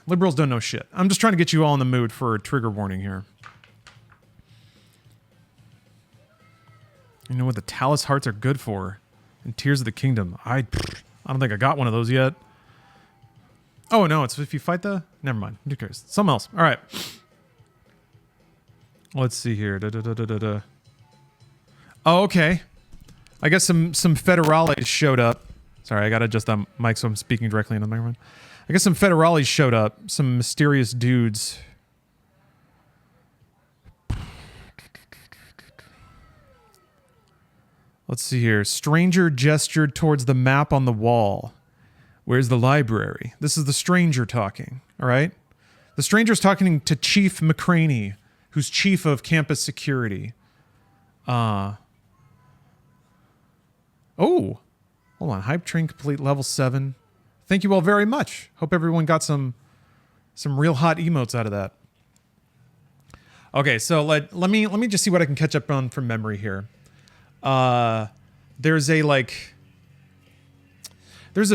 Liberals don't know shit. I'm just trying to get you all in the mood for a trigger warning here. You know what the Talus hearts are good for? And Tears of the Kingdom. I don't think I got one of those yet. Oh, no, it's if you fight the... Never mind. Who cares? Something else. All right. Let's see here. Oh, okay. I guess some federales showed up. Sorry, I got to adjust that mic so I'm speaking directly into the microphone. I guess some federales showed up. Some mysterious dudes. Let's see here. Stranger gestured towards the map on the wall. Where's the library? This is the stranger talking, all right? The stranger's talking to Chief McCraney, who's chief of campus security. Oh. Hold on. Hype train complete level 7. Thank you all very much. Hope everyone got some real hot emotes out of that. Okay, so let me just see what I can catch up on from memory here. There's a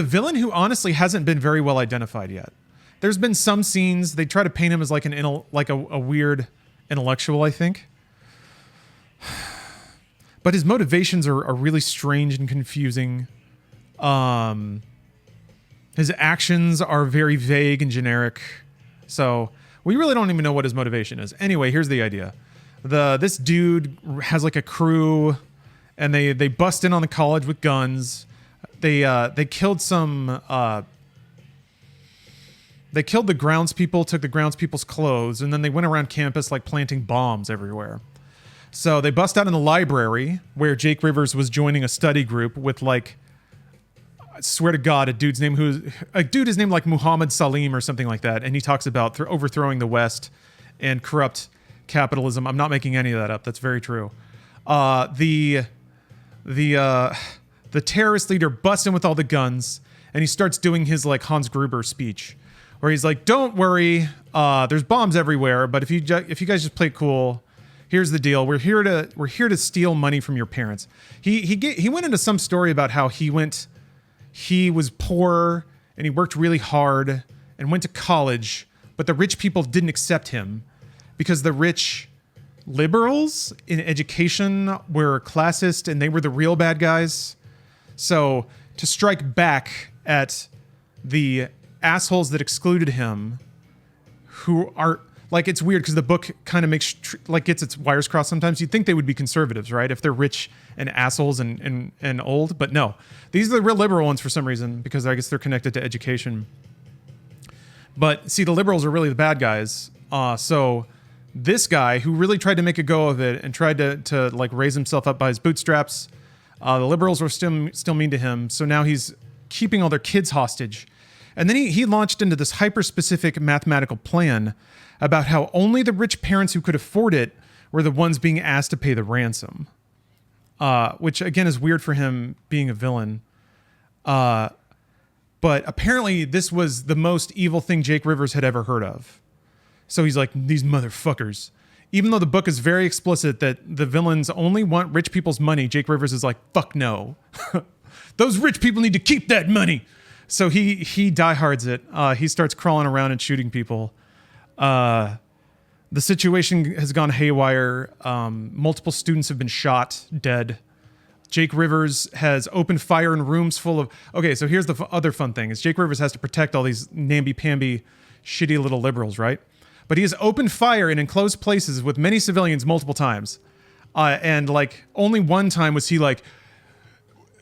villain who honestly hasn't been very well identified yet. There's been some scenes they try to paint him as like a weird intellectual, I think. But his motivations are really strange and confusing. His actions are very vague and generic. So we really don't even know what his motivation is. Anyway, here's the idea. This dude has like a crew, and they bust in on the college with guns. They killed some... They killed the groundspeople, took the groundspeople's clothes, and then they went around campus like planting bombs everywhere. So they bust out in the library where Jake Rivers was joining a study group with like, I swear to God, a dude is named like Muhammad Salim or something like that. And he talks about overthrowing the West and corrupt capitalism. I'm not making any of that up. That's very true. The terrorist leader busts in with all the guns, and he starts doing his like Hans Gruber speech, where he's like, "Don't worry, there's bombs everywhere, but if you guys just play cool, here's the deal. We're here to steal money from your parents." He went into some story about how he was poor and he worked really hard and went to college, but the rich people didn't accept him because the rich liberals in education were classist and they were the real bad guys. So to strike back at the assholes that excluded him, who are like, it's weird because the book kind of gets its wires crossed sometimes. You'd think they would be conservatives, right? If they're rich and assholes and old, but no, these are the real liberal ones for some reason, because I guess they're connected to education. But see, the liberals are really the bad guys. So this guy who really tried to make a go of it and tried to like raise himself up by his bootstraps, the liberals were still mean to him. So now he's keeping all their kids hostage. And then he launched into this hyper-specific mathematical plan about how only the rich parents who could afford it were the ones being asked to pay the ransom. Which, again, is weird for him being a villain. But apparently this was the most evil thing Jake Rivers had ever heard of. So he's like, these motherfuckers. Even though the book is very explicit that the villains only want rich people's money, Jake Rivers is like, fuck no. Those rich people need to keep that money. So he diehards it. He starts crawling around and shooting people. The situation has gone haywire. Multiple students have been shot, dead. Jake Rivers has opened fire in rooms full of... Okay, so here's the other fun thing, is Jake Rivers has to protect all these namby-pamby, shitty little liberals, right? But he has opened fire in enclosed places with many civilians multiple times. And like, only one time was he like,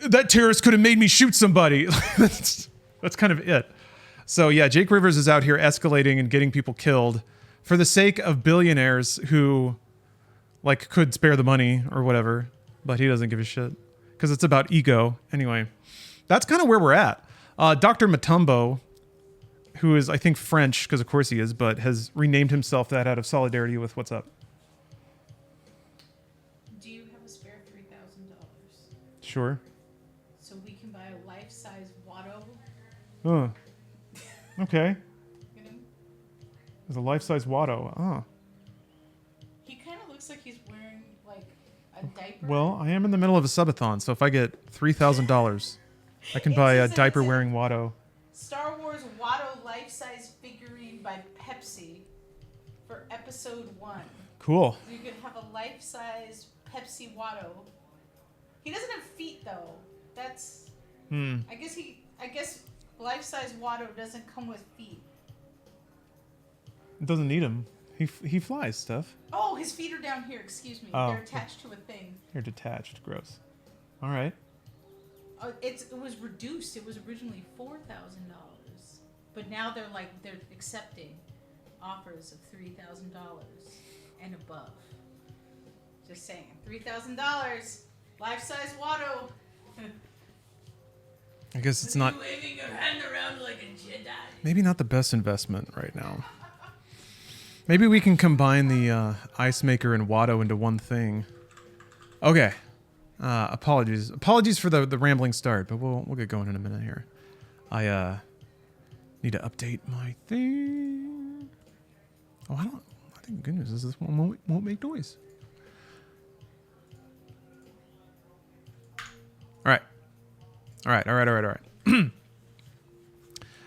that terrorist could have made me shoot somebody. That's kind of it. So yeah, Jake Rivers is out here escalating and getting people killed for the sake of billionaires who like could spare the money or whatever, but he doesn't give a shit because it's about ego. Anyway, that's kind of where we're at. Dr. Matumbo, who is, I think, French, because of course he is, but has renamed himself that out of solidarity with what's up. Do you have a spare $3,000? Sure. So we can buy a life-size Watto. Oh. Okay. You know? There's a life-size Watto. Oh. He kind of looks like he's wearing like a diaper. Well, I am in the middle of a subathon, so if I get $3,000, I can buy a diaper-wearing Watto. Star Wars Watto Watto life-size figurine by Pepsi for episode 1. Cool. You could have a life-size Pepsi Watto. He doesn't have feet though. That's. I guess life-size Watto doesn't come with feet. It doesn't need him. He flies, Steph. Oh, his feet are down here. Excuse me. Oh. They're attached to a thing. They're detached. Gross. All right. It was reduced. It was originally $4,000, but now they're accepting offers of $3,000 and above. Just saying, $3,000, life-size Watto. I guess it's not. Waving your hand around like a Jedi. Maybe not the best investment right now. Maybe we can combine the ice maker and Watto into one thing. Okay. Apologies for the rambling start, but we'll get going in a minute here. I need to update my thing. Oh, I think goodness this one won't make noise. All right.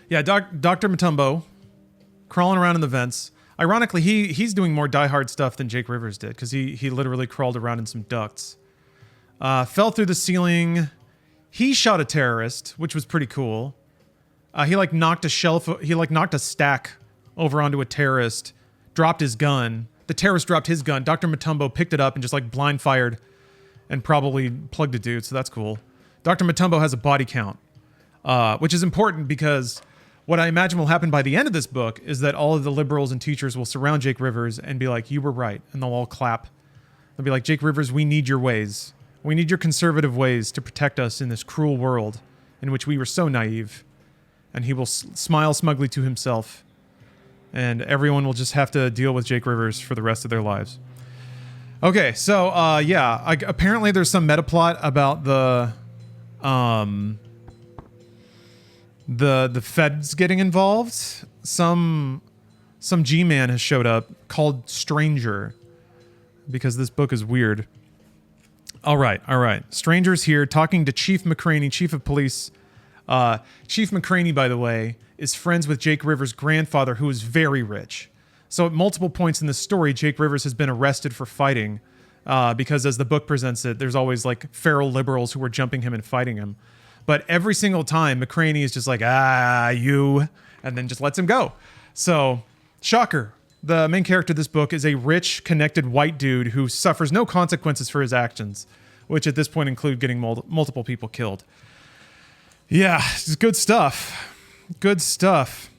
Yeah, Dr. Matumbo crawling around in the vents. Ironically, he's doing more Die Hard stuff than Jake Rivers did because he literally crawled around in some ducts. Fell through the ceiling. He shot a terrorist, which was pretty cool. He knocked a stack over onto a terrorist, dropped his gun. The terrorist dropped his gun. Dr. Matumbo picked it up and just blind fired and probably plugged a dude, so that's cool. Dr. Matumbo has a body count, which is important because what I imagine will happen by the end of this book is that all of the liberals and teachers will surround Jake Rivers and be like, you were right. And they'll all clap. They'll be like, Jake Rivers, we need your ways. We need your conservative ways to protect us in this cruel world in which we were so naive. And he will smile smugly to himself. And everyone will just have to deal with Jake Rivers for the rest of their lives. Okay, so, apparently there's some meta plot about the feds getting involved. Some G-man has showed up called Stranger because this book is weird. All right. Stranger's here talking to Chief McCraney, Chief of Police. Chief McCraney, by the way, is friends with Jake Rivers' grandfather, who is very rich. So at multiple points in the story, Jake Rivers has been arrested for fighting because as the book presents it, there's always feral liberals who are jumping him and fighting him. But every single time, McCraney is just you, and then just lets him go. So, shocker. The main character of this book is a rich, connected white dude who suffers no consequences for his actions, which at this point include getting multiple people killed. Yeah, it's good stuff. Good stuff.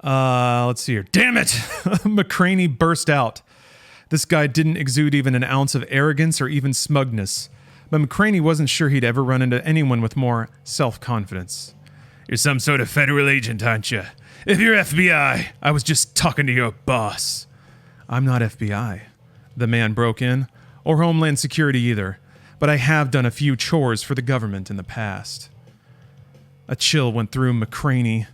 Let's see here. Damn it! McCraney burst out. This guy didn't exude even an ounce of arrogance or even smugness. But McCraney wasn't sure he'd ever run into anyone with more self-confidence. You're some sort of federal agent, aren't you? If you're FBI, I was just talking to your boss. I'm not FBI. The man broke in, or Homeland Security either, but I have done a few chores for the government in the past. A chill went through McCraney.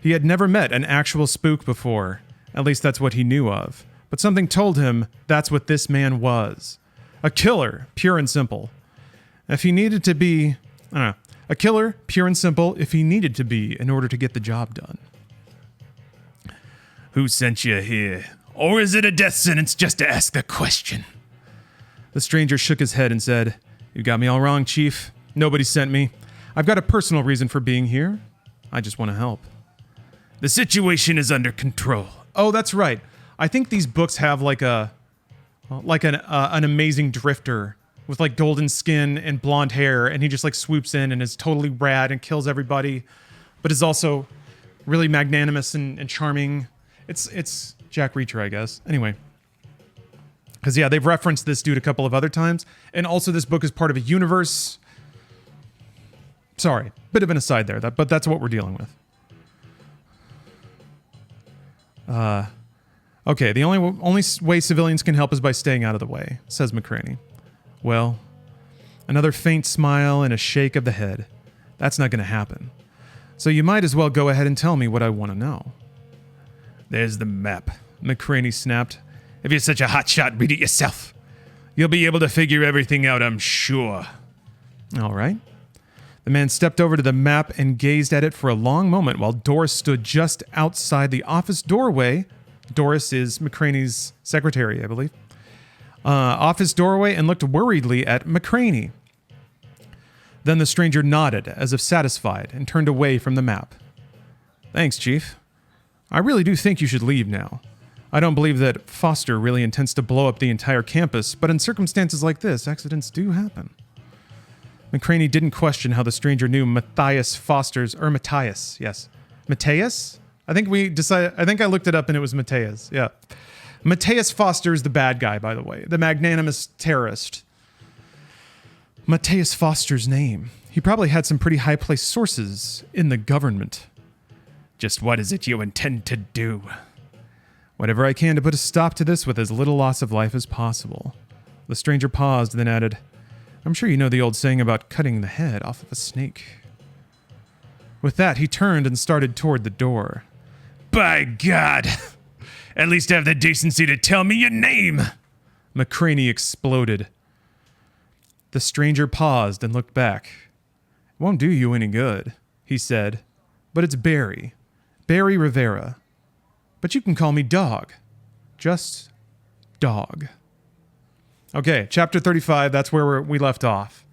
He had never met an actual spook before. At least that's what he knew of. But something told him that's what this man was. A killer, pure and simple. If he needed to be... a killer, pure and simple, if he needed to be in order to get the job done. Who sent you here? Or is it a death sentence just to ask the question? The stranger shook his head and said, You got me all wrong, Chief. Nobody sent me. I've got a personal reason for being here. I just want to help. The situation is under control. Oh, that's right. I think these books have an amazing drifter with golden skin and blonde hair, and he just swoops in and is totally rad and kills everybody, but is also really magnanimous and charming. It's Jack Reacher, I guess. Anyway. Because, they've referenced this dude a couple of other times. And also this book is part of a universe. Sorry, bit of an aside there, but that's what we're dealing with. Okay, the only way civilians can help is by staying out of the way, says McCraney. Well, another faint smile and a shake of the head. That's not going to happen. So you might as well go ahead and tell me what I want to know. There's the map, McCraney snapped. If you're such a hotshot, read it yourself. You'll be able to figure everything out, I'm sure. All right. The man stepped over to the map and gazed at it for a long moment while Doris stood just outside the office doorway. Doris is McCraney's secretary, I believe. Office doorway and looked worriedly at McCraney. Then the stranger nodded, as if satisfied, and turned away from the map. Thanks, Chief. I really do think you should leave now. I don't believe that Foster really intends to blow up the entire campus, but in circumstances like this, accidents do happen. McCraney didn't question how the stranger knew Matthias Foster's, or Matthias, yes. Matthias? I think I looked it up and it was Matthias, yeah. Matthias Foster is the bad guy, by the way, the magnanimous terrorist. Matthias Foster's name. He probably had some pretty high-placed sources in the government. Just what is it you intend to do? Whatever I can to put a stop to this with as little loss of life as possible. The stranger paused, then added, I'm sure you know the old saying about cutting the head off of a snake. With that, he turned and started toward the door. By God! At least have the decency to tell me your name! McCraney exploded. The stranger paused and looked back. It won't do you any good, he said, but it's Barry. Barry Rivera. But you can call me Dog. Just Dog. Okay, chapter 35, that's where we left off.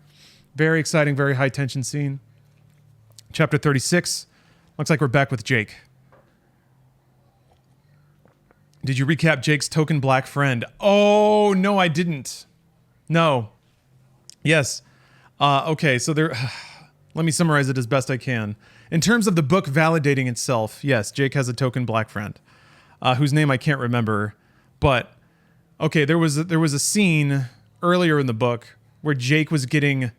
Very exciting, very high tension scene. Chapter 36, looks like we're back with Jake. Did you recap Jake's token black friend? Oh, no, I didn't. No. Yes. Okay, so there... Let me summarize it as best I can. In terms of the book validating itself, yes, Jake has a token black friend, whose name I can't remember, but... Okay, there was a scene earlier in the book where Jake was getting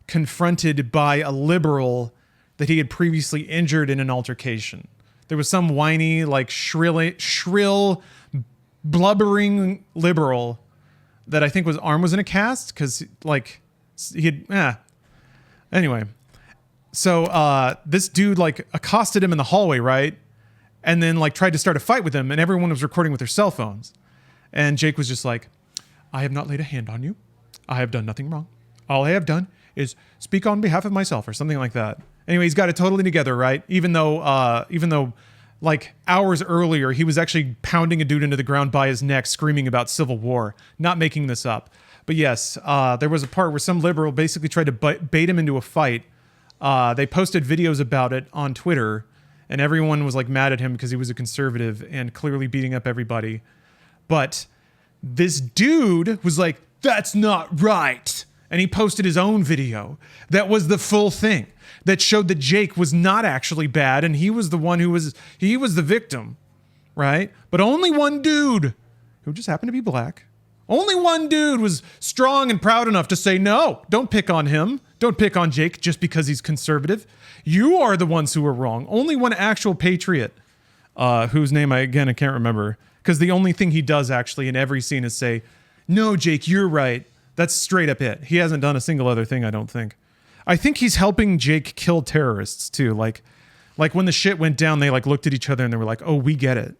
confronted by a liberal that he had previously injured in an altercation. There was some whiny, like shrill, blubbering liberal that I think was arm was in a cast because like he had. Anyway, so this dude like accosted him in the hallway, right, and then like tried to start a fight with him, and everyone was recording with their cell phones. And Jake was just like, I have not laid a hand on you. I have done nothing wrong. All I have done is speak on behalf of myself or something like that. Anyway, he's got it totally together, right? Even though like hours earlier, he was actually pounding a dude into the ground by his neck, screaming about civil war. Not making this up. But yes, there was a part where some liberal basically tried to bait him into a fight. They posted videos about it on Twitter, and everyone was like mad at him because he was a conservative and clearly beating up everybody. But this dude was like, that's not right. And he posted his own video that was the full thing that showed that Jake was not actually bad and he was the one who was the victim, right? But only one dude who just happened to be black. Only one dude was strong and proud enough to say, no, don't pick on him. Don't pick on Jake just because he's conservative. You are the ones who are wrong. Only one actual patriot, whose name I can't remember. Because the only thing he does actually in every scene is say, no, Jake, you're right. That's straight up it. He hasn't done a single other thing, I don't think. I think he's helping Jake kill terrorists too. Like when the shit went down, they like looked at each other and they were like, oh, we get it.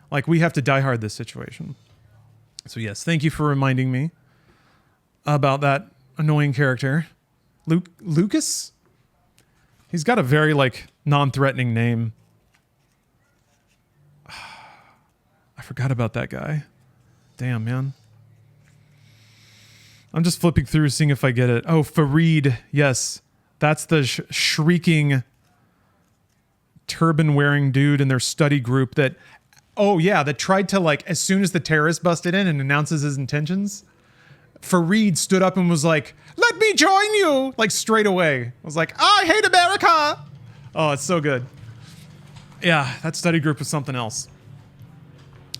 Like we have to die hard this situation. So yes, thank you for reminding me about that annoying character. Lucas? He's got a very like non-threatening name. I forgot about that guy. Damn, man. I'm just flipping through, seeing if I get it. Oh, Fareed. Yes. That's the shrieking, turban-wearing dude in their study group that... Oh, yeah, that tried to, like, as soon as the terrorist busted in and announces his intentions, Fareed stood up and was like, let me join you! Like, straight away. I was like, I hate America! Oh, it's so good. Yeah, that study group was something else.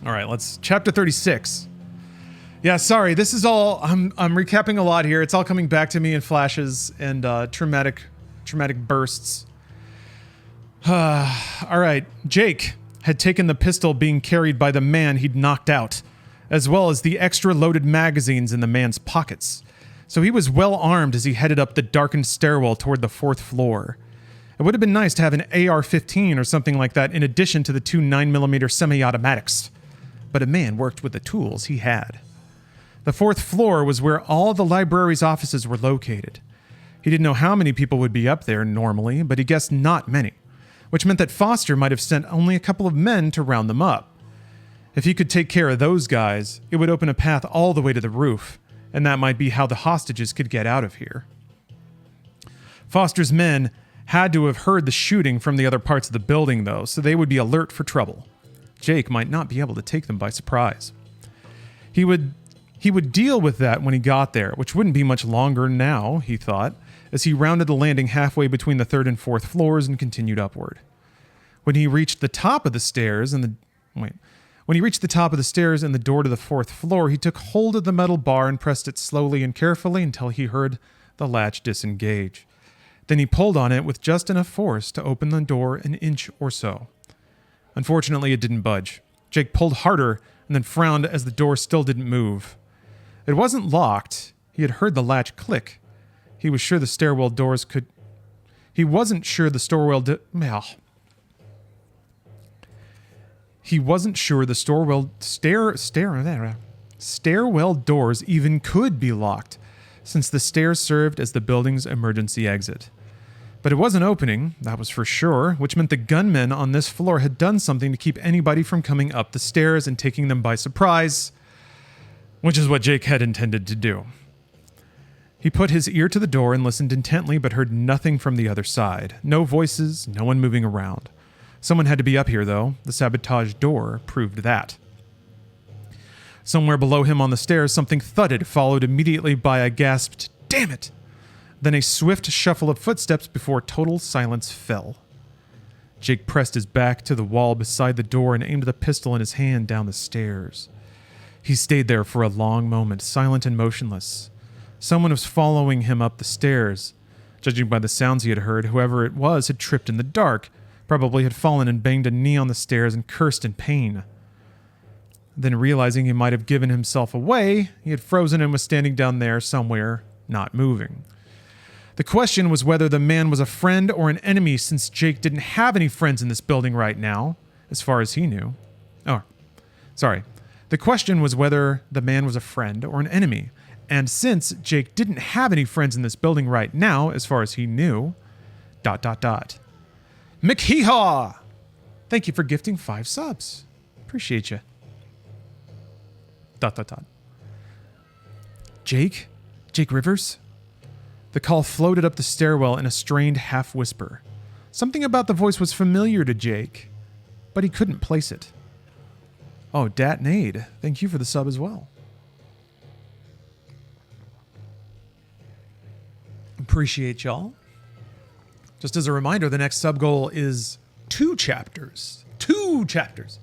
All right, chapter 36. Yeah, sorry, this is all, I'm recapping a lot here. It's all coming back to me in flashes and traumatic bursts. All right, Jake had taken the pistol being carried by the man he'd knocked out, as well as the extra loaded magazines in the man's pockets. So he was well armed as he headed up the darkened stairwell toward the 4th floor. It would have been nice to have an AR-15 or something like that in addition to the 2 9mm semi-automatics. But a man worked with the tools he had. The 4th floor was where all the library's offices were located. He didn't know how many people would be up there normally, but he guessed not many, which meant that Foster might have sent only a couple of men to round them up. If he could take care of those guys, it would open a path all the way to the roof, and that might be how the hostages could get out of here. Foster's men had to have heard the shooting from the other parts of the building, though, so they would be alert for trouble. Jake might not be able to take them by surprise. He would deal with that when he got there, which wouldn't be much longer now, he thought, as he rounded the landing halfway between the 3rd and 4th floors and continued upward. When he reached the top of the stairs and the door to the 4th floor, he took hold of the metal bar and pressed it slowly and carefully until he heard the latch disengage. Then he pulled on it with just enough force to open the door an inch or so. Unfortunately, it didn't budge. Jake pulled harder and then frowned as the door still didn't move. It wasn't locked. He had heard the latch click. He was sure the stairwell doors could... He wasn't sure the stairwell doors even could be locked, since the stairs served as the building's emergency exit. But it wasn't opening, that was for sure, which meant the gunmen on this floor had done something to keep anybody from coming up the stairs and taking them by surprise, which is what Jake had intended to do. He put his ear to the door and listened intently, but heard nothing from the other side. No voices, no one moving around. Someone had to be up here, though. The sabotage door proved that. Somewhere below him on the stairs, something thudded, followed immediately by a gasped, "Damn it!" Then a swift shuffle of footsteps before total silence fell. Jake pressed his back to the wall beside the door and aimed the pistol in his hand down the stairs. He stayed there for a long moment, silent and motionless. Someone was following him up the stairs. Judging by the sounds he had heard, whoever it was had tripped in the dark, probably had fallen and banged a knee on the stairs and cursed in pain. Then, realizing he might have given himself away, he had frozen and was standing down there somewhere, not moving. The question was whether the man was a friend or an enemy, since Jake didn't have any friends in this building right now, as far as he knew. The question was whether the man was a friend or an enemy, and since Jake didn't have any friends in this building right now, as far as he knew... McHeehaw! Thank you for gifting 5 subs. Appreciate you. ... Jake? Jake Rivers? The call floated up the stairwell in a strained half-whisper. Something about the voice was familiar to Jake, but he couldn't place it. Oh, Datnade, thank you for the sub as well. Appreciate y'all. Just as a reminder, the next sub goal is 2 chapters. 2 chapters.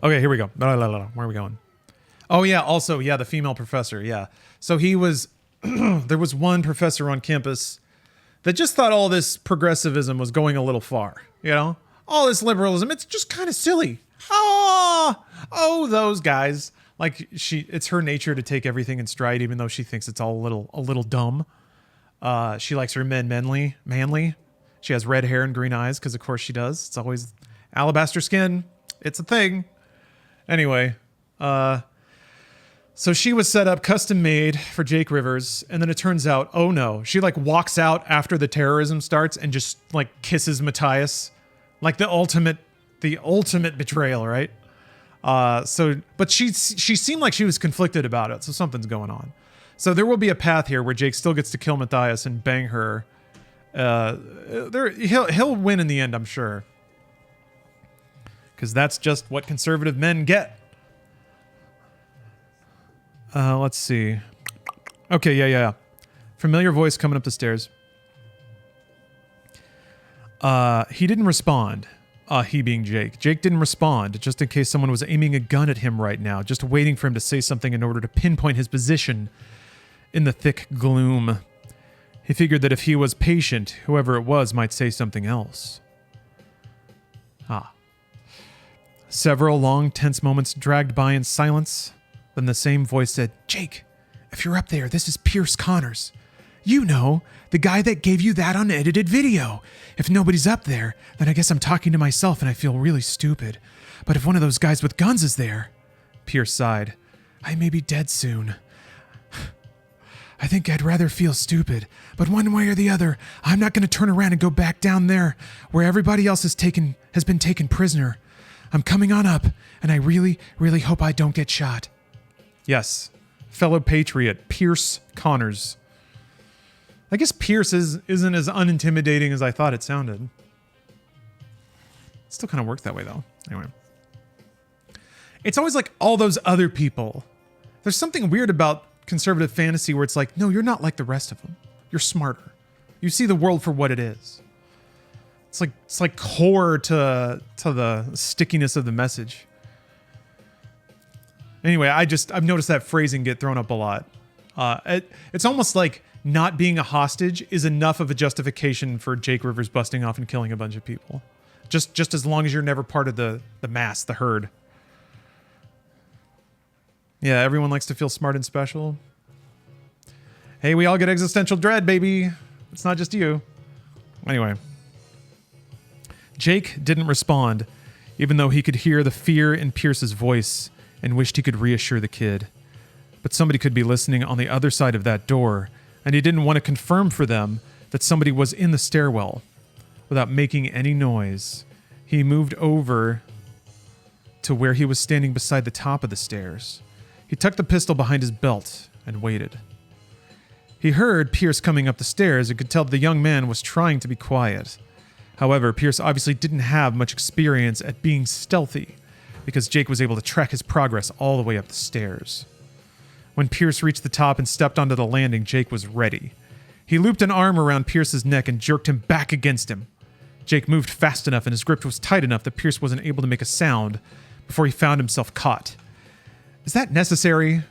Okay, here we go. Where are we going? Oh, yeah, also, the female professor, yeah. So he was... there was one professor on campus that just thought all this progressivism was going a little far, you know? All this liberalism, it's just kind of silly. Oh, those guys. Like, it's her nature to take everything in stride, even though she thinks it's all a little dumb. She likes her men manly. She has red hair and green eyes, because of course she does. It's always alabaster skin. It's a thing. Anyway, so she was set up, custom made for Jake Rivers, and then it turns out, oh no, she like walks out after the terrorism starts and just like kisses Matthias, like the ultimate betrayal, right? But she seemed like she was conflicted about it, so something's going on. So there will be a path here where Jake still gets to kill Matthias and bang her. He'll win in the end, I'm sure. Because that's just what conservative men get. Let's see. Okay, yeah. Familiar voice coming up the stairs. He didn't respond. He being Jake. Jake didn't respond, just in case someone was aiming a gun at him right now, just waiting for him to say something in order to pinpoint his position in the thick gloom. He figured that if he was patient, whoever it was might say something else. Several long, tense moments dragged by in silence. Then the same voice said, "Jake, if you're up there, this is Pierce Connors. You know, the guy that gave you that unedited video. If nobody's up there, then I guess I'm talking to myself and I feel really stupid. But if one of those guys with guns is there..." Pierce sighed. "I may be dead soon. I think I'd rather feel stupid, but one way or the other, I'm not going to turn around and go back down there where everybody else has been taken prisoner. I'm coming on up, and I really, really hope I don't get shot. Yes, fellow patriot Pierce Connors. I guess Pierce isn't as unintimidating as I thought it sounded. It still kind of works that way, though. Anyway. It's always like all those other people. There's something weird about conservative fantasy where it's like, no, you're not like the rest of them. You're smarter. You see the world for what it is. It's like core to the stickiness of the message. Anyway, I've noticed that phrasing get thrown up a lot. It's almost like not being a hostage is enough of a justification for Jake Rivers busting off and killing a bunch of people. Just as long as you're never part of the mass, the herd. Yeah, everyone likes to feel smart and special. Hey, we all get existential dread, baby. It's not just you. Anyway. Jake didn't respond, even though he could hear the fear in Pierce's voice and wished he could reassure the kid. But somebody could be listening on the other side of that door, and he didn't want to confirm for them that somebody was in the stairwell. Without making any noise, he moved over to where he was standing beside the top of the stairs. He tucked the pistol behind his belt and waited. He heard Pierce coming up the stairs and could tell that the young man was trying to be quiet. However, Pierce obviously didn't have much experience at being stealthy because Jake was able to track his progress all the way up the stairs. When Pierce reached the top and stepped onto the landing, Jake was ready. He looped an arm around Pierce's neck and jerked him back against him. Jake moved fast enough and his grip was tight enough that Pierce wasn't able to make a sound before he found himself caught. Is that necessary?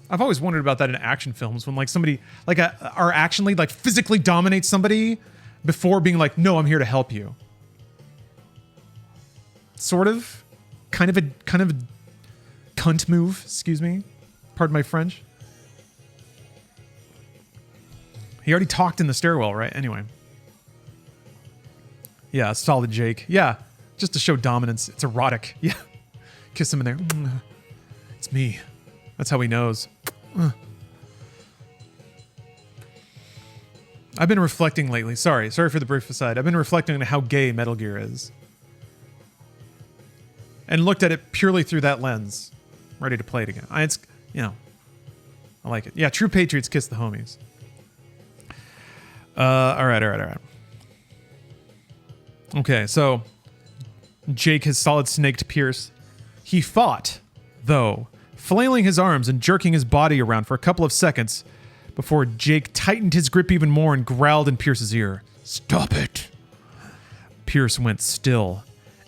I've always wondered about that in action films when like somebody, like our action lead like physically dominates somebody before being like, no, I'm here to help you. Sort of. Kind of a cunt move, excuse me. Pardon my French. He already talked in the stairwell, right? Anyway. Yeah, solid Jake. Yeah, just to show dominance. It's erotic. Yeah. Kiss him in there. It's me. That's how he knows. I've been reflecting lately. Sorry for the brief aside. I've been reflecting on how gay Metal Gear is. And looked at it purely through that lens. Ready to play it again. I like it. Yeah, true patriots kiss the homies. All right. Okay, so Jake has solid snaked Pierce. He fought, though, flailing his arms and jerking his body around for a couple of seconds before Jake tightened his grip even more and growled in Pierce's ear. Stop it. Pierce went still.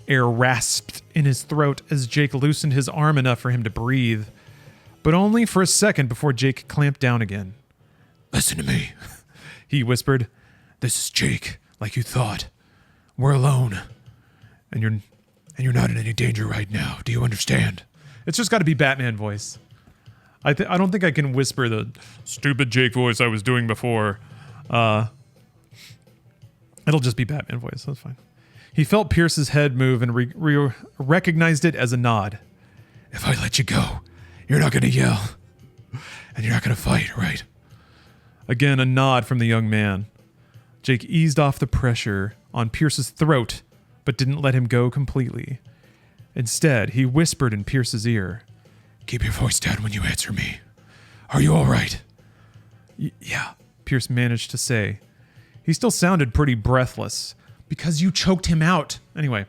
Air rasped in his throat as Jake loosened his arm enough for him to breathe, but only for a second before Jake clamped down again. Listen to me, he whispered. This is Jake, like you thought. We're alone, and you're not in any danger right now. Do you understand? It's just got to be Batman voice. I don't think I can whisper the stupid Jake voice I was doing before. It'll just be Batman voice. That's fine. He felt Pierce's head move and recognized it as a nod. If I let you go, you're not going to yell. And you're not going to fight, right? Again, a nod from the young man. Jake eased off the pressure on Pierce's throat, but didn't let him go completely. Instead, he whispered in Pierce's ear. Keep your voice down when you answer me. Are you all right? Yeah, Pierce managed to say. He still sounded pretty breathless. Because you choked him out. Anyway,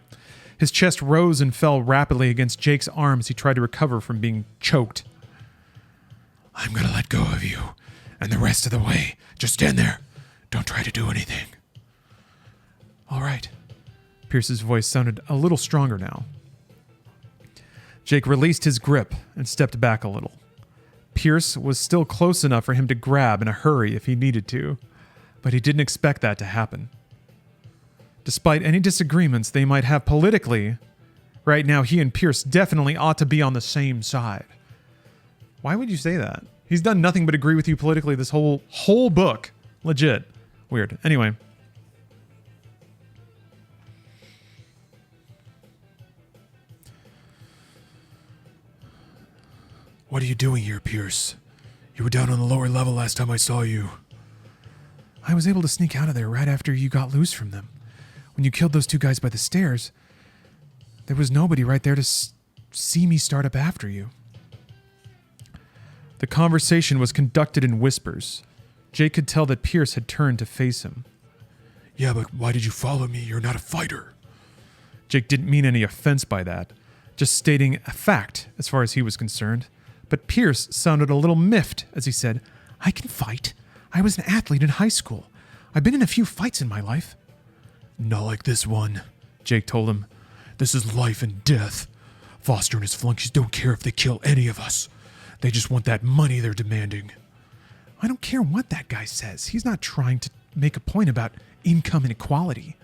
his chest rose and fell rapidly against Jake's arm as he tried to recover from being choked. I'm gonna let go of you, and the rest of the way, just stand there. Don't try to do anything. All right. Pierce's voice sounded a little stronger now. Jake released his grip and stepped back a little. Pierce was still close enough for him to grab in a hurry if he needed to, but he didn't expect that to happen. Despite any disagreements they might have politically, right now he and Pierce definitely ought to be on the same side. Why would you say that? He's done nothing but agree with you politically this whole book. Legit. Weird. Anyway. What are you doing here, Pierce? You were down on the lower level last time I saw you. I was able to sneak out of there right after you got loose from them. When you killed those two guys by the stairs, there was nobody right there to see me start up after you. The conversation was conducted in whispers. Jake could tell that Pierce had turned to face him. Yeah, but why did you follow me? You're not a fighter. Jake didn't mean any offense by that, just stating a fact as far as he was concerned. But Pierce sounded a little miffed as he said, I can fight. I was an athlete in high school. I've been in a few fights in my life. Not like this one, Jake told him. This is life and death. Foster and his flunkies don't care if they kill any of us. They just want that money they're demanding. I don't care what that guy says. He's not trying to make a point about income inequality.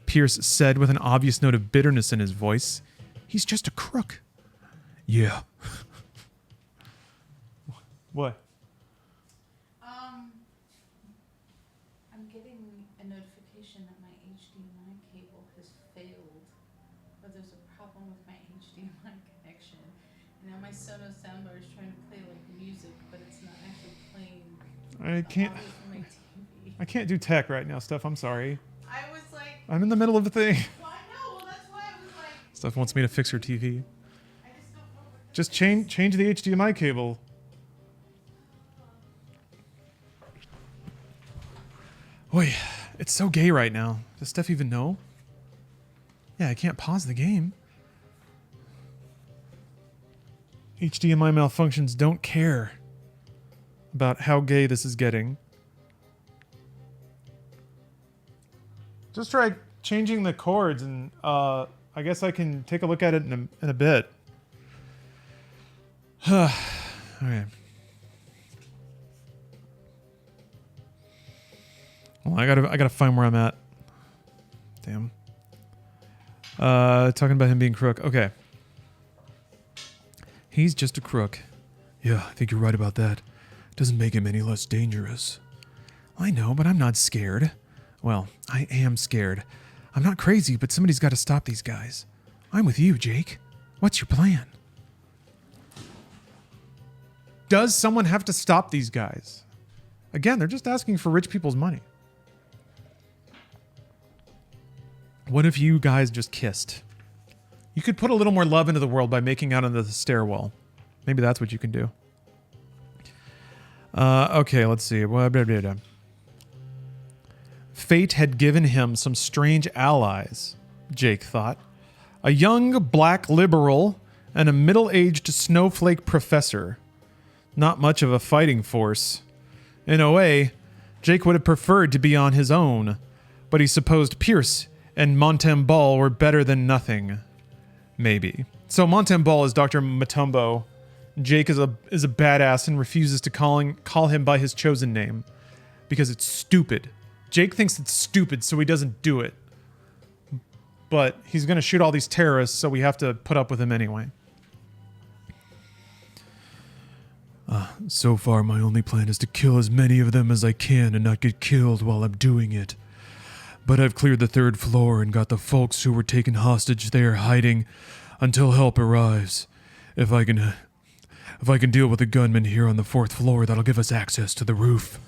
Pierce said with an obvious note of bitterness in his voice. He's just a crook. Yeah. What? I'm getting a notification that my HDMI cable has failed, or there's a problem with my HDMI connection. And now my Sonos soundbar is trying to play like music, but it's not actually playing. I can't do tech right now, Steph. I'm sorry. I was like, I'm in the middle of a thing. well, I know. Well, that's why I was like, Steph wants me to fix her TV. I just don't know what Just change the HDMI cable. Boy, it's so gay right now. Does Steph even know? Yeah, I can't pause the game. HDMI malfunctions don't care about how gay this is getting. Just try changing the chords, and I guess I can take a look at it in a bit. All right. Well, I gotta find where I'm at. Damn. Talking about him being crook. Okay. He's just a crook. Yeah, I think you're right about that. Doesn't make him any less dangerous. I know, but I'm not scared. Well, I am scared. I'm not crazy, but somebody's got to stop these guys. I'm with you, Jake. What's your plan? Does someone have to stop these guys? Again, they're just asking for rich people's money. What if you guys just kissed? You could put a little more love into the world by making out under the stairwell. Maybe that's what you can do. Okay, let's see. Fate had given him some strange allies, Jake thought. A young black liberal and a middle-aged snowflake professor. Not much of a fighting force. In a way, Jake would have preferred to be on his own, but he supposed Pierce and Montembeau were better than nothing. Maybe. So Montembeau is Dr. Mutombo. Jake is a badass and refuses to call him by his chosen name because it's stupid. Jake thinks it's stupid, so he doesn't do it. But he's going to shoot all these terrorists, so we have to put up with him anyway. So far, my only plan is to kill as many of them as I can and not get killed while I'm doing it. But I've cleared the 3rd floor and got the folks who were taken hostage there hiding until help arrives. If I can deal with the gunman here on the 4th floor, that'll give us access to the roof.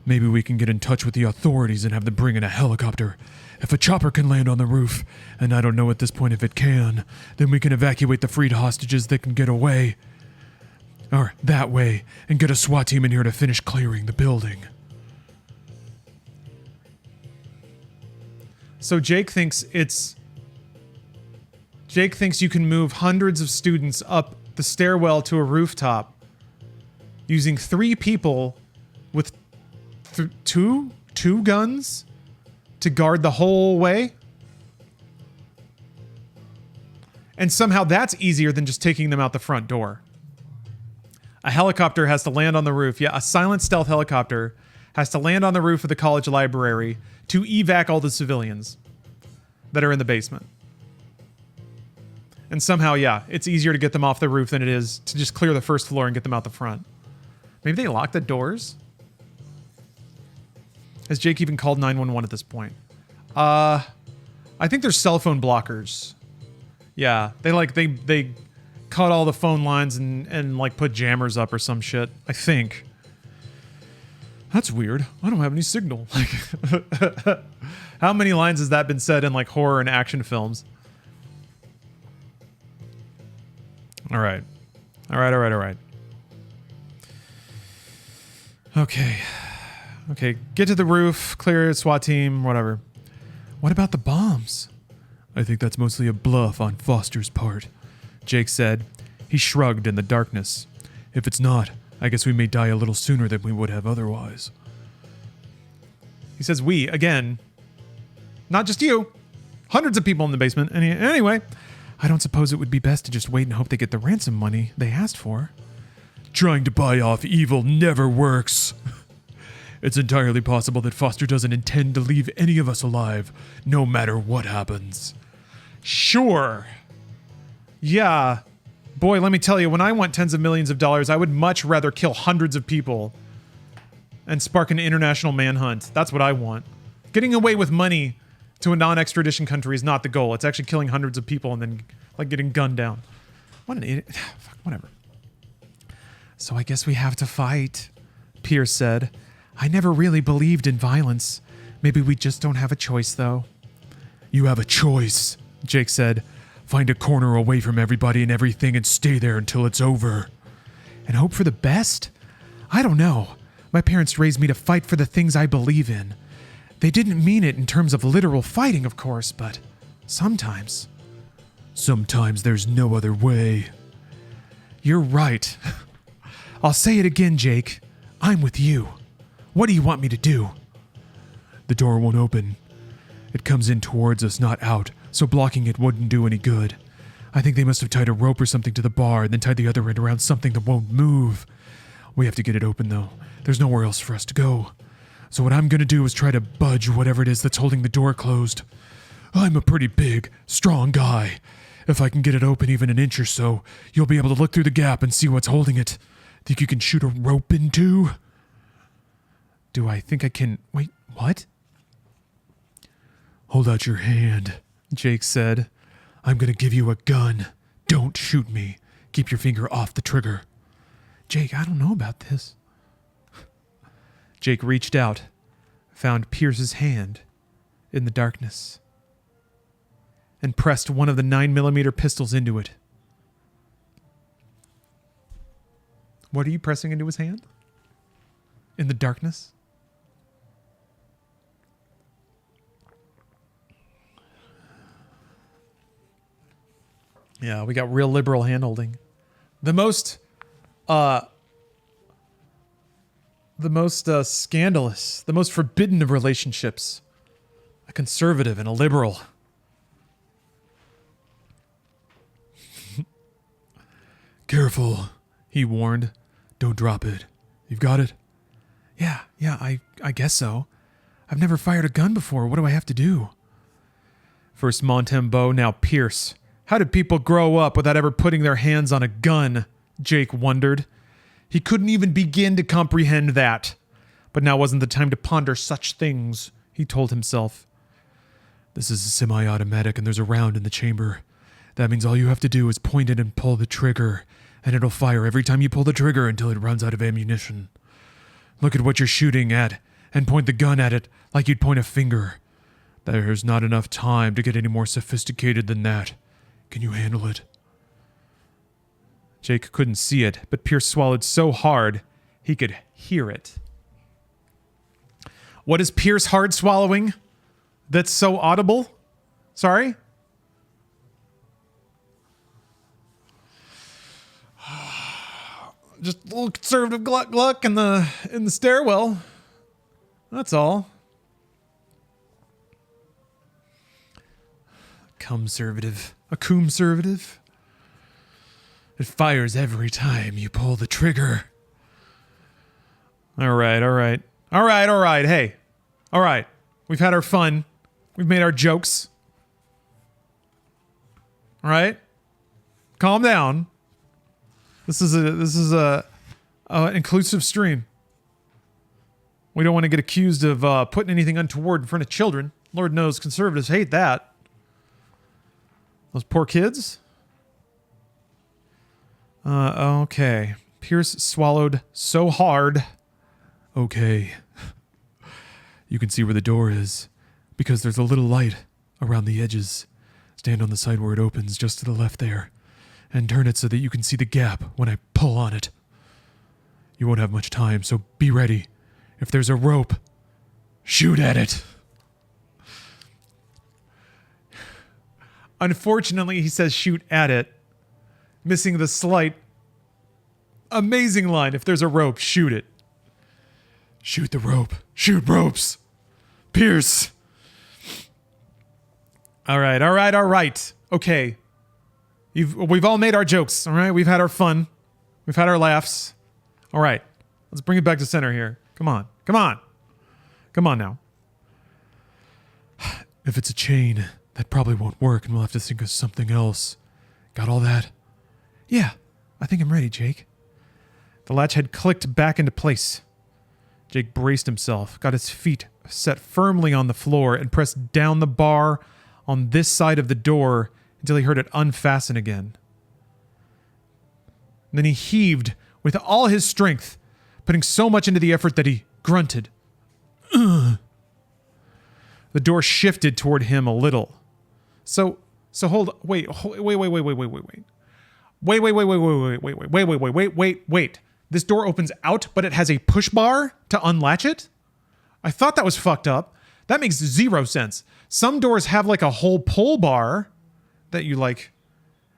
Maybe we can get in touch with the authorities and have them bring in a helicopter. If a chopper can land on the roof, and I don't know at this point if it can, then we can evacuate the freed hostages that can get away. Or that way, and get a SWAT team in here to finish clearing the building. So Jake thinks you can move hundreds of students up the stairwell to a rooftop using 3 people with two guns to guard the whole way. And somehow that's easier than just taking them out the front door. A helicopter has to land on the roof. Yeah, a silent stealth helicopter has to land on the roof of the college library to evac all the civilians that are in the basement. And somehow, yeah, it's easier to get them off the roof than it is to just clear the 1st floor and get them out the front. Maybe they lock the doors? Has Jake even called 911 at this point? I think there's cell phone blockers. Yeah, they cut all the phone lines and like put jammers up or some shit. I think. That's weird. I don't have any signal. Like, how many lines has that been said in like horror and action films? All right. Okay, get to the roof, clear it, SWAT team, whatever. What about the bombs? I think that's mostly a bluff on Foster's part, Jake said. He shrugged in the darkness. If it's not, I guess we may die a little sooner than we would have otherwise. He says we, again. Not just you. Hundreds of people in the basement. Anyway, I don't suppose it would be best to just wait and hope they get the ransom money they asked for. Trying to buy off evil never works. It's entirely possible that Foster doesn't intend to leave any of us alive, no matter what happens. Sure. Yeah. Boy, let me tell you, when I want tens of millions of dollars, I would much rather kill hundreds of people and spark an international manhunt. That's what I want. Getting away with money to a non-extradition country is not the goal. It's actually killing hundreds of people and then like getting gunned down. What an idiot. Fuck, whatever. So I guess we have to fight, Pierce said. I never really believed in violence. Maybe we just don't have a choice, though. You have a choice, Jake said. Find a corner away from everybody and everything and stay there until it's over. And hope for the best? I don't know. My parents raised me to fight for the things I believe in. They didn't mean it in terms of literal fighting, of course, but sometimes. Sometimes there's no other way. You're right. I'll say it again, Jake. I'm with you. What do you want me to do? The door won't open. It comes in towards us, not out, so blocking it wouldn't do any good. I think they must have tied a rope or something to the bar and then tied the other end around something that won't move. We have to get it open, though. There's nowhere else for us to go. So what I'm gonna do is try to budge whatever it is that's holding the door closed. I'm a pretty big, strong guy. If I can get it open even an inch or so, you'll be able to look through the gap and see what's holding it. Think you can shoot a rope in too? Do I think I can... Wait, what? Hold out your hand, Jake said. I'm gonna give you a gun. Don't shoot me. Keep your finger off the trigger. Jake, I don't know about this. Jake reached out, found Pierce's hand in the darkness, and pressed one of the 9mm pistols into it. What are you pressing into his hand? In the darkness? Yeah, we got real liberal handholding. The most scandalous, the most forbidden of relationships. A conservative and a liberal. Careful, he warned. Don't drop it. You've got it? Yeah, I guess so. I've never fired a gun before. What do I have to do? First Montembeau, now Pierce. How did people grow up without ever putting their hands on a gun? Jake wondered. He couldn't even begin to comprehend that. But now wasn't the time to ponder such things, he told himself. This is a semi-automatic and there's a round in the chamber. That means all you have to do is point it and pull the trigger, and it'll fire every time you pull the trigger until it runs out of ammunition. Look at what you're shooting at, and point the gun at it like you'd point a finger. There's not enough time to get any more sophisticated than that. Can you handle it? Jake couldn't see it, but Pierce swallowed so hard he could hear it. What is Pierce hard swallowing that's so audible? Sorry? Just a little conservative gluck gluck in the stairwell. That's all. Conservative. A conservative. It fires every time you pull the trigger. All right. Hey. All right. We've had our fun. We've made our jokes. All right? Calm down. This is a inclusive stream. We don't want to get accused of putting anything untoward in front of children. Lord knows conservatives hate that. Those poor kids. Okay. Pierce swallowed so hard. Okay. You can see where the door is, because there's a little light around the edges. Stand on the side where it opens, just to the left there, and turn it so that you can see the gap when I pull on it. You won't have much time, so be ready. If there's a rope, shoot at it. Unfortunately, he says shoot at it, missing the slight, amazing line. If there's a rope, shoot it. Shoot the rope. Shoot ropes. Pierce. All right. Okay. We've all made our jokes, all right? We've had our fun. We've had our laughs. All right. Let's bring it back to center here. Come on now. If it's a chain, that probably won't work and we'll have to think of something else. Got all that? Yeah, I think I'm ready, Jake. The latch had clicked back into place. Jake braced himself, got his feet set firmly on the floor, and pressed down the bar on this side of the door until he heard it unfasten again. Then he heaved with all his strength, putting so much into the effort that he grunted. Ugh. The door shifted toward him a little. Wait. This door opens out, but it has a push bar to unlatch it? I thought that was fucked up. That makes zero sense. Some doors have like a whole pull bar that you like.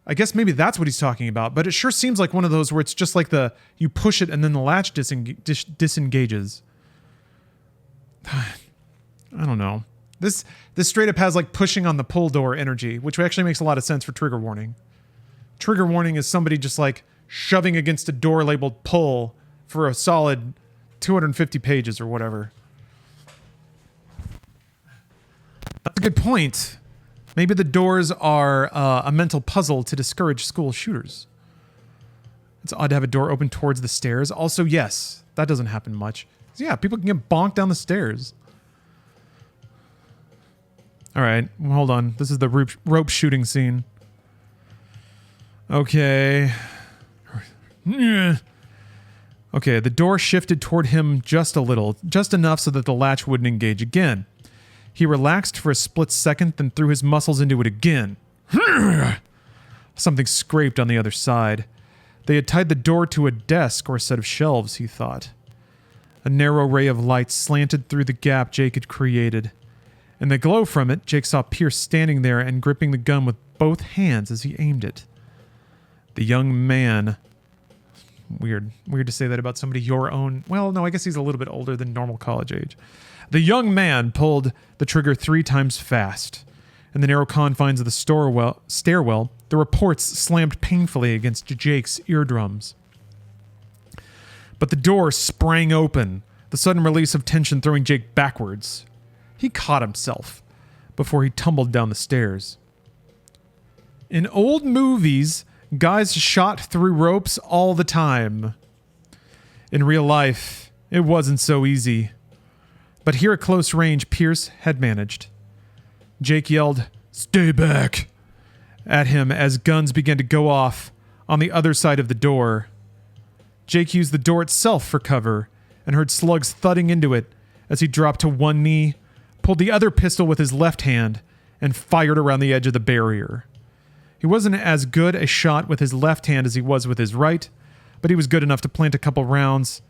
I guess maybe that's what he's talking about, but it sure seems like one of those where it's just like you push it and then the latch disengages. I don't know. This straight up has like pushing on the pull door energy, which actually makes a lot of sense for trigger warning. Trigger warning is somebody just like shoving against a door labeled pull for a solid 250 pages or whatever. That's a good point. Maybe the doors are a mental puzzle to discourage school shooters. It's odd to have a door open towards the stairs. Also, yes, that doesn't happen much. Yeah, people can get bonked down the stairs. All right, well, hold on. This is the rope shooting scene. Okay. Okay, the door shifted toward him just a little, just enough so that the latch wouldn't engage again. He relaxed for a split second, then threw his muscles into it again. Something scraped on the other side. They had tied the door to a desk or a set of shelves, he thought. A narrow ray of light slanted through the gap Jake had created. In the glow from it, Jake saw Pierce standing there and gripping the gun with both hands as he aimed it. The young man... Weird to say that about somebody your own... Well, no, I guess he's a little bit older than normal college age. The young man pulled the trigger 3 times fast. In the narrow confines of the stairwell, the reports slammed painfully against Jake's eardrums. But the door sprang open, the sudden release of tension throwing Jake backwards. He caught himself before he tumbled down the stairs. In old movies, guys shot through ropes all the time. In real life, it wasn't so easy. But here at close range, Pierce had managed. Jake yelled, "Stay back!" at him as guns began to go off on the other side of the door. Jake used the door itself for cover and heard slugs thudding into it as he dropped to one knee, pulled the other pistol with his left hand, and fired around the edge of the barrier. He wasn't as good a shot with his left hand as he was with his right, but he was good enough to plant a couple rounds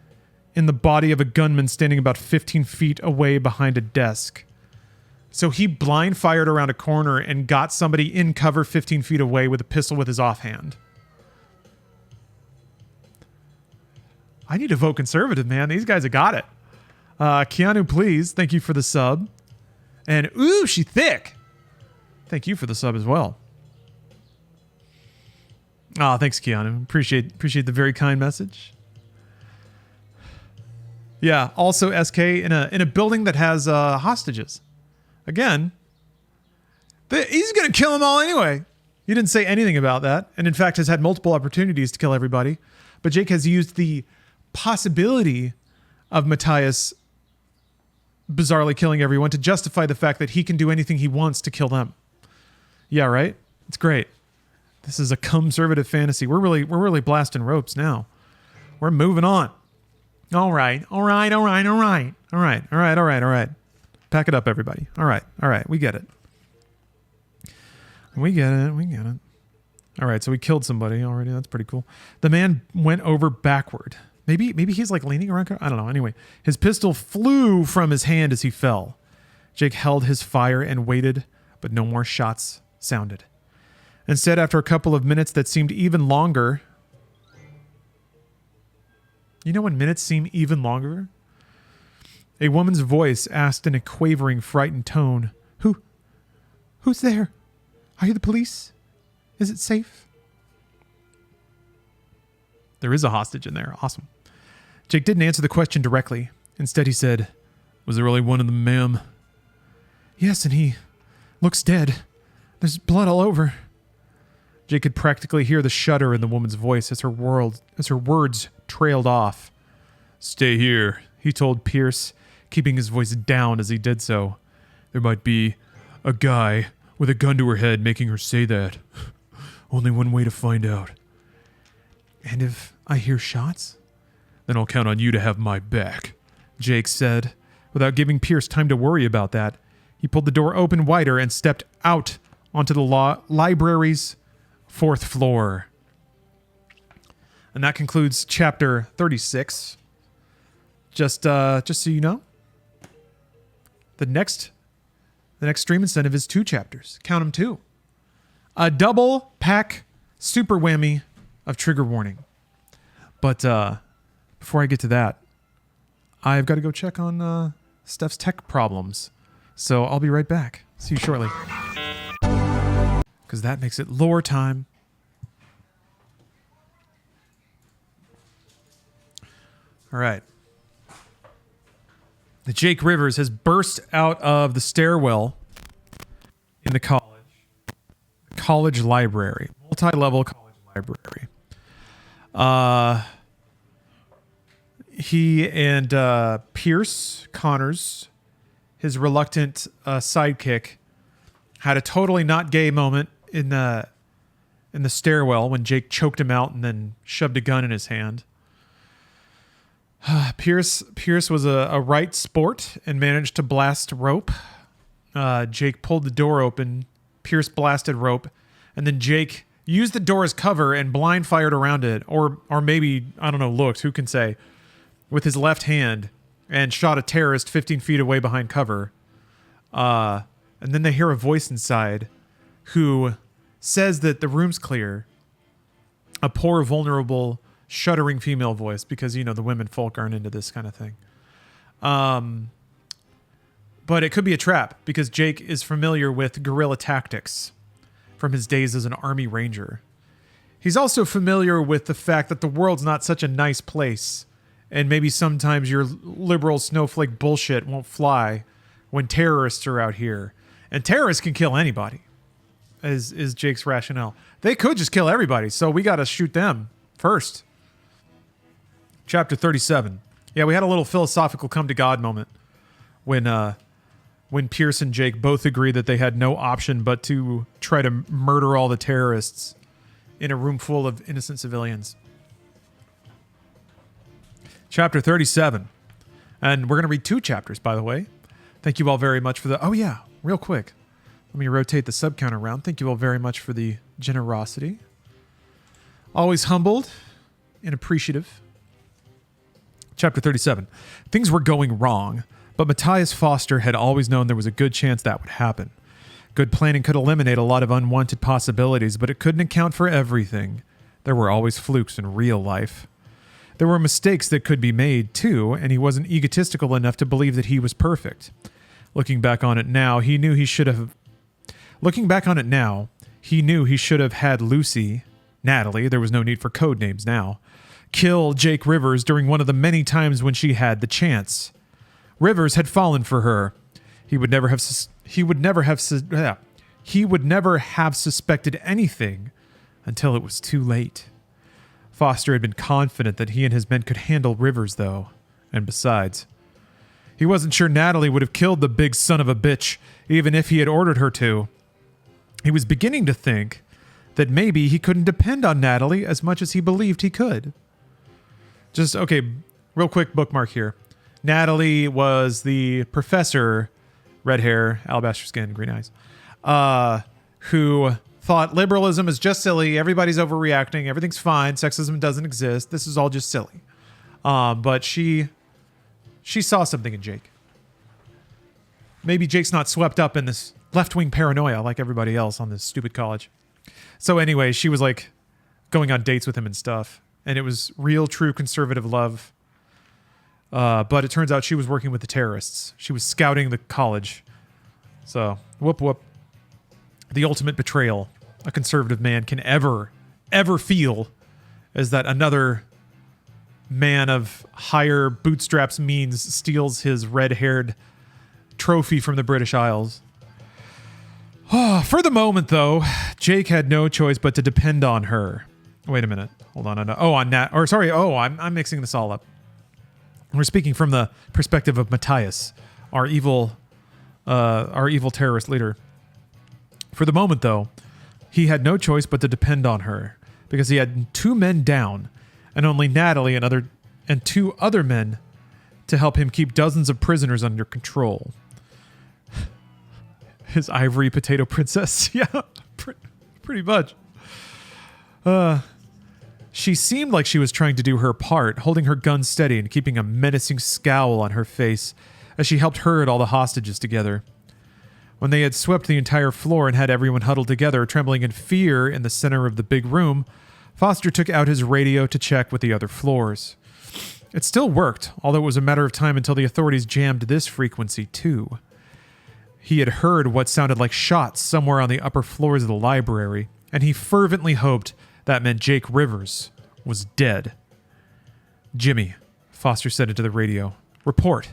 in the body of a gunman standing about 15 feet away behind a desk. So he blind fired around a corner and got somebody in cover 15 feet away with a pistol with his offhand. I need to vote conservative, man. These guys have got it. Keanu, please. Thank you for the sub. And, ooh, she thick. Thank you for the sub as well. Ah, thanks, Keanu. Appreciate the very kind message. Yeah, also SK in a building that has hostages. Again, he's going to kill them all anyway. He didn't say anything about that, and in fact has had multiple opportunities to kill everybody. But Jake has used the possibility of Matthias bizarrely killing everyone to justify the fact that he can do anything he wants to kill them. Yeah, right? It's great. This is a conservative fantasy. We're really blasting ropes now. We're moving on. All right. Pack it up, everybody. All right. We get it. All right, so we killed somebody already. That's pretty cool. The man went over backward. Maybe he's like leaning around. I don't know. Anyway, his pistol flew from his hand as he fell. Jake held his fire and waited, but no more shots sounded. Instead, after a couple of minutes that seemed even longer... You know when minutes seem even longer? A woman's voice asked in a quavering, frightened tone, Who's there? Are you the police? Is it safe? There is a hostage in there. Awesome. Jake didn't answer the question directly. Instead, he said, Was there really one of them, ma'am? Yes, and he looks dead. There's blood all over. Jake could practically hear the shudder in the woman's voice as her words trailed off. Stay here, he told Pierce, keeping his voice down as he did so. There might be a guy with a gun to her head making her say that. Only one way to find out. And if I hear shots? Then I'll count on you to have my back, Jake said. Without giving Pierce time to worry about that, he pulled the door open wider and stepped out onto the library's 4th floor. And that concludes chapter 36. Just so you know, the next stream incentive is 2 chapters. Count them 2. A double pack super whammy of trigger warning. But before I get to that, I've got to go check on Steph's tech problems. So I'll be right back. See you shortly. Because that makes it lore time. All right. The Jake Rivers has burst out of the stairwell in the college library, multi-level college library. He and Pierce Connors, his reluctant sidekick, had a totally not gay moment in the stairwell when Jake choked him out and then shoved a gun in his hand. Pierce was a right sport and managed to blast rope. Jake pulled the door open. Pierce blasted rope, and then Jake used the door as cover and blind fired around it, or maybe, I don't know, looked, who can say, with his left hand and shot a terrorist 15 feet away behind cover. And then they hear a voice inside who says that the room's clear. A poor, vulnerable, shuddering female voice, because, you know, the women folk aren't into this kind of thing. But it could be a trap, because Jake is familiar with guerrilla tactics from his days as an army ranger. He's also familiar with the fact that the world's not such a nice place, and maybe sometimes your liberal snowflake bullshit won't fly when terrorists are out here. And terrorists can kill anybody, is Jake's rationale. They could just kill everybody, so we got to shoot them first. Chapter 37. Yeah, we had a little philosophical come to God moment when Pierce and Jake both agreed that they had no option but to try to murder all the terrorists in a room full of innocent civilians. Chapter 37. And we're going to read 2 chapters, by the way. Thank you all very much for the... Oh, yeah, real quick. Let me rotate the sub count around. Thank you all very much for the generosity. Always humbled and appreciative. Chapter 37. Things were going wrong, but Matthias Foster had always known there was a good chance that would happen. Good planning could eliminate a lot of unwanted possibilities, but it couldn't account for everything. There were always flukes in real life. There were mistakes that could be made, too, and he wasn't egotistical enough to believe that he was perfect. Looking back on it now, he knew he should have had Lucy, Natalie, there was no need for code names now, kill Jake Rivers during one of the many times when she had the chance. Rivers had fallen for her. He would never have suspected anything until it was too late. Foster had been confident that he and his men could handle Rivers, though. And besides, he wasn't sure Natalie would have killed the big son of a bitch, even if he had ordered her to. He was beginning to think that maybe he couldn't depend on Natalie as much as he believed he could. Just, okay, real quick bookmark here. Natalie was the professor, red hair, alabaster skin, green eyes, who thought liberalism is just silly, everybody's overreacting, everything's fine, sexism doesn't exist, this is all just silly. But she saw something in Jake. Maybe Jake's not swept up in this left-wing paranoia like everybody else on this stupid college. So anyway, she was like going on dates with him and stuff. And it was real, true conservative love. But it turns out she was working with the terrorists. She was scouting the college. So, whoop, whoop. The ultimate betrayal a conservative man can ever feel is that another man of higher bootstraps means steals his red-haired trophy from the British Isles. For the moment, though, Jake had no choice but to depend on her. Wait a minute. Hold on. I'm mixing this all up. We're speaking from the perspective of Matthias, our evil terrorist leader. For the moment, though, he had no choice but to depend on her because he had 2 men down and only Natalie and 2 other men to help him keep dozens of prisoners under control. His ivory potato princess. Yeah, pretty much. She seemed like she was trying to do her part, holding her gun steady and keeping a menacing scowl on her face as she helped herd all the hostages together. When they had swept the entire floor and had everyone huddled together, trembling in fear in the center of the big room, Foster took out his radio to check with the other floors. It still worked, although it was a matter of time until the authorities jammed this frequency too. He had heard what sounded like shots somewhere on the upper floors of the library, and he fervently hoped that meant Jake Rivers was dead. Jimmy, Foster said into the radio. Report.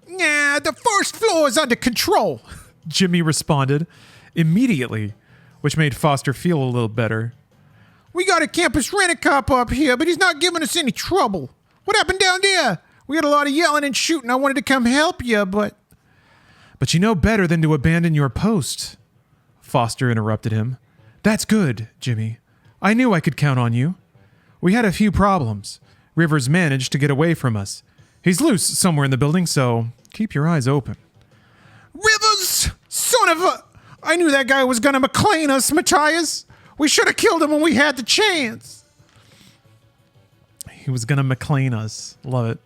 Nah, the first floor is under control, Jimmy responded immediately, which made Foster feel a little better. We got a campus rent-a-cop up here, but he's not giving us any trouble. What happened down there? We had a lot of yelling and shooting. I wanted to come help you, but you know better than to abandon your post, Foster interrupted him. That's good, Jimmy. I knew I could count on you. We had a few problems. Rivers managed to get away from us. He's loose somewhere in the building, so keep your eyes open. Rivers! Son of a... I knew that guy was gonna McLean us, Matthias. We should have killed him when we had the chance. He was gonna McLean us. Love it.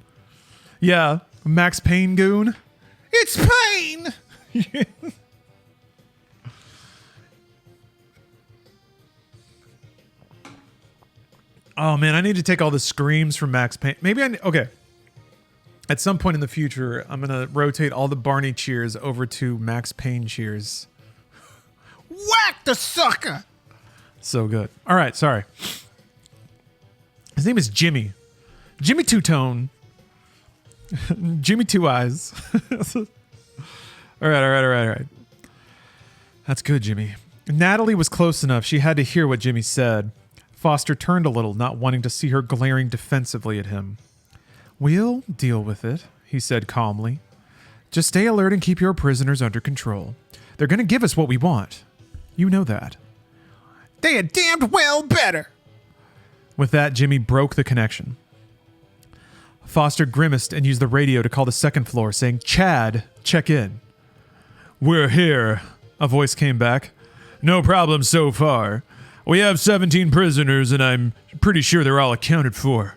Yeah, Max Payne goon. It's Payne! Oh man, I need to take all the screams from Max Payne. Okay. At some point in the future, I'm gonna rotate all the Barney cheers over to Max Payne cheers. Whack the sucker! So good. All right, sorry. His name is Jimmy. Jimmy Two-Tone. Jimmy Two Eyes. All right. That's good, Jimmy. Natalie was close enough. She had to hear what Jimmy said. Foster turned a little, not wanting to see her glaring defensively at him. We'll deal with it, he said calmly. Just stay alert and keep your prisoners under control. They're going to give us what we want. You know that. They had damned well better. With that, Jimmy broke the connection. Foster grimaced and used the radio to call the second floor, saying, Chad, check in. We're here, a voice came back. No problem so far. We have 17 prisoners, and I'm pretty sure they're all accounted for.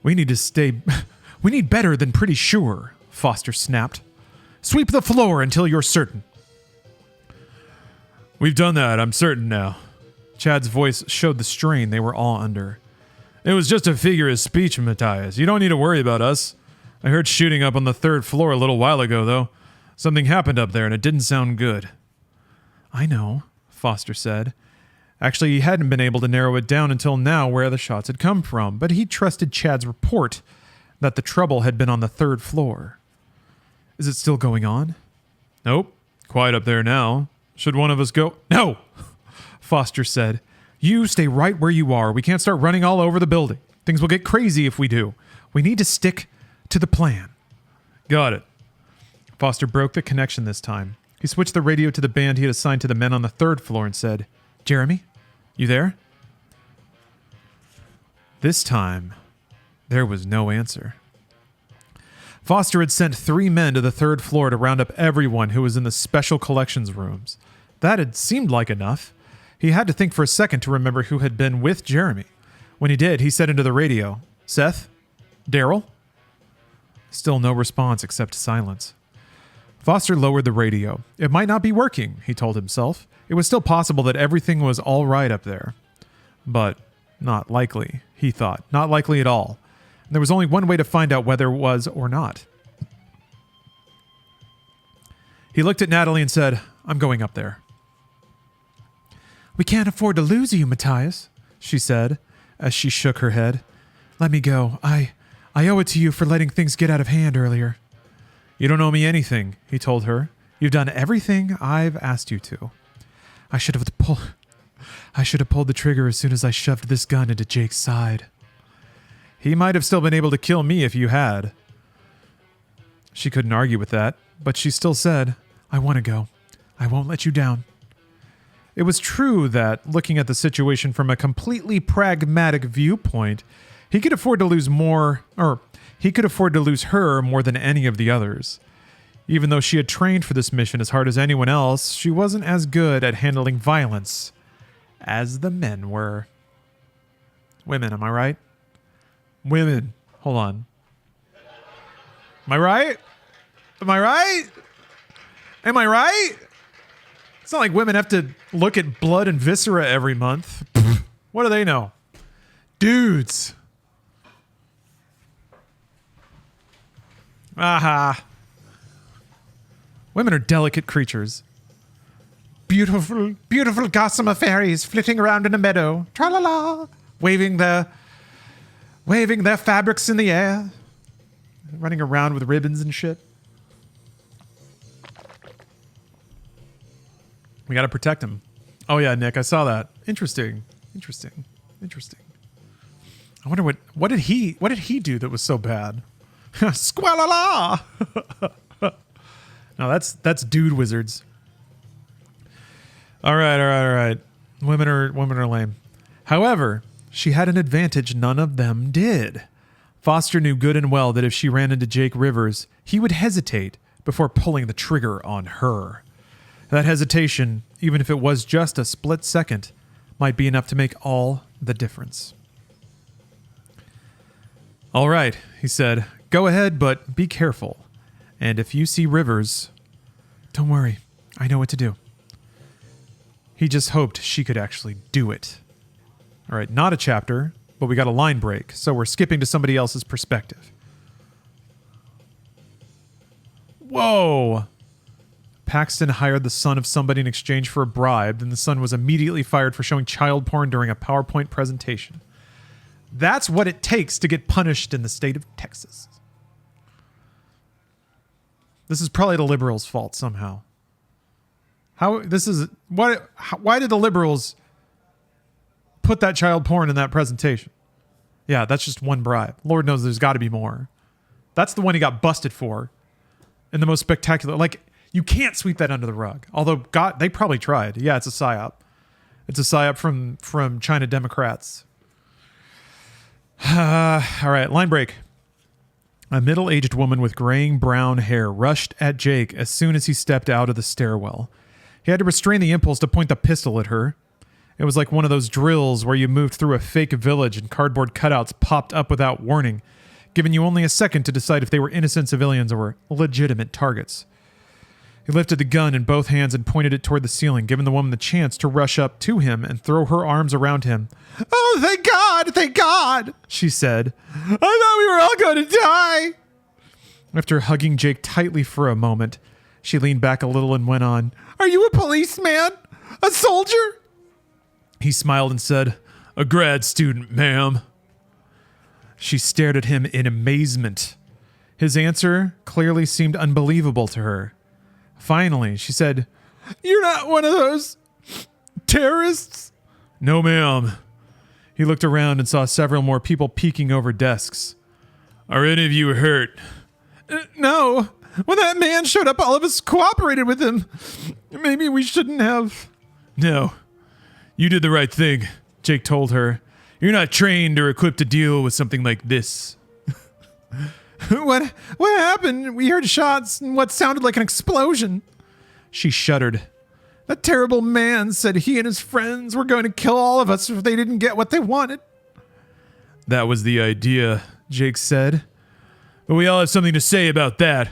We need better than pretty sure, Foster snapped. Sweep the floor until you're certain. We've done that, I'm certain now. Chad's voice showed the strain they were all under. It was just a figure of speech, Matthias. You don't need to worry about us. I heard shooting up on the 3rd floor a little while ago, though. Something happened up there, and it didn't sound good. I know, Foster said. Actually, he hadn't been able to narrow it down until now where the shots had come from, but he trusted Chad's report that the trouble had been on the 3rd floor. Is it still going on? Nope. Quiet up there now. Should one of us go? No! Foster said. You stay right where you are. We can't start running all over the building. Things will get crazy if we do. We need to stick to the plan. Got it. Foster broke the connection this time. He switched the radio to the band he had assigned to the men on the 3rd floor and said, "Jeremy, you there?" This time, there was no answer. Foster had sent 3 men to the 3rd floor to round up everyone who was in the special collections rooms. That had seemed like enough. He had to think for a second to remember who had been with Jeremy. When he did, he said into the radio, "Seth? Daryl?" Still no response except silence. Foster lowered the radio. It might not be working, he told himself. It was still possible that everything was all right up there. But not likely, he thought. Not likely at all. There was only one way to find out whether it was or not. He looked at Natalie and said, "I'm going up there." "We can't afford to lose you, Matthias," she said, as she shook her head. "Let me go. I owe it to you for letting things get out of hand earlier." "You don't owe me anything," he told her. "You've done everything I've asked you to." I should have pulled the trigger as soon as I shoved this gun into Jake's side." "He might have still been able to kill me if you had." She couldn't argue with that, but she still said, "I want to go. I won't let you down." It was true that, looking at the situation from a completely pragmatic viewpoint, he could afford to lose her more than any of the others. Even though she had trained for this mission as hard as anyone else, she wasn't as good at handling violence as the men were. Women, am I right? Women. Hold on. Am I right? Am I right? Am I right? It's not like women have to look at blood and viscera every month. What do they know? Dudes. Aha. Women are delicate creatures. Beautiful, beautiful gossamer fairies flitting around in a meadow. Tra-la-la. Waving their fabrics in the air. Running around with ribbons and shit. We gotta protect him. Oh yeah, Nick, I saw that. Interesting. I wonder what did he do that was so bad? Squalala! No, that's dude wizards. All right. Women are lame. However, she had an advantage none of them did. Foster knew good and well that if she ran into Jake Rivers, he would hesitate before pulling the trigger on her. That hesitation, even if it was just a split second, might be enough to make all the difference. "All right," he said. "Go ahead, but be careful. And if you see Rivers, don't worry. I know what to do." He just hoped she could actually do it. All right, not a chapter, but we got a line break, so we're skipping to somebody else's perspective. Whoa! Paxton hired the son of somebody in exchange for a bribe, then the son was immediately fired for showing child porn during a PowerPoint presentation. That's what it takes to get punished in the state of Texas. This is probably the liberals' fault somehow. Why did the liberals put that child porn in that presentation? Yeah, that's just one bribe. Lord knows there's got to be more. That's the one he got busted for. And the most spectacular, you can't sweep that under the rug. Although, God, they probably tried. Yeah, it's a psyop. It's a psyop from China Democrats. All right, line break. A middle-aged woman with graying brown hair rushed at Jake as soon as he stepped out of the stairwell. He had to restrain the impulse to point the pistol at her. It was like one of those drills where you moved through a fake village and cardboard cutouts popped up without warning, giving you only a second to decide if they were innocent civilians or legitimate targets. He lifted the gun in both hands and pointed it toward the ceiling, giving the woman the chance to rush up to him and throw her arms around him. "Oh, thank God, she said. "I thought we were all going to die." After hugging Jake tightly for a moment, she leaned back a little and went on, "Are you a policeman? A soldier?" He smiled and said, "A grad student, ma'am." She stared at him in amazement. His answer clearly seemed unbelievable to her. Finally, she said, "You're not one of those terrorists?" "No, ma'am." He looked around and saw several more people peeking over desks. "Are any of you hurt?" No, When that man showed up, all of us cooperated with him. Maybe we shouldn't have. No. You did the right thing, Jake told her. You're not trained or equipped to deal with something like this. What happened? We heard shots and what sounded like an explosion. She shuddered. That terrible man said he and his friends were going to kill all of us if they didn't get what they wanted. That was the idea, Jake said. But we all have something to say about that.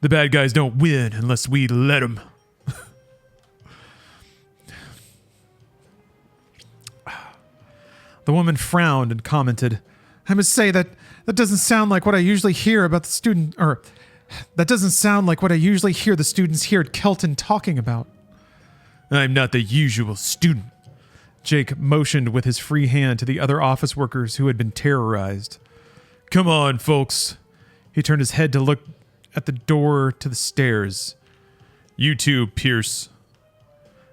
The bad guys don't win unless we let them. The woman frowned and commented, I must say that doesn't sound like what I usually hear about the student, or that doesn't sound like what I usually hear the students here at Kelton talking about. I'm not the usual student. Jake motioned with his free hand to the other office workers who had been terrorized. Come on, folks. He turned his head to look at the door to the stairs. You too, Pierce.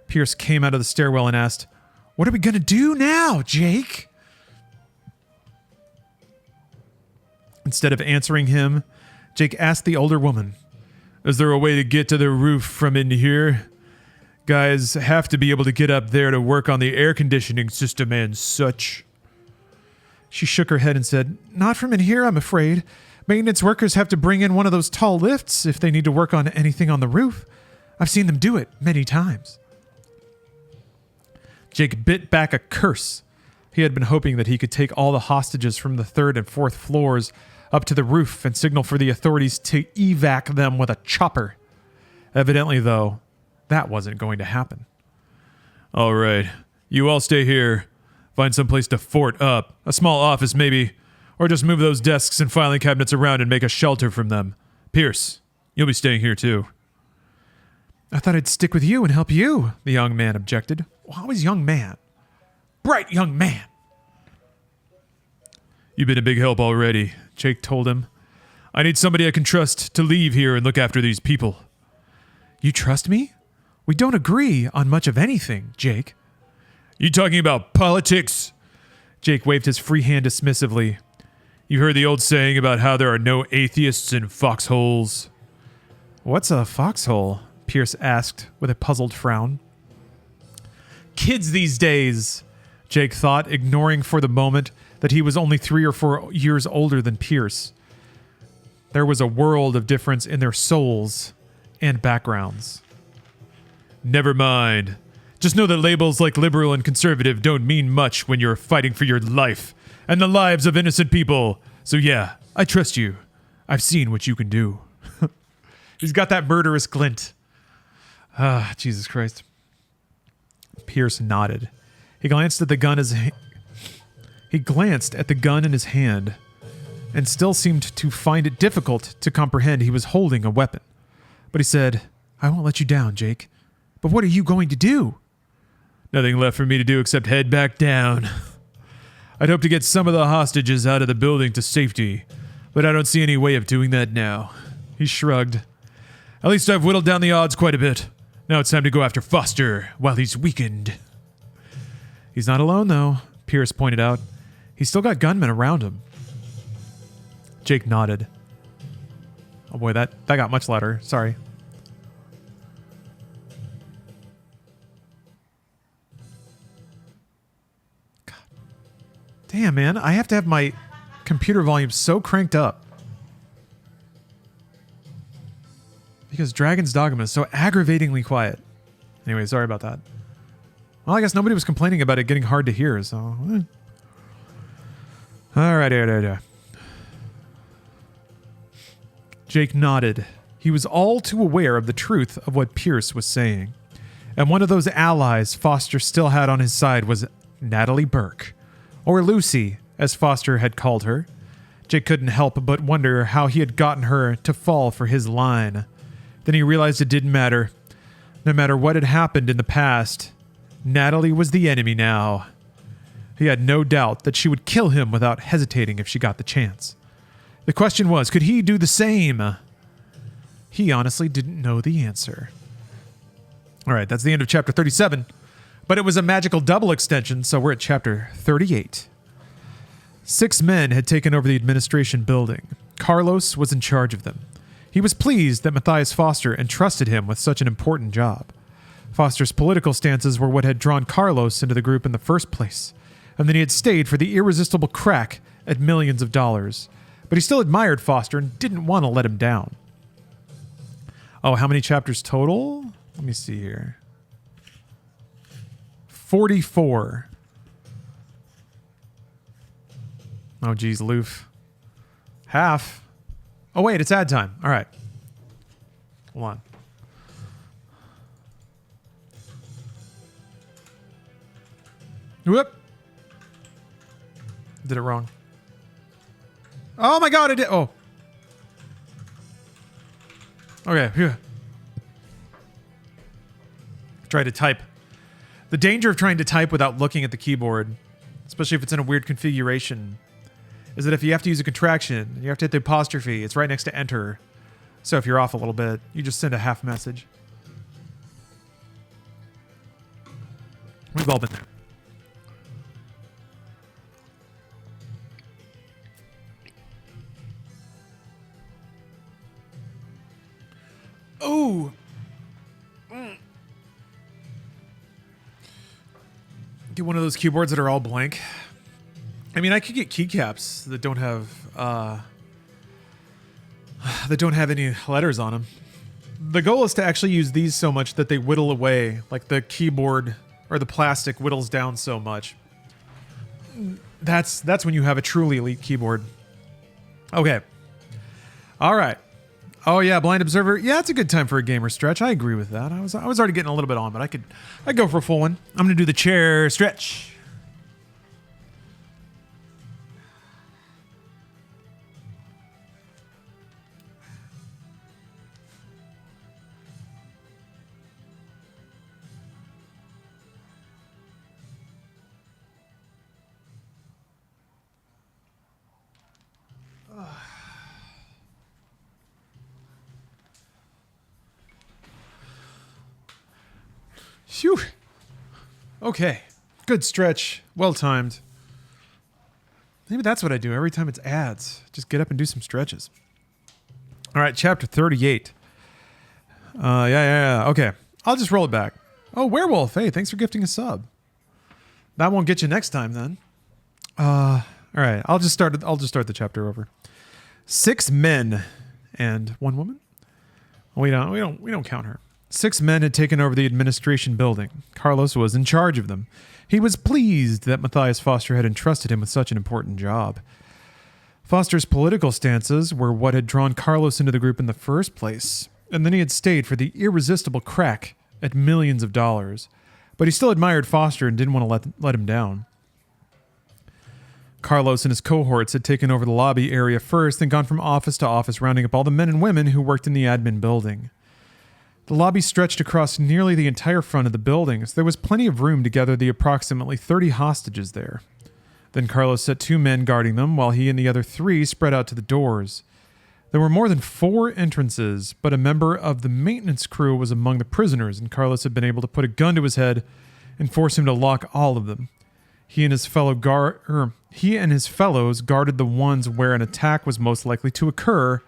Pierce came out of the stairwell and asked, What are we going to do now, Jake? Instead of answering him, Jake asked the older woman, Is there a way to get to the roof from in here? Guys have to be able to get up there to work on the air conditioning system and such. She shook her head and said, Not from in here, I'm afraid. Maintenance workers have to bring in one of those tall lifts if they need to work on anything on the roof. I've seen them do it many times. Jake bit back a curse. He had been hoping that he could take all the hostages from the 3rd and 4th floors up to the roof and signal for the authorities to evac them with a chopper. Evidently, though, that wasn't going to happen. All right, you all stay here. Find some place to fort up. A small office, maybe. Or just move those desks and filing cabinets around and make a shelter from them. Pierce, you'll be staying here too. I thought I'd stick with you and help you, the young man objected. Well, always young man. Bright young man. You've been a big help already, Jake told him. I need somebody I can trust to leave here and look after these people. You trust me? We don't agree on much of anything, Jake. You talking about politics? Jake waved his free hand dismissively. You heard the old saying about how there are no atheists in foxholes? What's a foxhole? Pierce asked with a puzzled frown. Kids these days, Jake thought, ignoring for the moment that he was only 3 or 4 years older than Pierce. There was a world of difference in their souls and backgrounds. Never mind. Just know that labels like liberal and conservative don't mean much when you're fighting for your life and the lives of innocent people. So yeah, I trust you. I've seen what you can do. He's got that murderous glint. Ah, Jesus Christ. Pierce nodded. He glanced at the gun in his hand and still seemed to find it difficult to comprehend he was holding a weapon. But he said, I won't let you down, Jake. But what are you going to do? Nothing left for me to do except head back down. I'd hope to get some of the hostages out of the building to safety, but I don't see any way of doing that now. He shrugged. At least I've whittled down the odds quite a bit. Now it's time to go after Foster while he's weakened. He's not alone, though, Pierce pointed out. He's still got gunmen around him. Jake nodded. Oh boy, that got much louder. Sorry. God. Damn, man. I have to have my computer volume so cranked up. Because Dragon's Dogma is so aggravatingly quiet. Anyway, sorry about that. Well, I guess nobody was complaining about it getting hard to hear, so... All right. Jake nodded. He was all too aware of the truth of what Pierce was saying. And one of those allies Foster still had on his side was Natalie Burke. Or Lucy, as Foster had called her. Jake couldn't help but wonder how he had gotten her to fall for his line. Then he realized it didn't matter. No matter what had happened in the past, Natalie was the enemy now. He had no doubt that she would kill him without hesitating if she got the chance. The question was, could he do the same? He honestly didn't know the answer. All right, that's the end of chapter 37. But it was a magical double extension, so we're at chapter 38. 6 men had taken over the administration building. Carlos was in charge of them. He was pleased that Matthias Foster entrusted him with such an important job. Foster's political stances were what had drawn Carlos into the group in the first place, and then he had stayed for the irresistible crack at millions of dollars. But he still admired Foster and didn't want to let him down. Oh, how many chapters total? Let me see here. 44. Oh, geez, Loof. Half. Oh, wait, it's ad time. All right. Hold on. Whoop. Did it wrong. Oh my god, I did. Oh. Okay. Phew. Try to type. The danger of trying to type without looking at the keyboard, especially if it's in a weird configuration, is that if you have to use a contraction, you have to hit the apostrophe. It's right next to enter. So if you're off a little bit, you just send a half message. We've all been there. Oh. Get one of those keyboards that are all blank. I mean, I could get keycaps that don't have any letters on them. The goal is to actually use these so much that they whittle away, like the keyboard or the plastic whittles down so much. That's when you have a truly elite keyboard. Okay. All right. Oh yeah, Blind Observer. Yeah, it's a good time for a gamer stretch. I agree with that. I was already getting a little bit on, but I'd go for a full one. I'm gonna do the chair stretch. Phew. Okay. Good stretch. Well timed. Maybe that's what I do every time it's ads. Just get up and do some stretches. All right, chapter 38. Yeah. Okay. I'll just roll it back. Oh, Werewolf. Hey, thanks for gifting a sub. That won't get you next time then. All right. I'll just start the chapter over. 6 men and 1 woman. We don't count her. 6 men had taken over the administration building. Carlos was in charge of them. He was pleased that Matthias Foster had entrusted him with such an important job. Foster's political stances were what had drawn Carlos into the group in the first place, and then he had stayed for the irresistible crack at millions of dollars. But he still admired Foster and didn't want to let him down. Carlos and his cohorts had taken over the lobby area first, then gone from office to office, rounding up all the men and women who worked in the admin building. The lobby stretched across nearly the entire front of the building, so there was plenty of room to gather the approximately 30 hostages there. Then Carlos set 2 men guarding them, while he and the other 3 spread out to the doors. There were more than 4 entrances, but a member of the maintenance crew was among the prisoners, and Carlos had been able to put a gun to his head and force him to lock all of them. He and his fellows guarded the ones where an attack was most likely to occur,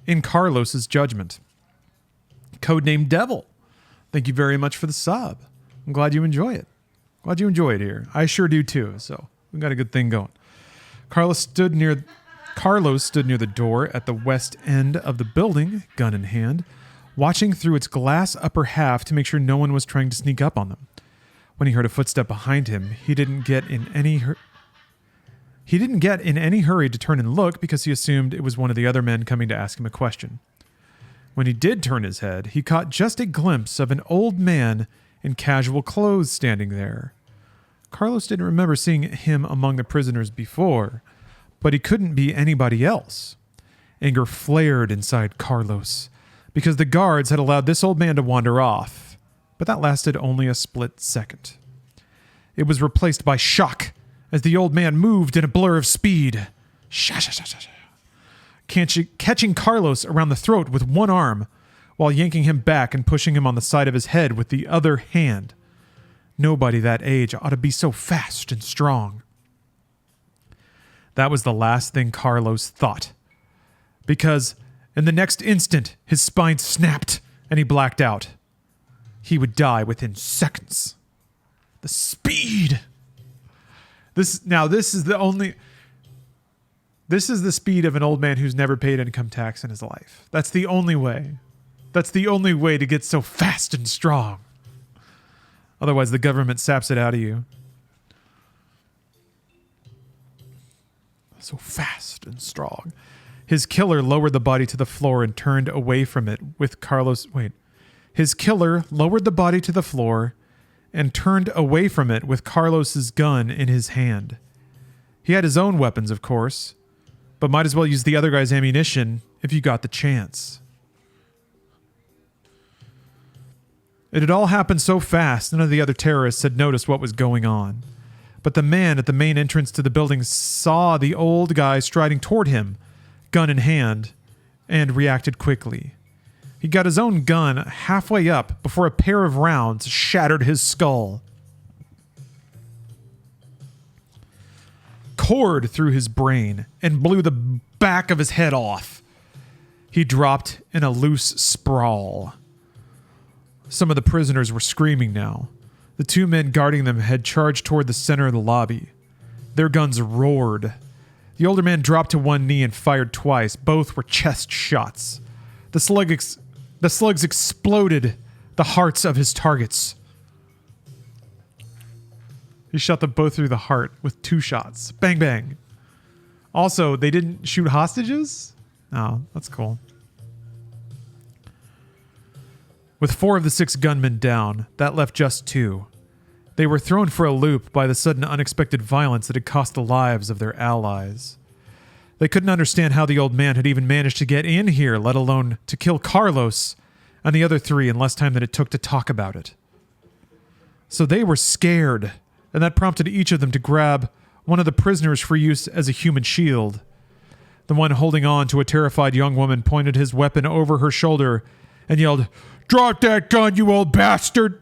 in Carlos's judgment. Codename Devil. Thank you very much for the sub. I'm glad you enjoy it. Glad you enjoy it here. I sure do too, so we got a good thing going. Carlos stood near the door at the west end of the building, gun in hand, watching through its glass upper half to make sure no one was trying to sneak up on them. When he heard a footstep behind him, he didn't get in any hurry to turn and look because he assumed it was one of the other men coming to ask him a question. When he did turn his head, he caught just a glimpse of an old man in casual clothes standing there. Carlos didn't remember seeing him among the prisoners before, but he couldn't be anybody else. Anger flared inside Carlos because the guards had allowed this old man to wander off, but that lasted only a split second. It was replaced by shock as the old man moved in a blur of speed. Catching Carlos around the throat with one arm while yanking him back and pushing him on the side of his head with the other hand. Nobody that age ought to be so fast and strong. That was the last thing Carlos thought, because In the next instant, his spine snapped and he blacked out. He would die within seconds. The speed. This is the speed of an old man who's never paid income tax in his life. That's the only way. That's the only way to get so fast and strong. Otherwise, the government saps it out of you. So fast and strong. His killer lowered the body to the floor and turned away from it with Carlos. His killer lowered the body to the floor and turned away from it with Carlos's gun in his hand. He had his own weapons, of course, but might as well use the other guy's ammunition if you got the chance. It had all happened so fast, none of the other terrorists had noticed what was going on. But the man at the main entrance to the building saw the old guy striding toward him, gun in hand, and reacted quickly. He got his own gun halfway up before a pair of rounds shattered his skull. Cored through his brain and blew the back of his head off. He dropped in a loose sprawl. Some of the prisoners were screaming now. The two men guarding them had charged toward the center of the lobby. Their guns roared. The older man dropped to one knee and fired twice. Both were chest shots. The slugs exploded the hearts of his targets. He shot them both through the heart with 2 shots. Bang, bang. Also, they didn't shoot hostages? Oh, that's cool. With 4 of the 6 gunmen down, that left just 2. They were thrown for a loop by the sudden unexpected violence that had cost the lives of their allies. They couldn't understand how the old man had even managed to get in here, let alone to kill Carlos and the other 3 in less time than it took to talk about it. So they were scared, and that prompted each of them to grab one of the prisoners for use as a human shield. The one holding on to a terrified young woman pointed his weapon over her shoulder and yelled, "Drop that gun, you old bastard!"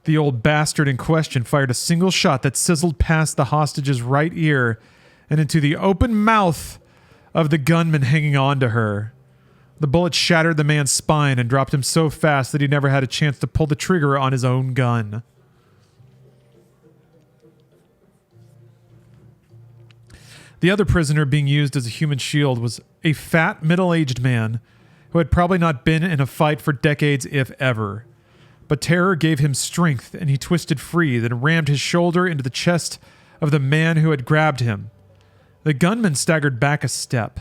The old bastard in question fired a single shot that sizzled past the hostage's right ear and into the open mouth of the gunman hanging on to her. The bullet shattered the man's spine and dropped him so fast that he never had a chance to pull the trigger on his own gun. The other prisoner being used as a human shield was a fat, middle-aged man who had probably not been in a fight for decades, if ever. But terror gave him strength, and he twisted free, then rammed his shoulder into the chest of the man who had grabbed him. The gunman staggered back a step.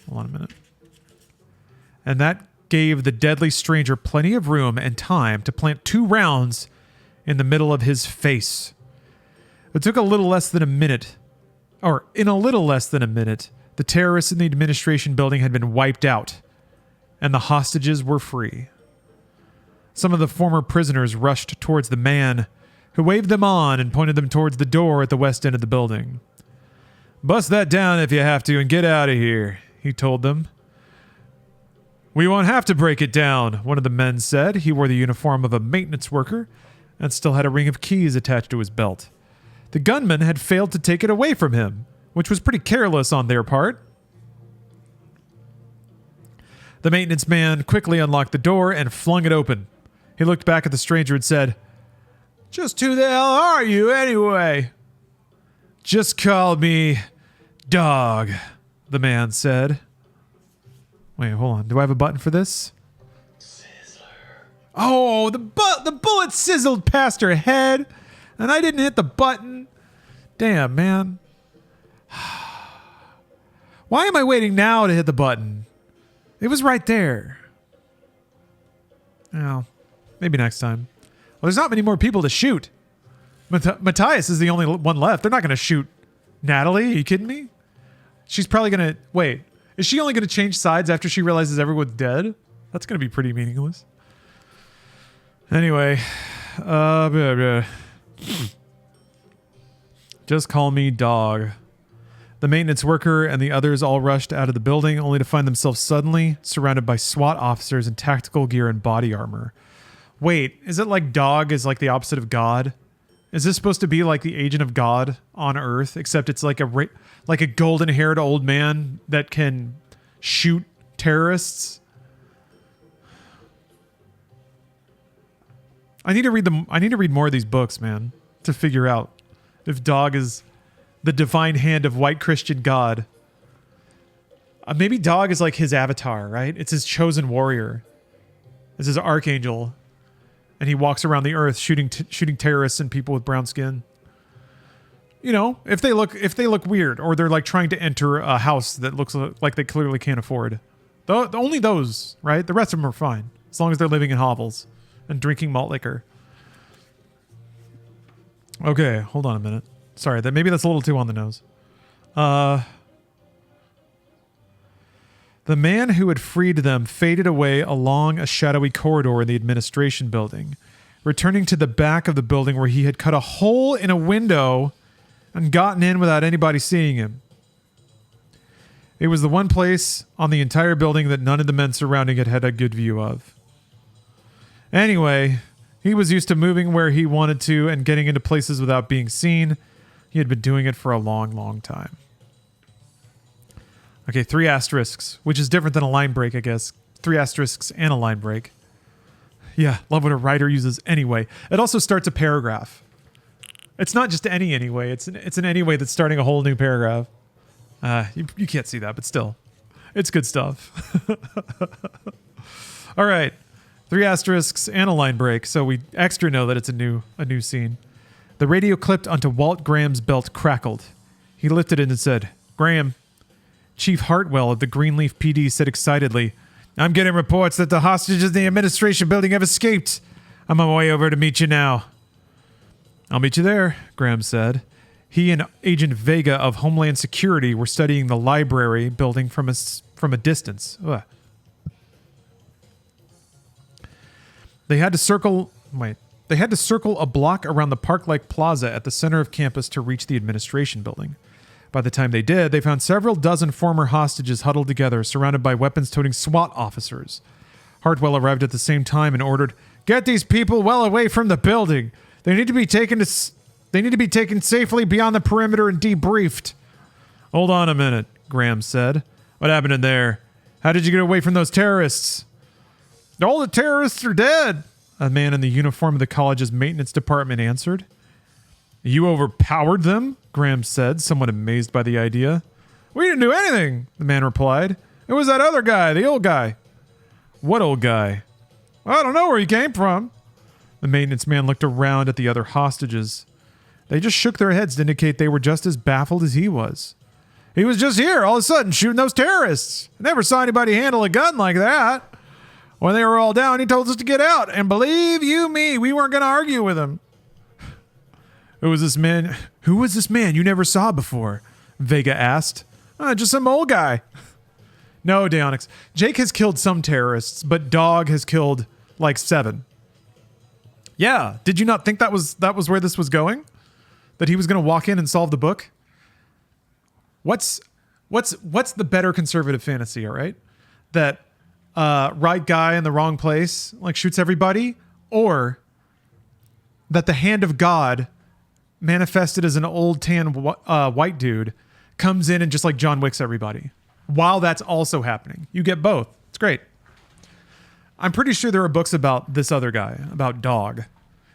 Hold on a minute. And that gave the deadly stranger plenty of room and time to plant 2 rounds in the middle of his face. It took a little less than a minute, the terrorists in the administration building had been wiped out, and the hostages were free. Some of the former prisoners rushed towards the man, who waved them on and pointed them towards the door at the west end of the building. "Bust that down if you have to and get out of here," he told them. "We won't have to break it down," one of the men said. He wore the uniform of a maintenance worker and still had a ring of keys attached to his belt. The gunman had failed to take it away from him, which was pretty careless on their part. The maintenance man quickly unlocked the door and flung it open. He looked back at the stranger and said, "Just who the hell are you anyway?" "Just call me Dog," the man said. Wait, hold on. Do I have a button for this? Sizzler. Oh, the bullet sizzled past her head, and I didn't hit the button. Damn, man. Why am I waiting now to hit the button? It was right there. Oh, maybe next time. Well, there's not many more people to shoot. Matthias is the only one left. They're not going to shoot Natalie. Are you kidding me? She's probably going to... Wait. Is she only going to change sides after she realizes everyone's dead? That's going to be pretty meaningless. Anyway. Just call me Dog. The maintenance worker and the others all rushed out of the building, only to find themselves suddenly surrounded by SWAT officers in tactical gear and body armor. Wait, is it like Dog is like the opposite of God? Is this supposed to be like the agent of God on Earth, except it's like a golden-haired old man that can shoot terrorists? I need to read more of these books, man, to figure out if Dog is the divine hand of white Christian God. Maybe Dog is like his avatar, right? It's his chosen warrior. It's his archangel. And he walks around the earth shooting terrorists and people with brown skin. You know, if they look weird, or they're like trying to enter a house that looks like they clearly can't afford. Only those, right? The rest of them are fine, as long as they're living in hovels and drinking malt liquor. Okay, hold on a minute. Sorry, maybe that's a little too on the nose. The man who had freed them faded away along a shadowy corridor in the administration building, returning to the back of the building where he had cut a hole in a window and gotten in without anybody seeing him. It was the one place on the entire building that none of the men surrounding it had a good view of. Anyway, he was used to moving where he wanted to and getting into places without being seen. He had been doing it for a long, long time. Okay, 3 asterisks, which is different than a line break, I guess. 3 asterisks and a line break. Yeah, love when a writer uses anyway. It also starts a paragraph. It's not just any anyway. It's an anyway that's starting a whole new paragraph. You can't see that, but still. It's good stuff. All right. 3 asterisks and a line break, so we extra know that it's a new scene. The radio clipped onto Walt Graham's belt crackled. He lifted it and said, "Graham." Chief Hartwell of the Greenleaf PD said excitedly, "I'm getting reports that the hostages in the administration building have escaped. I'm on my way over to meet you now." "I'll meet you there," Graham said. He and Agent Vega of Homeland Security were studying the library building from a distance. Ugh. They had to circle a block around the park-like plaza at the center of campus to reach the administration building. By the time they did, they found several dozen former hostages huddled together, surrounded by weapons-toting SWAT officers. Hartwell arrived at the same time and ordered, "Get these people well away from the building. They need to be taken safely beyond the perimeter and debriefed." "Hold on a minute," Graham said. "What happened in there? How did you get away from those terrorists?" "All the terrorists are dead," a man in the uniform of the college's maintenance department answered. "You overpowered them?" Graham said, somewhat amazed by the idea. "We didn't do anything," the man replied. "It was that other guy, the old guy." "What old guy?" "I don't know where he came from." The maintenance man looked around at the other hostages. They just shook their heads to indicate they were just as baffled as he was. "He was just here all of a sudden shooting those terrorists. I never saw anybody handle a gun like that. When they were all down, he told us to get out. And believe you me, we weren't going to argue with him." Who was this man you never saw before?" Vega asked. "Just some old guy." "No, Deonix. Jake has killed some terrorists, but Dog has killed like 7. "Yeah. Did you not think that was where this was going? That he was going to walk in and solve the book?" What's the better conservative fantasy, all right? That right guy in the wrong place like shoots everybody, or that the hand of God manifested as an old tan white dude comes in and just like John Wicks everybody while that's also happening? You get both. It's great. I'm pretty sure there are books about this other guy, about Dog.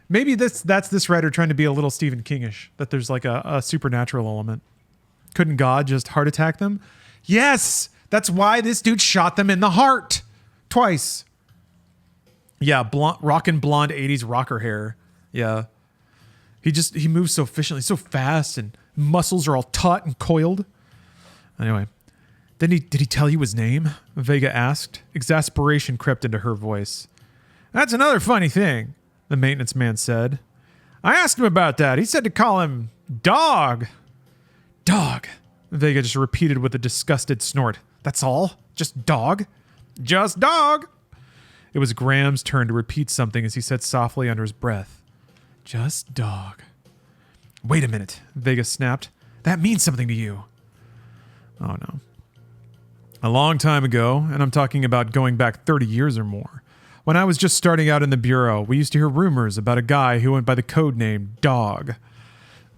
Maybe that's this writer trying to be a little Stephen Kingish, that there's like a supernatural element. Couldn't God just heart attack them? Yes, that's why this dude shot them in the heart twice. Yeah, rockin' blonde 80s rocker hair. Yeah. He moves so efficiently, so fast, and muscles are all taut and coiled. Anyway, did he tell you his name? Vega asked. Exasperation crept into her voice. "That's another funny thing," the maintenance man said. "I asked him about that. He said to call him Dog." "Dog," Vega just repeated with a disgusted snort. "That's all? Just Dog?" "Just Dog." It was Graham's turn to repeat something as he said softly under his breath. "Just Dog." "Wait a minute," Vega snapped. "That means something to you." Oh no. A long time ago, and I'm talking about going back 30 years or more, When I was just starting out in the Bureau, we used to hear rumors about a guy who went by the code name Dog.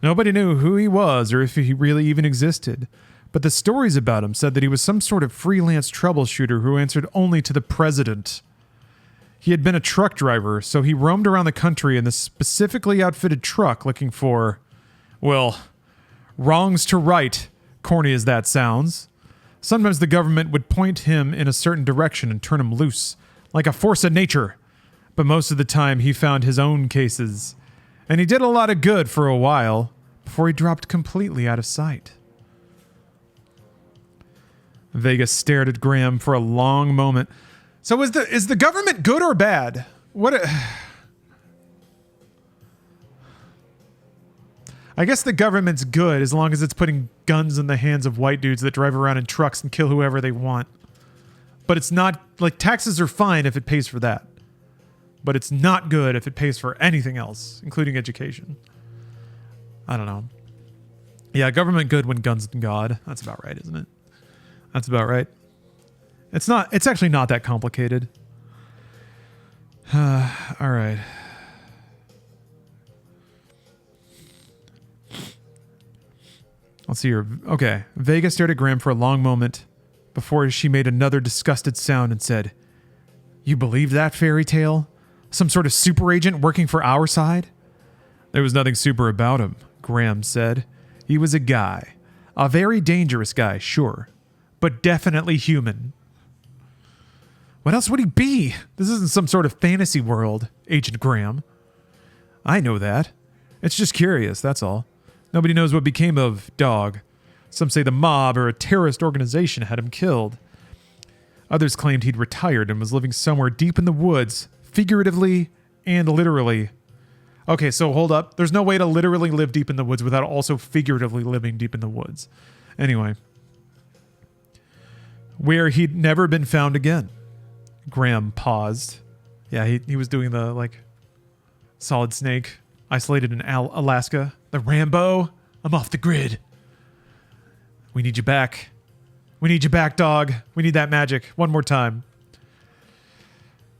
Nobody knew who he was or if he really even existed, but the stories about him said that he was some sort of freelance troubleshooter who answered only to the president. He had been a truck driver, so he roamed around the country in this specifically outfitted truck looking for, well, wrongs to right, corny as that sounds. Sometimes the government would point him in a certain direction and turn him loose, like a force of nature. But most of the time he found his own cases. And he did a lot of good for a while, before he dropped completely out of sight. Vega stared at Graham for a long moment. So is the government good or bad? I guess the government's good as long as it's putting guns in the hands of white dudes that drive around in trucks and kill whoever they want. But it's not, like, taxes are fine if it pays for that. But it's not good if it pays for anything else, including education. I don't know. Yeah, government good when guns and God. That's about right, isn't it? That's about right. It's actually not that complicated. All right. Let's see here. Okay. Vega stared at Graham for a long moment before she made another disgusted sound and said, "You believe that fairy tale? Some sort of super agent working for our side?" "There was nothing super about him," Graham said. "He was a guy. A very dangerous guy, sure. But definitely human." "What else would he be? This isn't some sort of fantasy world, Agent Graham." "I know that. It's just curious, that's all. Nobody knows what became of Dog. Some say the mob or a terrorist organization had him killed. Others claimed he'd retired and was living somewhere deep in the woods, figuratively and literally." Okay, so hold up. There's no way to literally live deep in the woods without also figuratively living deep in the woods. Anyway. "Where he'd never been found again." Graham paused. Yeah, he was doing the, like, Solid Snake, isolated in Alaska. The Rambo. "I'm off the grid. We need you back. We need you back, Dog. We need that magic. One more time."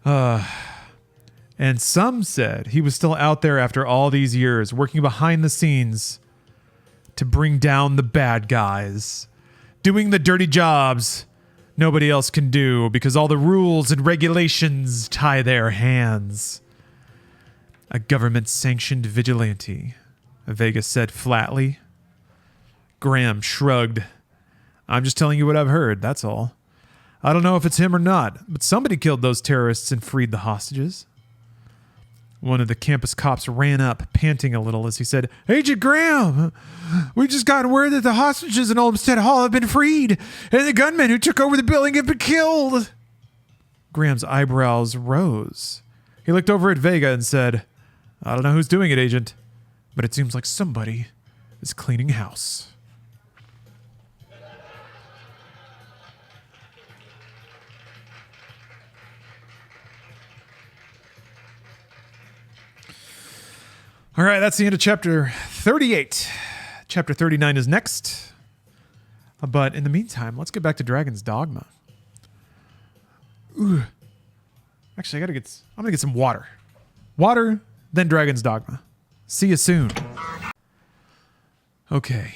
And some said he was still out there after all these years, working behind the scenes to bring down the bad guys, doing the dirty jobs nobody else can do because all the rules and regulations tie their hands. "A government-sanctioned vigilante," Vega said flatly. Graham shrugged. "I'm just telling you what I've heard, that's all. I don't know if it's him or not, but somebody killed those terrorists and freed the hostages." One of the campus cops ran up, panting a little as he said, "Agent Graham, we just got word that the hostages in Olmsted Hall have been freed, and the gunmen who took over the building have been killed." Graham's eyebrows rose. He looked over at Vega and said, "I don't know who's doing it, Agent, but it seems like somebody is cleaning house." All right, that's the end of chapter 38. Chapter 39 is next. But in the meantime, let's get back to Dragon's Dogma. Ooh. Actually, I'm gonna get some water. Water, then Dragon's Dogma. See you soon. Okay.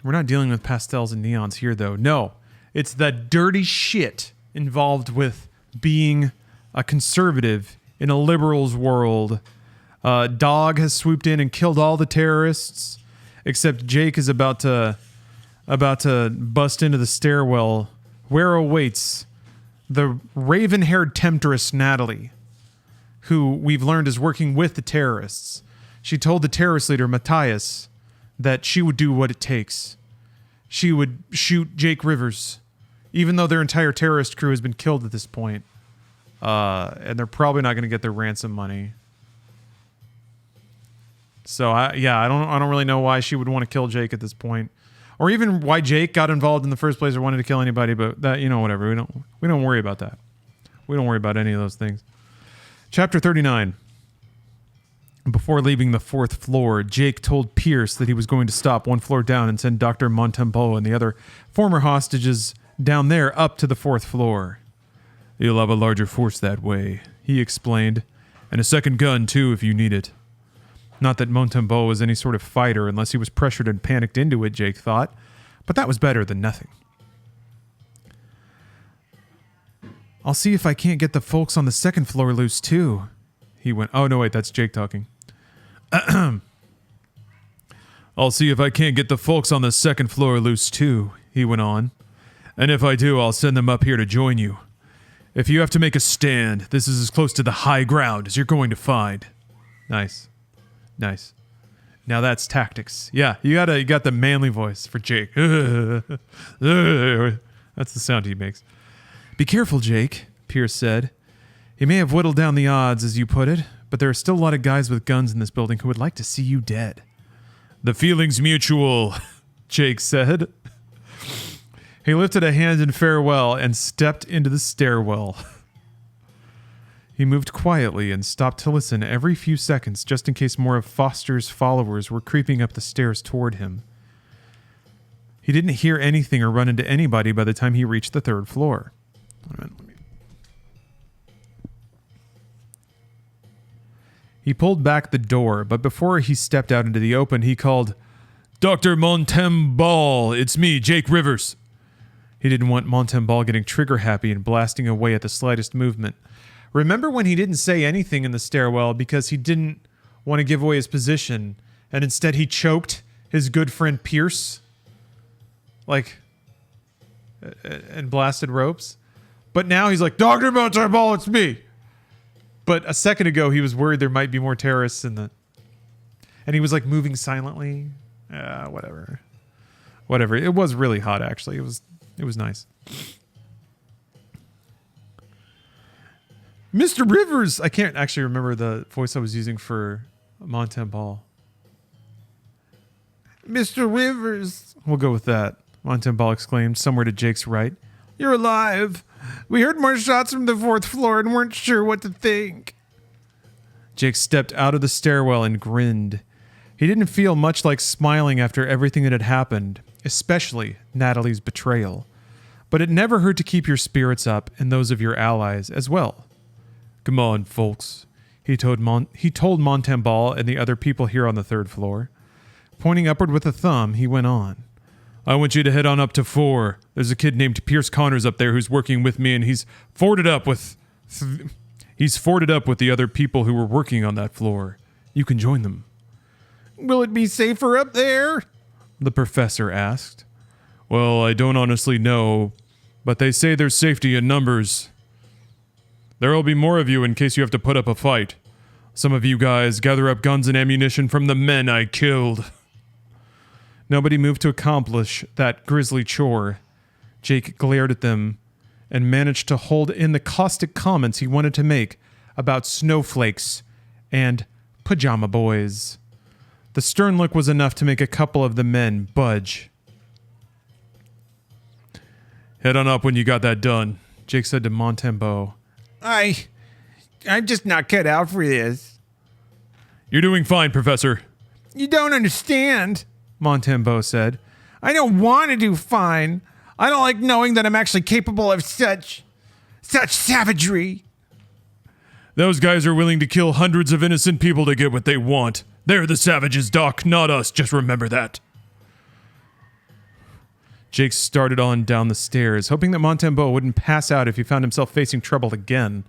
We're not dealing with pastels and neons here, though. No, it's the dirty shit involved with being a conservative in a liberal's world. Dog has swooped in and killed all the terrorists, except Jake is about to bust into the stairwell where awaits the raven-haired temptress Natalie, who we've learned is working with the terrorists. She told the terrorist leader, Matthias, that she would do what it takes. She would shoot Jake Rivers, even though their entire terrorist crew has been killed at this point. And they're probably not going to get their ransom money. So I don't really know why she would want to kill Jake at this point, or even why Jake got involved in the first place or wanted to kill anybody. But that, whatever. We don't worry about that. We don't worry about any of those things. Chapter 39. Before leaving the 4th floor, Jake told Pierce that he was going to stop 1 floor down and send Dr. Montembeau and the other former hostages down there up to the 4th floor. You'll have a larger force that way, he explained. And a second gun, too, if you need it. Not that Montembeau was any sort of fighter unless he was pressured and panicked into it, Jake thought. But that was better than nothing. I'll see if I can't get the folks on the second floor loose, too. He went, oh, no, wait, that's Jake talking. I'll see if I can't get the folks on the second floor loose, too, he went on. And if I do, I'll send them up here to join you. If you have to make a stand, this is as close to the high ground as you're going to find. Nice. Nice. Now that's tactics. Yeah, you got the manly voice for Jake. That's the sound he makes. Be careful, Jake, Pierce said. He may have whittled down the odds, as you put it, but there are still a lot of guys with guns in this building who would like to see you dead. The feeling's mutual, Jake said. He lifted a hand in farewell and stepped into the stairwell. He moved quietly and stopped to listen every few seconds just in case more of Foster's followers were creeping up the stairs toward him. He didn't hear anything or run into anybody by the time he reached the third floor. He pulled back the door, but before he stepped out into the open, he called, Dr. Montembeau, it's me, Jake Rivers. He didn't want Montembeau getting trigger-happy and blasting away at the slightest movement. Remember when he didn't say anything in the stairwell because he didn't want to give away his position, and instead he choked his good friend Pierce? And blasted ropes? But now he's like, Dr. Montembeau, it's me! But a second ago, he was worried there might be more terrorists in the... And he was, moving silently. Whatever. Whatever. It was really hot, actually. It was nice. Mr. Rivers! I can't actually remember the voice I was using for Montembeau. Mr. Rivers! We'll go with that, Montembeau exclaimed, somewhere to Jake's right. You're alive! We heard more shots from the fourth floor and weren't sure what to think. Jake stepped out of the stairwell and grinned. He didn't feel much like smiling after everything that had happened, especially Natalie's betrayal. But it never hurt to keep your spirits up and those of your allies as well. Come on, folks, he told Montembeau and the other people here on the third floor. Pointing upward with a thumb, he went on. I want you to head on up to 4. There's a kid named Pierce Connors up there who's working with me, and he's forded up with the other people who were working on that floor. You can join them. Will it be safer up there? The professor asked. Well, I don't honestly know, but they say there's safety in numbers. There will be more of you in case you have to put up a fight. Some of you guys gather up guns and ammunition from the men I killed. Nobody moved to accomplish that grisly chore. Jake glared at them and managed to hold in the caustic comments he wanted to make about snowflakes and pajama boys. The stern look was enough to make a couple of the men budge. Head on up when you got that done, Jake said to Montembeau. I'm just not cut out for this. You're doing fine, Professor. You don't understand, Montembeau said. I don't want to do fine. I don't like knowing that I'm actually capable of such savagery. Those guys are willing to kill hundreds of innocent people to get what they want. They're the savages, Doc, not us. Just remember that. Jake started on down the stairs, hoping that Montembeau wouldn't pass out if he found himself facing trouble again.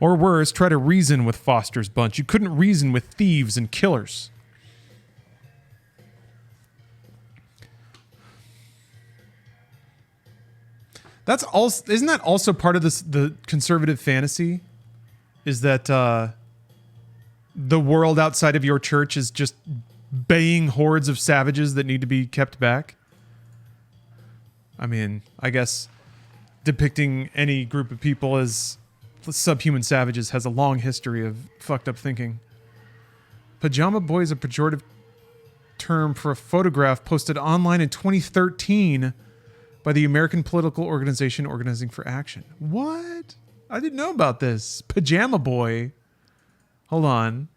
Or worse, try to reason with Foster's bunch. You couldn't reason with thieves and killers. That's also, isn't that also part of this, the conservative fantasy? Is that the world outside of your church is just baying hordes of savages that need to be kept back? I mean, I guess depicting any group of people as subhuman savages has a long history of fucked up thinking. Pajama boy is a pejorative term for a photograph posted online in 2013 by the American political organization Organizing for Action. What? I didn't know about this. Pajama boy. Hold on.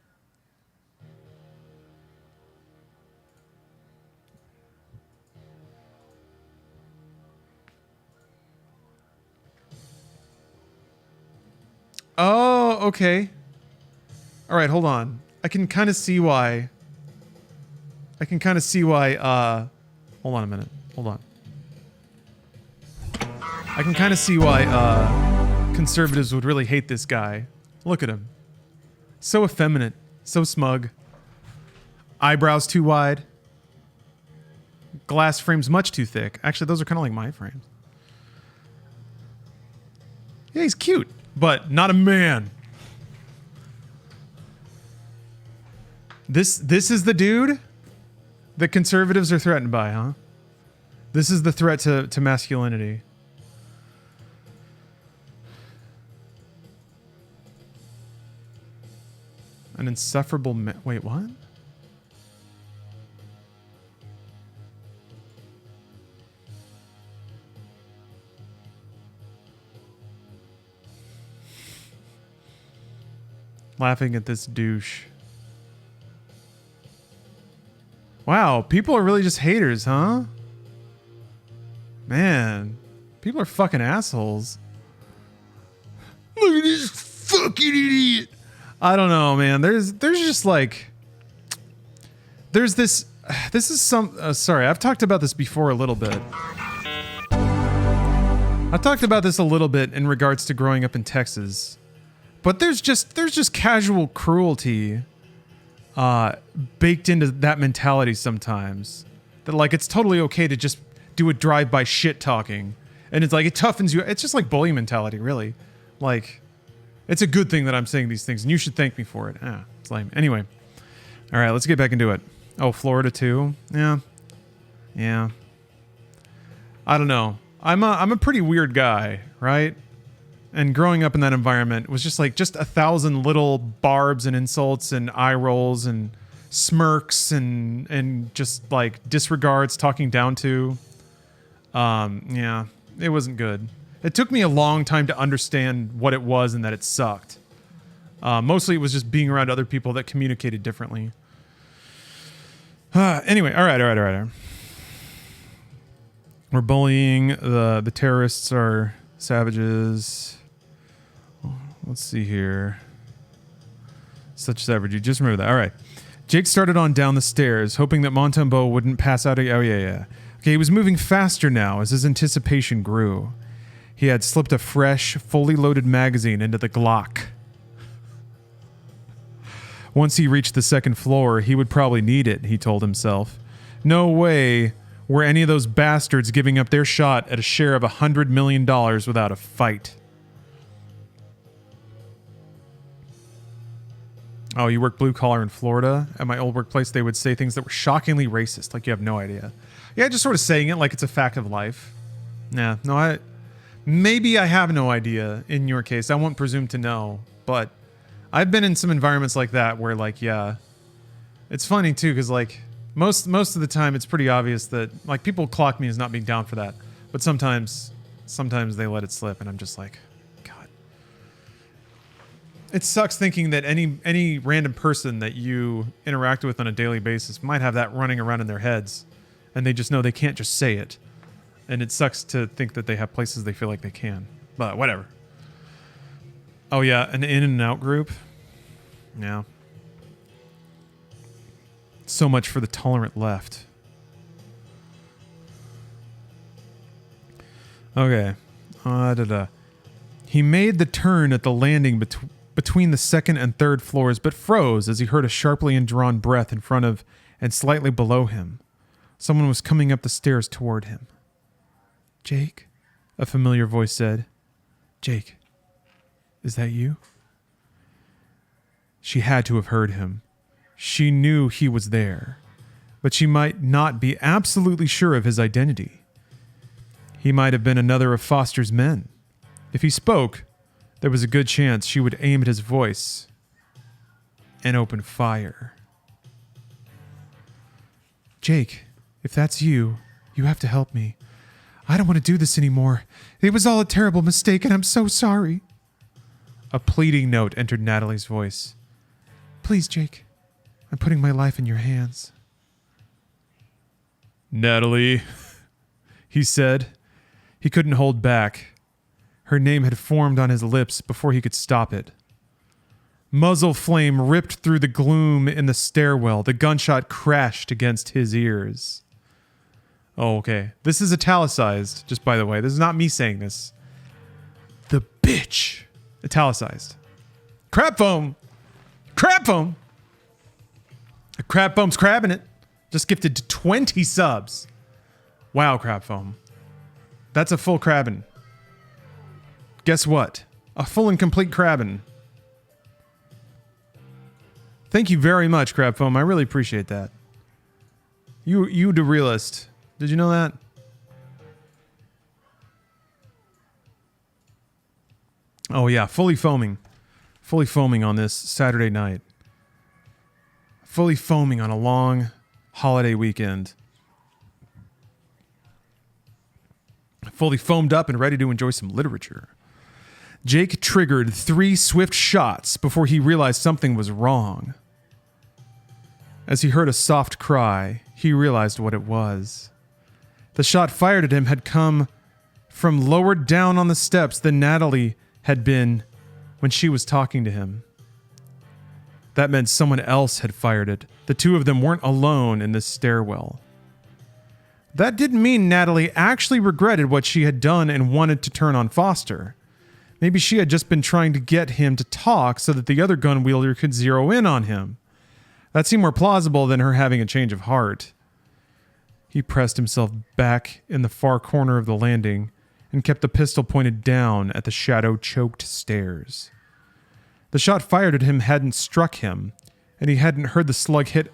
Oh, okay. All right, hold on. I can kind of see why. Hold on a minute. Hold on. I can kind of see why conservatives would really hate this guy. Look at him. So effeminate. So smug. Eyebrows too wide. Glass frames much too thick. Actually, those are kind of like my frames. Yeah, he's cute, but not a man. This is the dude that conservatives are threatened by, huh? This is the threat to masculinity. An insufferable wait, what? Laughing at this douche. Wow, people are really just haters, huh? Man, people are fucking assholes. Look at this fucking idiot. I don't know, man. There's just like, there's this is some, sorry, I've talked about this before a little bit. I've talked about this a little bit in regards to growing up in Texas. But there's just casual cruelty baked into that mentality sometimes. That like it's totally okay to just do a drive-by shit talking. And it's like it toughens you. It's just like bully mentality, really. Like, it's a good thing that I'm saying these things, and you should thank me for it. It's lame. Anyway. Alright, let's get back into it. Oh, Florida too? Yeah. Yeah. I don't know. I'm a pretty weird guy, right? And growing up in that environment was just 1,000 little barbs and insults and eye rolls and smirks and just like disregards, talking down to. Yeah, it wasn't good. It took me a long time to understand what it was and that it sucked. Mostly it was just being around other people that communicated differently. Anyway, all right. We're bullying. The terrorists are savages. Let's see here. Such savage. You just remember that. All right. Jake started on down the stairs, hoping that Montembeau wouldn't pass out. Oh, yeah. Okay, he was moving faster now as his anticipation grew. He had slipped a fresh, fully loaded magazine into the Glock. Once he reached the second floor, he would probably need it, he told himself. No way were any of those bastards giving up their shot at a share of $100 million without a fight. Oh, you work blue collar in Florida? At my old workplace, they would say things that were shockingly racist, like you have no idea. Yeah, just sort of saying it like it's a fact of life. Yeah, no, maybe I have no idea in your case. I won't presume to know, but I've been in some environments like that where, like, yeah, it's funny too, because like most of the time it's pretty obvious that like people clock me as not being down for that, but sometimes they let it slip, and I'm just like, God. It sucks thinking that any random person that you interact with on a daily basis might have that running around in their heads, and they just know they can't just say it. And it sucks to think that they have places they feel like they can. But whatever. Oh yeah, an in and out group. Yeah. So much for the tolerant left. Okay. He made the turn at the landing between the second and third floors, but froze as he heard a sharply indrawn breath in front of and slightly below him. Someone was coming up the stairs toward him. Jake? A familiar voice said. Jake, is that you? She had to have heard him. She knew he was there, but she might not be absolutely sure of his identity. He might have been another of Foster's men. If he spoke, there was a good chance she would aim at his voice and open fire. Jake, if that's you, you have to help me. I don't want to do this anymore. It was all a terrible mistake, and I'm so sorry. A pleading note entered Natalie's voice. Please, Jake. I'm putting my life in your hands. Natalie, he said. He couldn't hold back. Her name had formed on his lips before he could stop it. Muzzle flame ripped through the gloom in the stairwell. The gunshot crashed against his ears. Oh, okay. This is italicized, just by the way. This is not me saying this. The bitch. Italicized. Crab foam. Crab foam. A crab foam's crabbing it. Just gifted to 20 subs. Wow, crab foam. That's a full crabbin'. Guess what? A full and complete crabbin'. Thank you very much, crab foam. I really appreciate that. You the realist. Did you know that? Oh yeah, fully foaming. Fully foaming on this Saturday night. Fully foaming on a long holiday weekend. Fully foamed up and ready to enjoy some literature. Jake triggered 3 swift shots before he realized something was wrong. As he heard a soft cry, he realized what it was. The shot fired at him had come from lower down on the steps than Natalie had been when she was talking to him. That meant someone else had fired it. The two of them weren't alone in this stairwell. That didn't mean Natalie actually regretted what she had done and wanted to turn on Foster. Maybe she had just been trying to get him to talk so that the other gun wielder could zero in on him. That seemed more plausible than her having a change of heart. He pressed himself back in the far corner of the landing and kept the pistol pointed down at the shadow-choked stairs. The shot fired at him hadn't struck him, and he hadn't heard the slug hit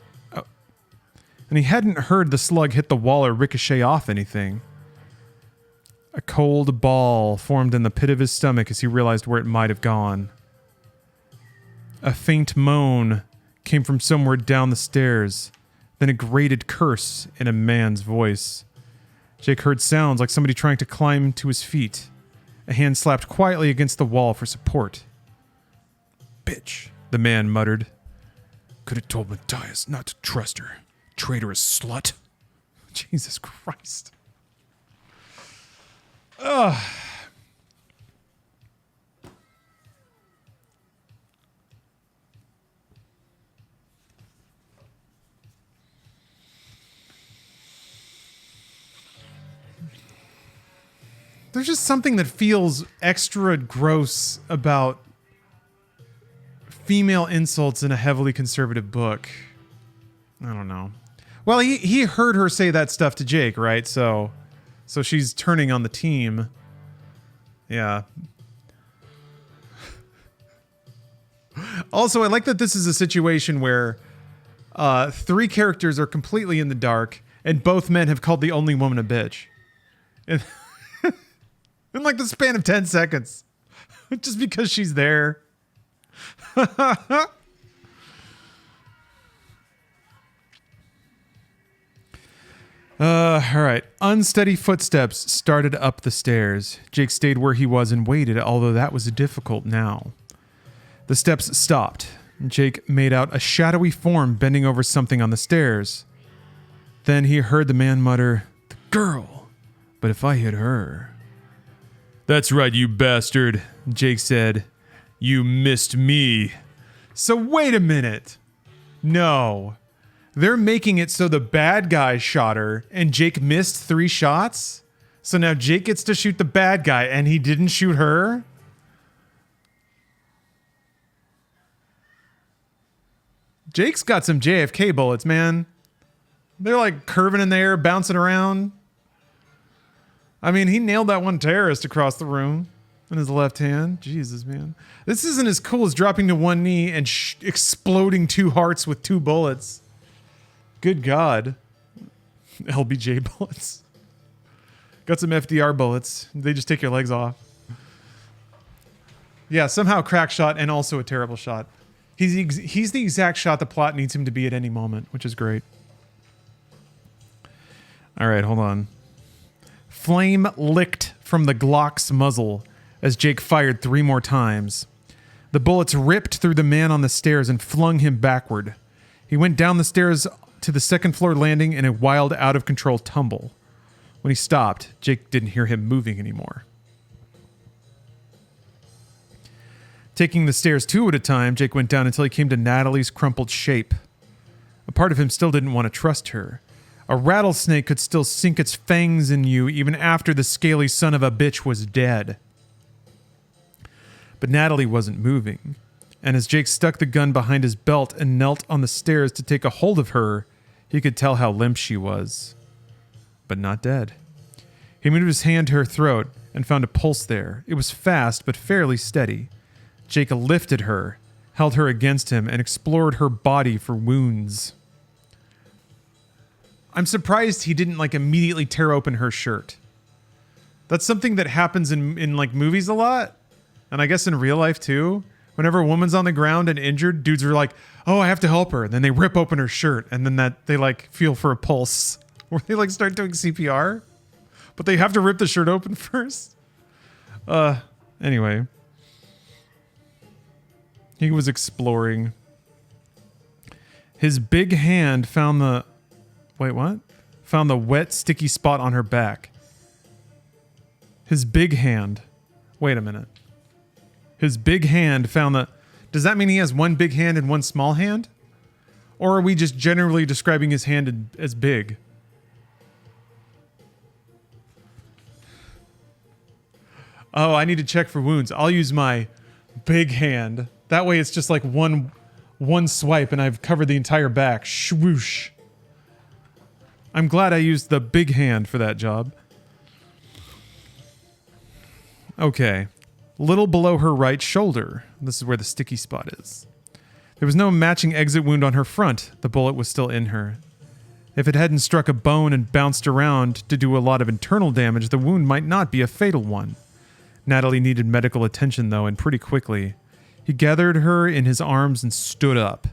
the wall or ricochet off anything. A cold ball formed in the pit of his stomach as he realized where it might have gone. A faint moan came from somewhere down the stairs, then a grated curse in a man's voice. Jake heard sounds like somebody trying to climb to his feet. A hand slapped quietly against the wall for support. "Bitch," the man muttered. "Could have told Matthias not to trust her. Traitorous slut." Jesus Christ. Ugh. There's just something that feels extra gross about female insults in a heavily conservative book. I don't know. Well, he heard her say that stuff to Jake, right? So she's turning on the team. Yeah. Also, I like that this is a situation where 3 characters are completely in the dark, and both men have called the only woman a bitch. In like the span of 10 seconds. Just because she's there. All right. Unsteady footsteps started up the stairs. Jake stayed where he was and waited, although that was difficult now. The steps stopped. Jake made out a shadowy form bending over something on the stairs. Then he heard the man mutter, "The girl. But if I hit her..." "That's right, you bastard," Jake said. "You missed me." So wait a minute. No. They're making it so the bad guy shot her and Jake missed 3 shots? So now Jake gets to shoot the bad guy and he didn't shoot her? Jake's got some JFK bullets, man. They're like curving in the air, bouncing around. I mean, he nailed that one terrorist across the room in his left hand. Jesus, man. This isn't as cool as dropping to one knee and exploding 2 hearts with 2 bullets. Good God. LBJ bullets. Got some FDR bullets. They just take your legs off. Yeah, somehow crack shot and also a terrible shot. He's the exact shot the plot needs him to be at any moment, which is great. All right, hold on. Flame licked from the Glock's muzzle as Jake fired 3 more times. The bullets ripped through the man on the stairs and flung him backward. He went down the stairs to the 2nd floor landing in a wild, out-of-control tumble. When he stopped, Jake didn't hear him moving anymore. Taking the stairs 2 at a time, Jake went down until he came to Natalie's crumpled shape. A part of him still didn't want to trust her. A rattlesnake could still sink its fangs in you even after the scaly son of a bitch was dead. But Natalie wasn't moving, and as Jake stuck the gun behind his belt and knelt on the stairs to take a hold of her, he could tell how limp she was. But not dead. He moved his hand to her throat and found a pulse there. It was fast, but fairly steady. Jake lifted her, held her against him, and explored her body for wounds. I'm surprised he didn't immediately tear open her shirt. That's something that happens in movies a lot, and I guess in real life too. Whenever a woman's on the ground and injured, dudes are like, "Oh, I have to help her." And then they rip open her shirt, and then they feel for a pulse, or they start doing CPR, but they have to rip the shirt open first. Anyway, he was exploring. His big hand found the Found the wet, sticky spot on her back. His big hand. Wait a minute. His big hand found the... Does that mean he has one big hand and one small hand? Or are we just generally describing his hand as big? Oh, I need to check for wounds. I'll use my big hand. That way it's just one swipe and I've covered the entire back. Swoosh. I'm glad I used the big hand for that job. Okay. Little below her right shoulder. This is where the sticky spot is. There was no matching exit wound on her front. The bullet was still in her. If it hadn't struck a bone and bounced around to do a lot of internal damage, the wound might not be a fatal one. Natalie needed medical attention, though, and pretty quickly. He gathered her in his arms and stood up.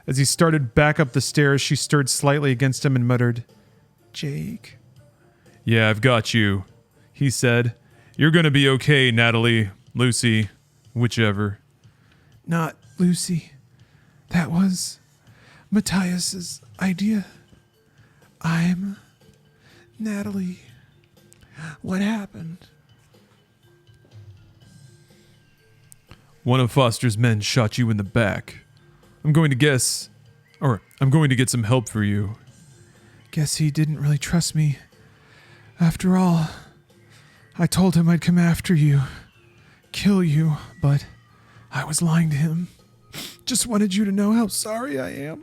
As he started back up the stairs, she stirred slightly against him and muttered, "Jake." "Yeah, I've got you," he said. "You're gonna be okay, Natalie, Lucy, whichever." "Not Lucy. That was Matthias's idea. I'm Natalie. What happened?" "One of Foster's men shot you in the back. I'm going to get some help for you." "Guess he didn't really trust me. After all, I told him I'd come after you, kill you, but I was lying to him. Just wanted you to know how sorry I am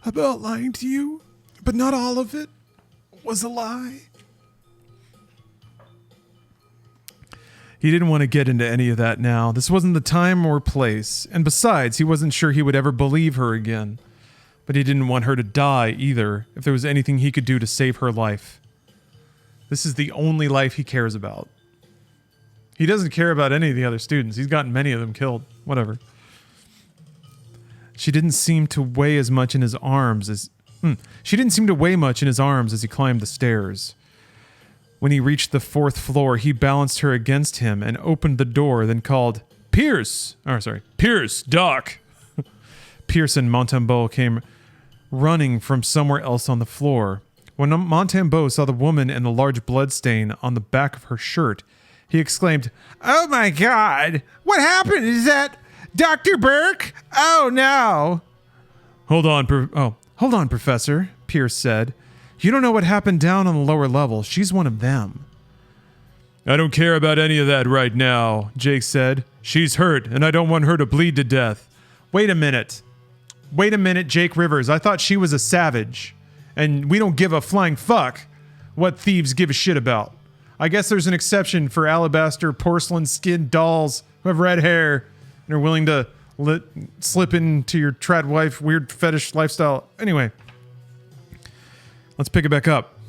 about lying to you, but not all of it was a lie." He didn't want to get into any of that now. This wasn't the time or place, and besides, he wasn't sure he would ever believe her again. But he didn't want her to die either, if there was anything he could do to save her life. This is the only life he cares about. He doesn't care about any of the other students. He's gotten many of them killed. Whatever. She didn't seem to weigh as much in his arms as... She didn't seem to weigh much in his arms as he climbed the stairs. When he reached the 4th floor, he balanced her against him and opened the door, then called, Pierce, Doc. Pierce and Montembeau came running from somewhere else on the floor. When Montembeau saw the woman and the large blood stain on the back of her shirt, he exclaimed, "Oh my God! What happened? Is that Dr. Burke? Oh no!" Hold on, Professor," Pierce said. "You don't know what happened down on the lower level. She's one of them." "I don't care about any of that right now," Jake said. "She's hurt, and I don't want her to bleed to death." Wait a minute, Jake Rivers. I thought she was a savage. And we don't give a flying fuck what thieves give a shit about. I guess there's an exception for alabaster, porcelain skinned dolls who have red hair and are willing to slip into your trad wife weird fetish lifestyle. Anyway. Let's pick it back up.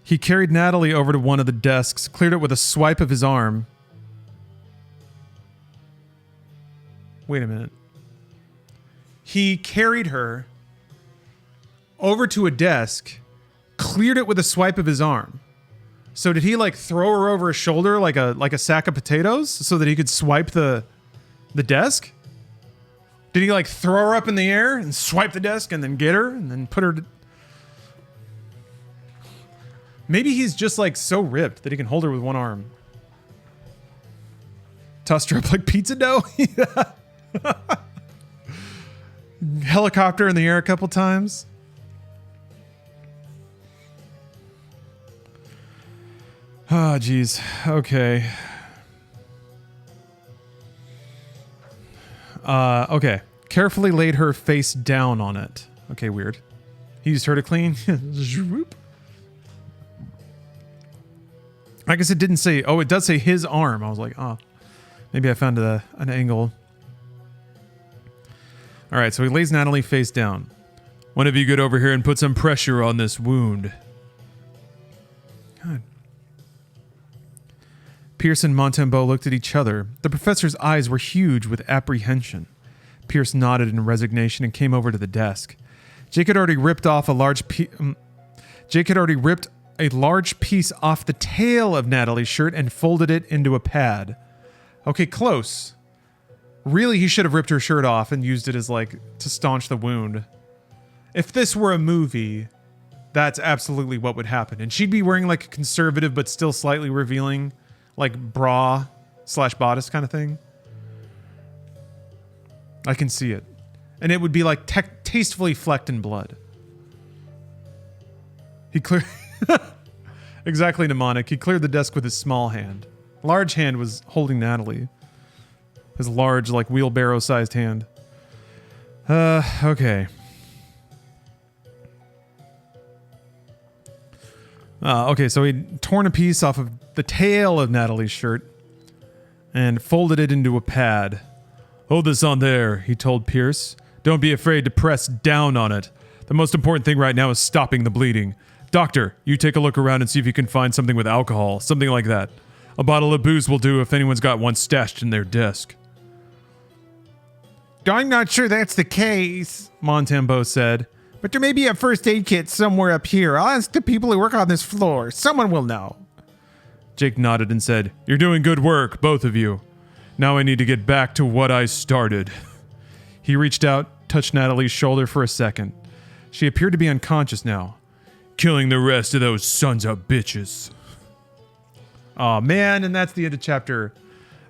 He carried Natalie over to one of the desks, cleared it with a swipe of his arm. Wait a minute. He carried her over to a desk, cleared it with a swipe of his arm. So did he throw her over his shoulder like a sack of potatoes so that he could swipe the desk? Did he throw her up in the air and swipe the desk and then get her and then put her Maybe he's just so ripped that he can hold her with one arm. Tossed her up like pizza dough. Helicopter in the air a couple times. Oh, geez. Okay. Okay. Carefully laid her face down on it. Okay, weird. He used her to clean. I guess it didn't say... Oh, it does say his arm. I was like, oh. Maybe I found an angle. All right, so he lays Natalie face down. One of you get over here and put some pressure on this wound. God. Pierce and Montembeau looked at each other. The professor's eyes were huge with apprehension. Pierce nodded in resignation and came over to the desk. Jake had already ripped a large piece off the tail of Natalie's shirt and folded it into a pad. Okay, close. Really, he should have ripped her shirt off and used it as, like, to staunch the wound. If this were a movie, that's absolutely what would happen. And she'd be wearing, like, a conservative but still slightly revealing, like, bra/bodice kind of thing. I can see it. And it would be, like, tastefully flecked in blood. He cleared... Exactly, mnemonic. He cleared the desk with his small hand. Large hand was holding Natalie. His large, like, wheelbarrow-sized hand. Okay. Okay, so he'd torn a piece off of the tail of Natalie's shirt and folded it into a pad. Hold this on there, he told Pierce. Don't be afraid to press down on it. The most important thing right now is stopping the bleeding. Doctor, you take a look around and see if you can find something with alcohol, something like that. A bottle of booze will do if anyone's got one stashed in their desk. I'm not sure that's the case, Montembeau said. But there may be a first aid kit somewhere up here. I'll ask the people who work on this floor. Someone will know. Jake nodded and said, You're doing good work, both of you. Now I need to get back to what I started. He reached out, touched Natalie's shoulder for a second. She appeared to be unconscious now. Killing the rest of those sons of bitches. Oh man, and that's the end of chapter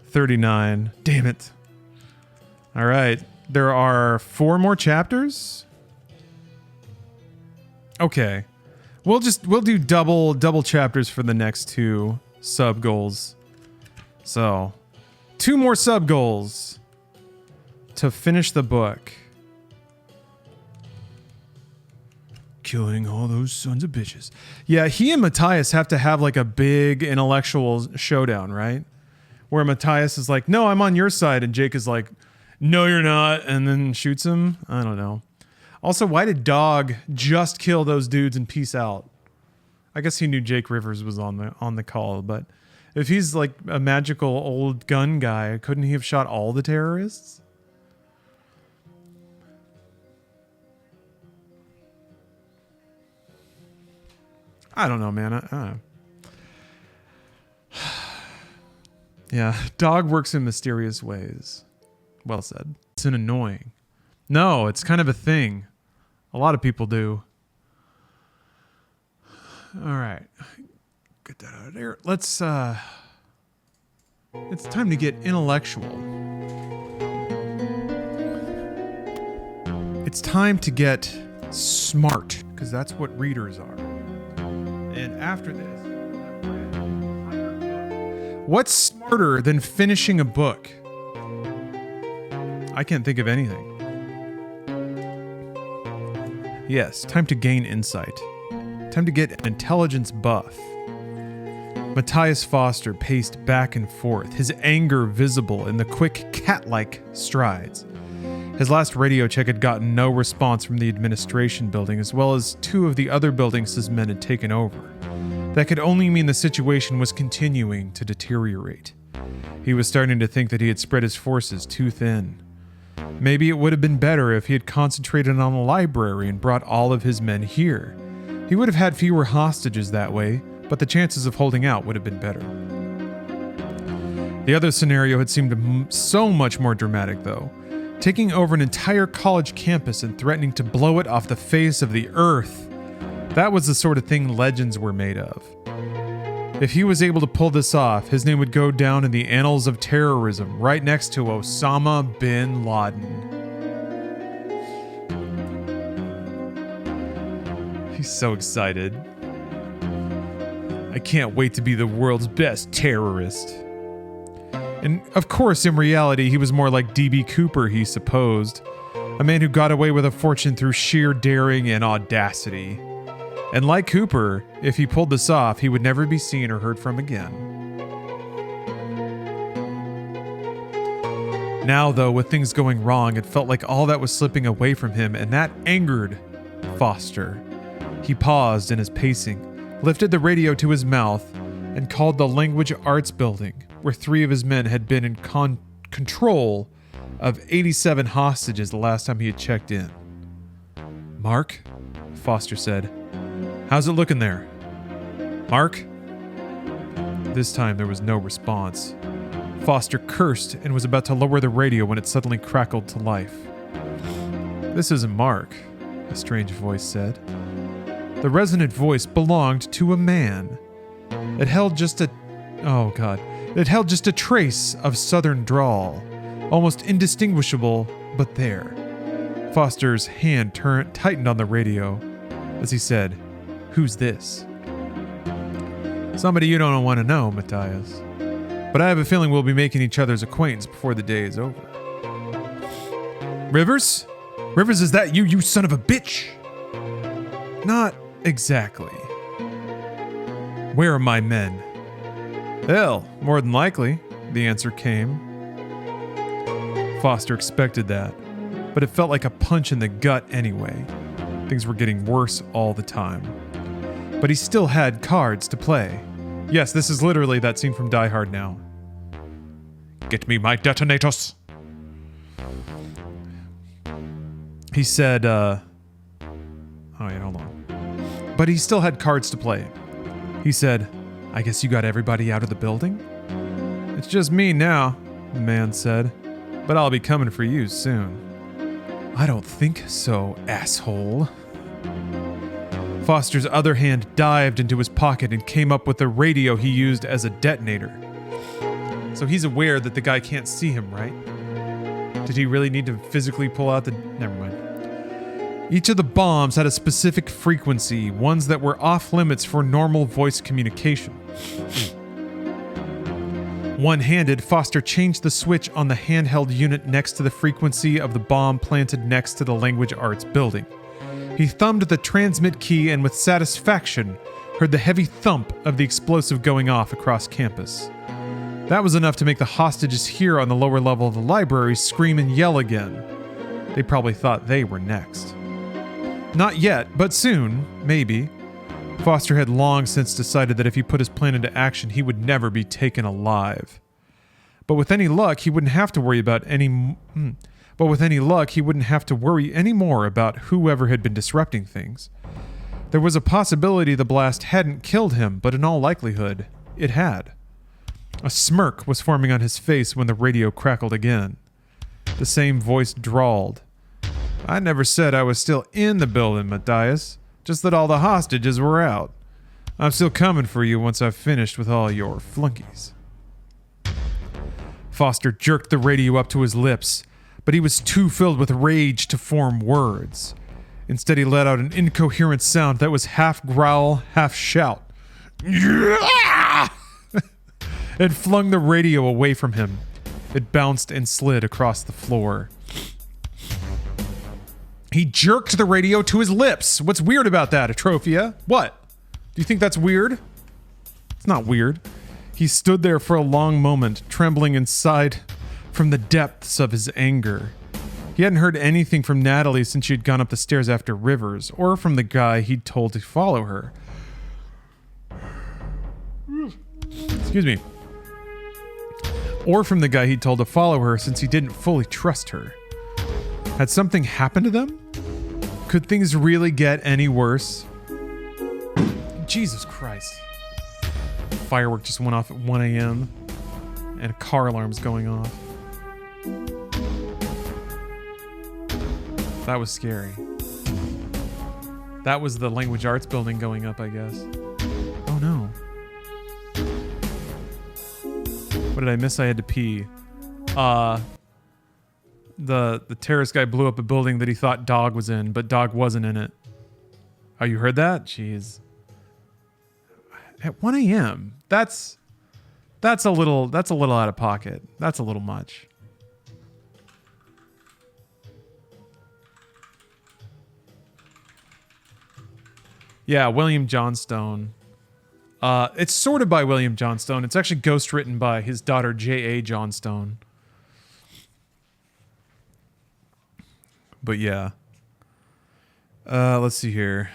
39. Damn it. All right, there are 4 more chapters. Okay, we'll do double chapters for the next 2 sub goals. So, 2 more sub goals to finish the book. Killing all those sons of bitches. Yeah, he and Matthias have to have like a big intellectual showdown, right? Where Matthias is like, no, I'm on your side. And Jake is like, no, you're not. And then shoots him. I don't know. Also, why did Dog just kill those dudes and peace out? I guess he knew Jake Rivers was on the call. But if he's like a magical old gun guy, couldn't he have shot all the terrorists? I don't know, man. I don't know. Yeah, Dog works in mysterious ways. Well said. It's an annoying. No, it's kind of a thing. A lot of people do. All right. Get that out of there. Let's, it's time to get intellectual. It's time to get smart, because that's what readers are. And after this, what's smarter than finishing a book? I can't think of anything. Yes, time to gain insight. Time to get an intelligence buff. Matthias Foster paced back and forth, his anger visible in the quick cat-like strides. His last radio check had gotten no response from the administration building, as well as 2 of the other buildings his men had taken over. That could only mean the situation was continuing to deteriorate. He was starting to think that he had spread his forces too thin. Maybe it would have been better if he had concentrated on the library and brought all of his men here. He would have had fewer hostages that way, but the chances of holding out would have been better. The other scenario had seemed so much more dramatic, though. Taking over an entire college campus and threatening to blow it off the face of the earth. That was the sort of thing legends were made of. If he was able to pull this off, his name would go down in the annals of terrorism, right next to Osama bin Laden. He's so excited. I can't wait to be the world's best terrorist. And of course, in reality, he was more like D.B. Cooper, he supposed. A man who got away with a fortune through sheer daring and audacity. And like Cooper, if he pulled this off, he would never be seen or heard from again. Now, though, with things going wrong, it felt like all that was slipping away from him, and that angered Foster. He paused in his pacing, lifted the radio to his mouth, and called the Language Arts Building, where 3 of his men had been in control of 87 hostages the last time he had checked in. "Mark?" Foster said. "How's it looking there?" "Mark?" This time there was no response. Foster cursed and was about to lower the radio when it suddenly crackled to life. "This isn't Mark," a strange voice said. The resonant voice belonged to a man. It held just a trace of southern drawl, almost indistinguishable, but there. Foster's hand tightened on the radio as he said, "Who's this?" "Somebody you don't want to know, Matthias. But I have a feeling we'll be making each other's acquaintance before the day is over." "Rivers? Rivers, is that you son of a bitch?" "Not exactly." "Where are my men?" "Hell, more than likely," the answer came. Foster expected that, but it felt like a punch in the gut anyway. Things were getting worse all the time. But he still had cards to play. Yes, this is literally that scene from Die Hard now. "Get me my detonators." He said, oh yeah, hold on. But he still had cards to play. He said, "I guess you got everybody out of the building?" "It's just me now," the man said. "But I'll be coming for you soon." "I don't think so, asshole." Foster's other hand dived into his pocket and came up with the radio he used as a detonator. So he's aware that the guy can't see him, right? Did he really need to physically pull out the... Never mind. Each of the bombs had a specific frequency, ones that were off limits for normal voice communication. One-handed, Foster changed the switch on the handheld unit next to the frequency of the bomb planted next to the Language Arts Building. He thumbed the transmit key and with satisfaction heard the heavy thump of the explosive going off across campus. That was enough to make the hostages here on the lower level of the library scream and yell again. They probably thought they were next. Not yet, but soon, maybe. Foster had long since decided that if he put his plan into action, he would never be taken alive. But with any luck, he wouldn't have to worry any more about whoever had been disrupting things. There was a possibility the blast hadn't killed him, but in all likelihood, it had. A smirk was forming on his face when the radio crackled again. The same voice drawled. "I never said I was still in the building, Matthias. Just that all the hostages were out. I'm still coming for you once I've finished with all your flunkies." Foster jerked the radio up to his lips, but he was too filled with rage to form words. Instead, he let out an incoherent sound that was half growl, half shout. And flung the radio away from him. It bounced and slid across the floor. He jerked the radio to his lips. What's weird about that, Atrophia? What? Do you think that's weird? It's not weird. He stood there for a long moment, trembling inside from the depths of his anger. He hadn't heard anything from Natalie since she'd gone up the stairs after Rivers, or from the guy he'd told to follow her. Excuse me. Or from the guy he'd told to follow her since he didn't fully trust her. Had something happened to them? Could things really get any worse? Jesus Christ. Firework just went off at 1 a.m. and a car alarm's going off. That was scary. That was the Language Arts Building going up, I guess. Oh no. What did I miss? I had to pee. The terrorist guy blew up a building that he thought Dog was in, but Dog wasn't in it. Oh, you heard that? Jeez. At 1 a.m. That's a little out of pocket. That's a little much. Yeah, William Johnstone. It's sort of by William Johnstone. It's actually ghostwritten by his daughter J.A. Johnstone. But yeah. Let's see here.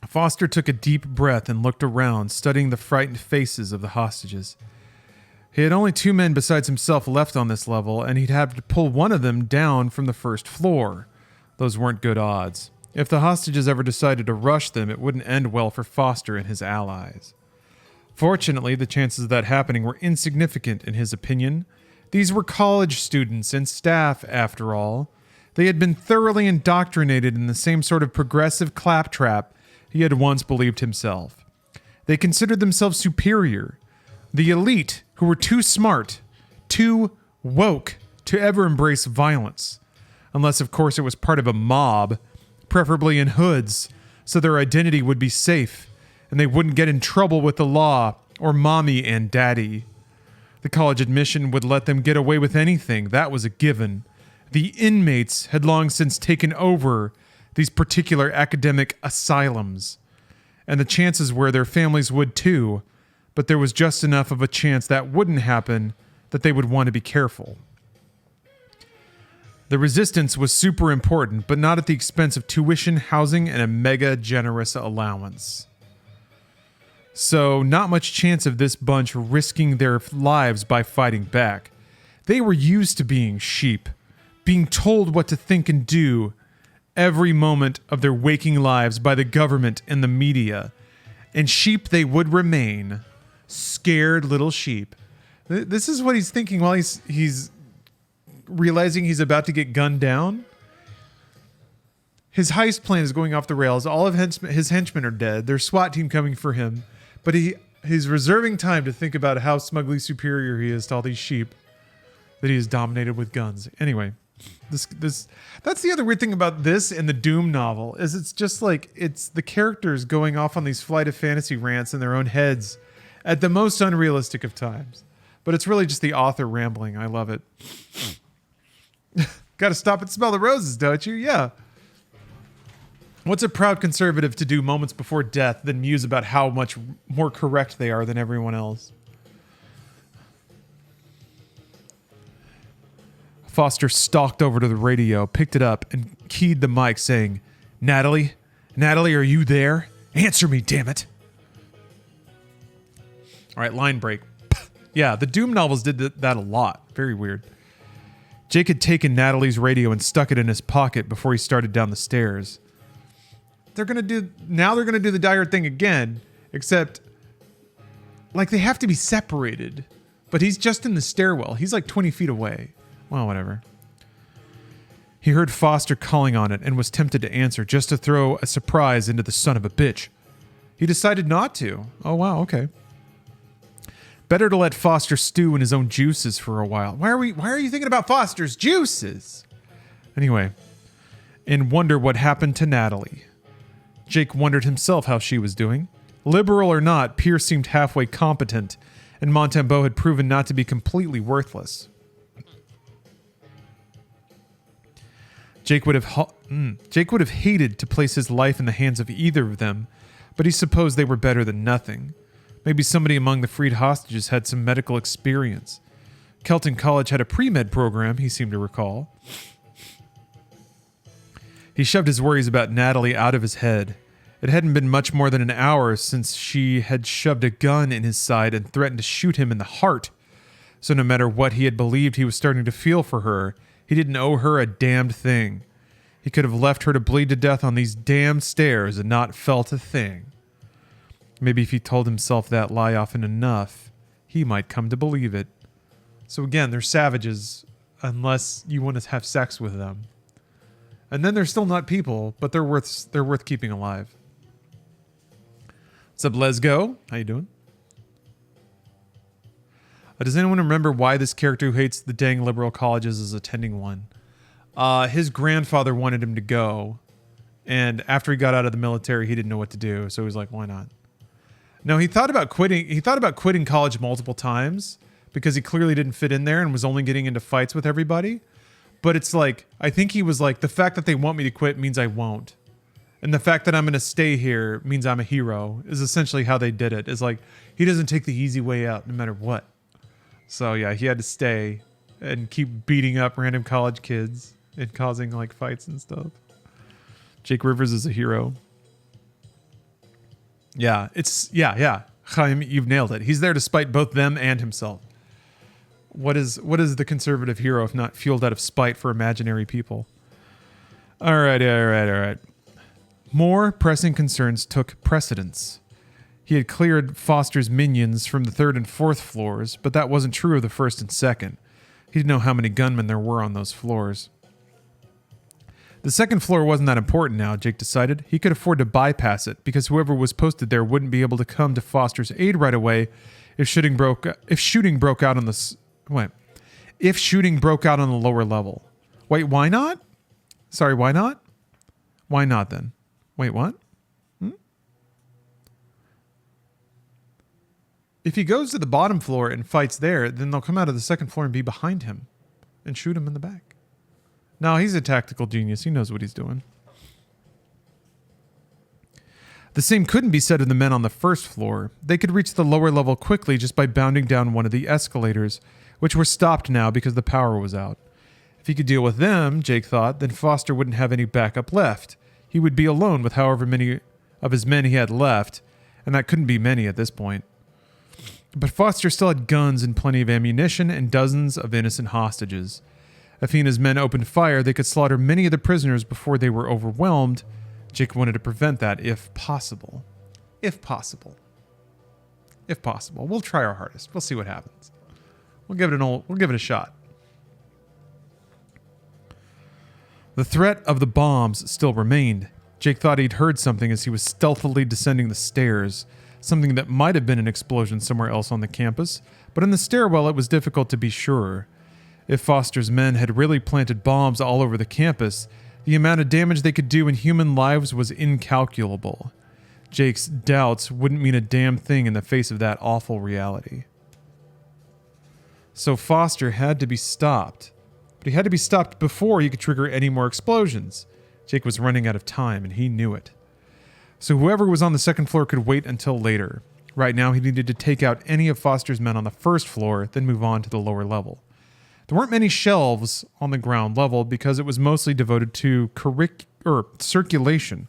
Foster took a deep breath and looked around, studying the frightened faces of the hostages. He had only 2 men besides himself left on this level, and he'd have to pull one of them down from the first floor. Those weren't good odds. If the hostages ever decided to rush them, it wouldn't end well for Foster and his allies. Fortunately, the chances of that happening were insignificant in his opinion. These were college students and staff, after all. They had been thoroughly indoctrinated in the same sort of progressive claptrap he had once believed himself. They considered themselves superior. The elite, who were too smart, too woke to ever embrace violence. Unless, of course, it was part of a mob, preferably in hoods, so their identity would be safe, and they wouldn't get in trouble with the law or mommy and daddy. The college admission would let them get away with anything, that was a given. The inmates had long since taken over these particular academic asylums, and the chances were their families would too, but there was just enough of a chance that wouldn't happen that they would want to be careful. The resistance was super important, but not at the expense of tuition, housing, and a mega generous allowance. So, not much chance of this bunch risking their lives by fighting back. They were used to being sheep, being told what to think and do every moment of their waking lives by the government and the media. And sheep they would remain. Scared little sheep. This is what he's thinking while he's realizing he's about to get gunned down. His heist plan is going off the rails. All of his henchmen are dead. There's SWAT team coming for him. But he's reserving time to think about how smugly superior he is to all these sheep that he has dominated with guns. Anyway, that's the other weird thing about this and the Doom novel is it's just like it's the characters going off on these flight of fantasy rants in their own heads at the most unrealistic of times. But it's really just the author rambling. I love it. Got to stop and smell the roses, don't you? Yeah. What's a proud conservative to do moments before death than muse about how much more correct they are than everyone else? Foster stalked over to the radio, picked it up, and keyed the mic, saying, Natalie, are you there? Answer me, damn it. All right, line break. Yeah, the Doom novels did that a lot. Very weird. Jake had taken Natalie's radio and stuck it in his pocket before he started down the stairs. They're gonna do the dire thing again, except like they have to be separated. But he's just in the stairwell. He's like 20 feet away. Well, whatever. He heard Foster calling on it and was tempted to answer just to throw a surprise into the son of a bitch. He decided not to. Oh, wow, okay. Better to let Foster stew in his own juices for a while. Why are you thinking about Foster's juices? Anyway, and wonder what happened to Natalie. Jake wondered himself how she was doing. Liberal or not, Pierce seemed halfway competent, and Montembeau had proven not to be completely worthless. Jake would have hated to place his life in the hands of either of them, but he supposed they were better than nothing. Maybe somebody among the freed hostages had some medical experience. Kelton College had a pre-med program, he seemed to recall. He shoved his worries about Natalie out of his head. It hadn't been much more than an hour since she had shoved a gun in his side and threatened to shoot him in the heart. So no matter what he had believed he was starting to feel for her, he didn't owe her a damned thing. He could have left her to bleed to death on these damned stairs and not felt a thing. Maybe if he told himself that lie often enough, he might come to believe it. So again, they're savages unless you want to have sex with them. And then they're still not people, but they're worth keeping alive. What's up, let's go? How you doing? Does anyone remember why this character who hates the dang liberal colleges is attending one? His grandfather wanted him to go, and after he got out of the military, he didn't know what to do, so he was like, why not? No, he thought about quitting. He thought about quitting college multiple times because he clearly didn't fit in there and was only getting into fights with everybody. But it's like, I think he was like, the fact that they want me to quit means I won't. And the fact that I'm going to stay here means I'm a hero, is essentially how they did it. It's like, he doesn't take the easy way out no matter what. So yeah, he had to stay and keep beating up random college kids and causing like fights and stuff. Jake Rivers is a hero. Yeah, yeah. Chaim, you've nailed it. He's there to spite both them and himself. What is the conservative hero if not fueled out of spite for imaginary people? All right. More pressing concerns took precedence. He had cleared Foster's minions from the 3rd and 4th floors, but that wasn't true of the 1st and 2nd. He didn't know how many gunmen there were on those floors. The 2nd floor wasn't that important now, Jake decided. He could afford to bypass it, because whoever was posted there wouldn't be able to come to Foster's aid right away if shooting broke out on the lower level. Wait, why not? Sorry, why not? Why not then? Wait, what? If he goes to the bottom floor and fights there, then they'll come out of the 2nd floor and be behind him and shoot him in the back. No, he's a tactical genius. He knows what he's doing. The same couldn't be said of the men on the 1st floor. They could reach the lower level quickly just by bounding down one of the escalators, which were stopped now because the power was out. If he could deal with them, Jake thought, then Foster wouldn't have any backup left. He would be alone with however many of his men he had left, and that couldn't be many at this point. But Foster still had guns and plenty of ammunition and dozens of innocent hostages. If he and his men opened fire, they could slaughter many of the prisoners before they were overwhelmed. Jake wanted to prevent that if possible. If possible. We'll try our hardest. We'll see what happens. We'll give it a shot. The threat of the bombs still remained. Jake thought he'd heard something as he was stealthily descending the stairs, something that might have been an explosion somewhere else on the campus, but in the stairwell it was difficult to be sure. If Foster's men had really planted bombs all over the campus, the amount of damage they could do in human lives was incalculable. Jake's doubts wouldn't mean a damn thing in the face of that awful reality. So Foster had to be stopped. But he had to be stopped before he could trigger any more explosions. Jake was running out of time, and he knew it. So whoever was on the 2nd floor could wait until later. Right now, he needed to take out any of Foster's men on the 1st floor, then move on to the lower level. There weren't many shelves on the ground level because it was mostly devoted to circulation,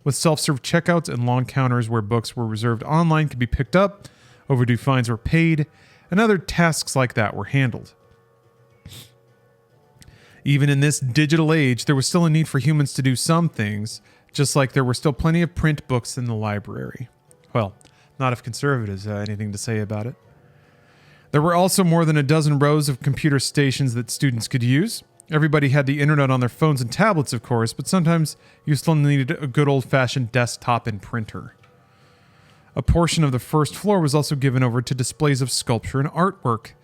with self-serve checkouts and long counters where books were reserved online could be picked up, overdue fines were paid, and other tasks like that were handled. Even in this digital age, there was still a need for humans to do some things, just like there were still plenty of print books in the library. Well, not if conservatives had anything to say about it. There were also more than a dozen rows of computer stations that students could use. Everybody had the internet on their phones and tablets, of course, but sometimes you still needed a good old-fashioned desktop and printer. A portion of the 1st floor was also given over to displays of sculpture and artwork.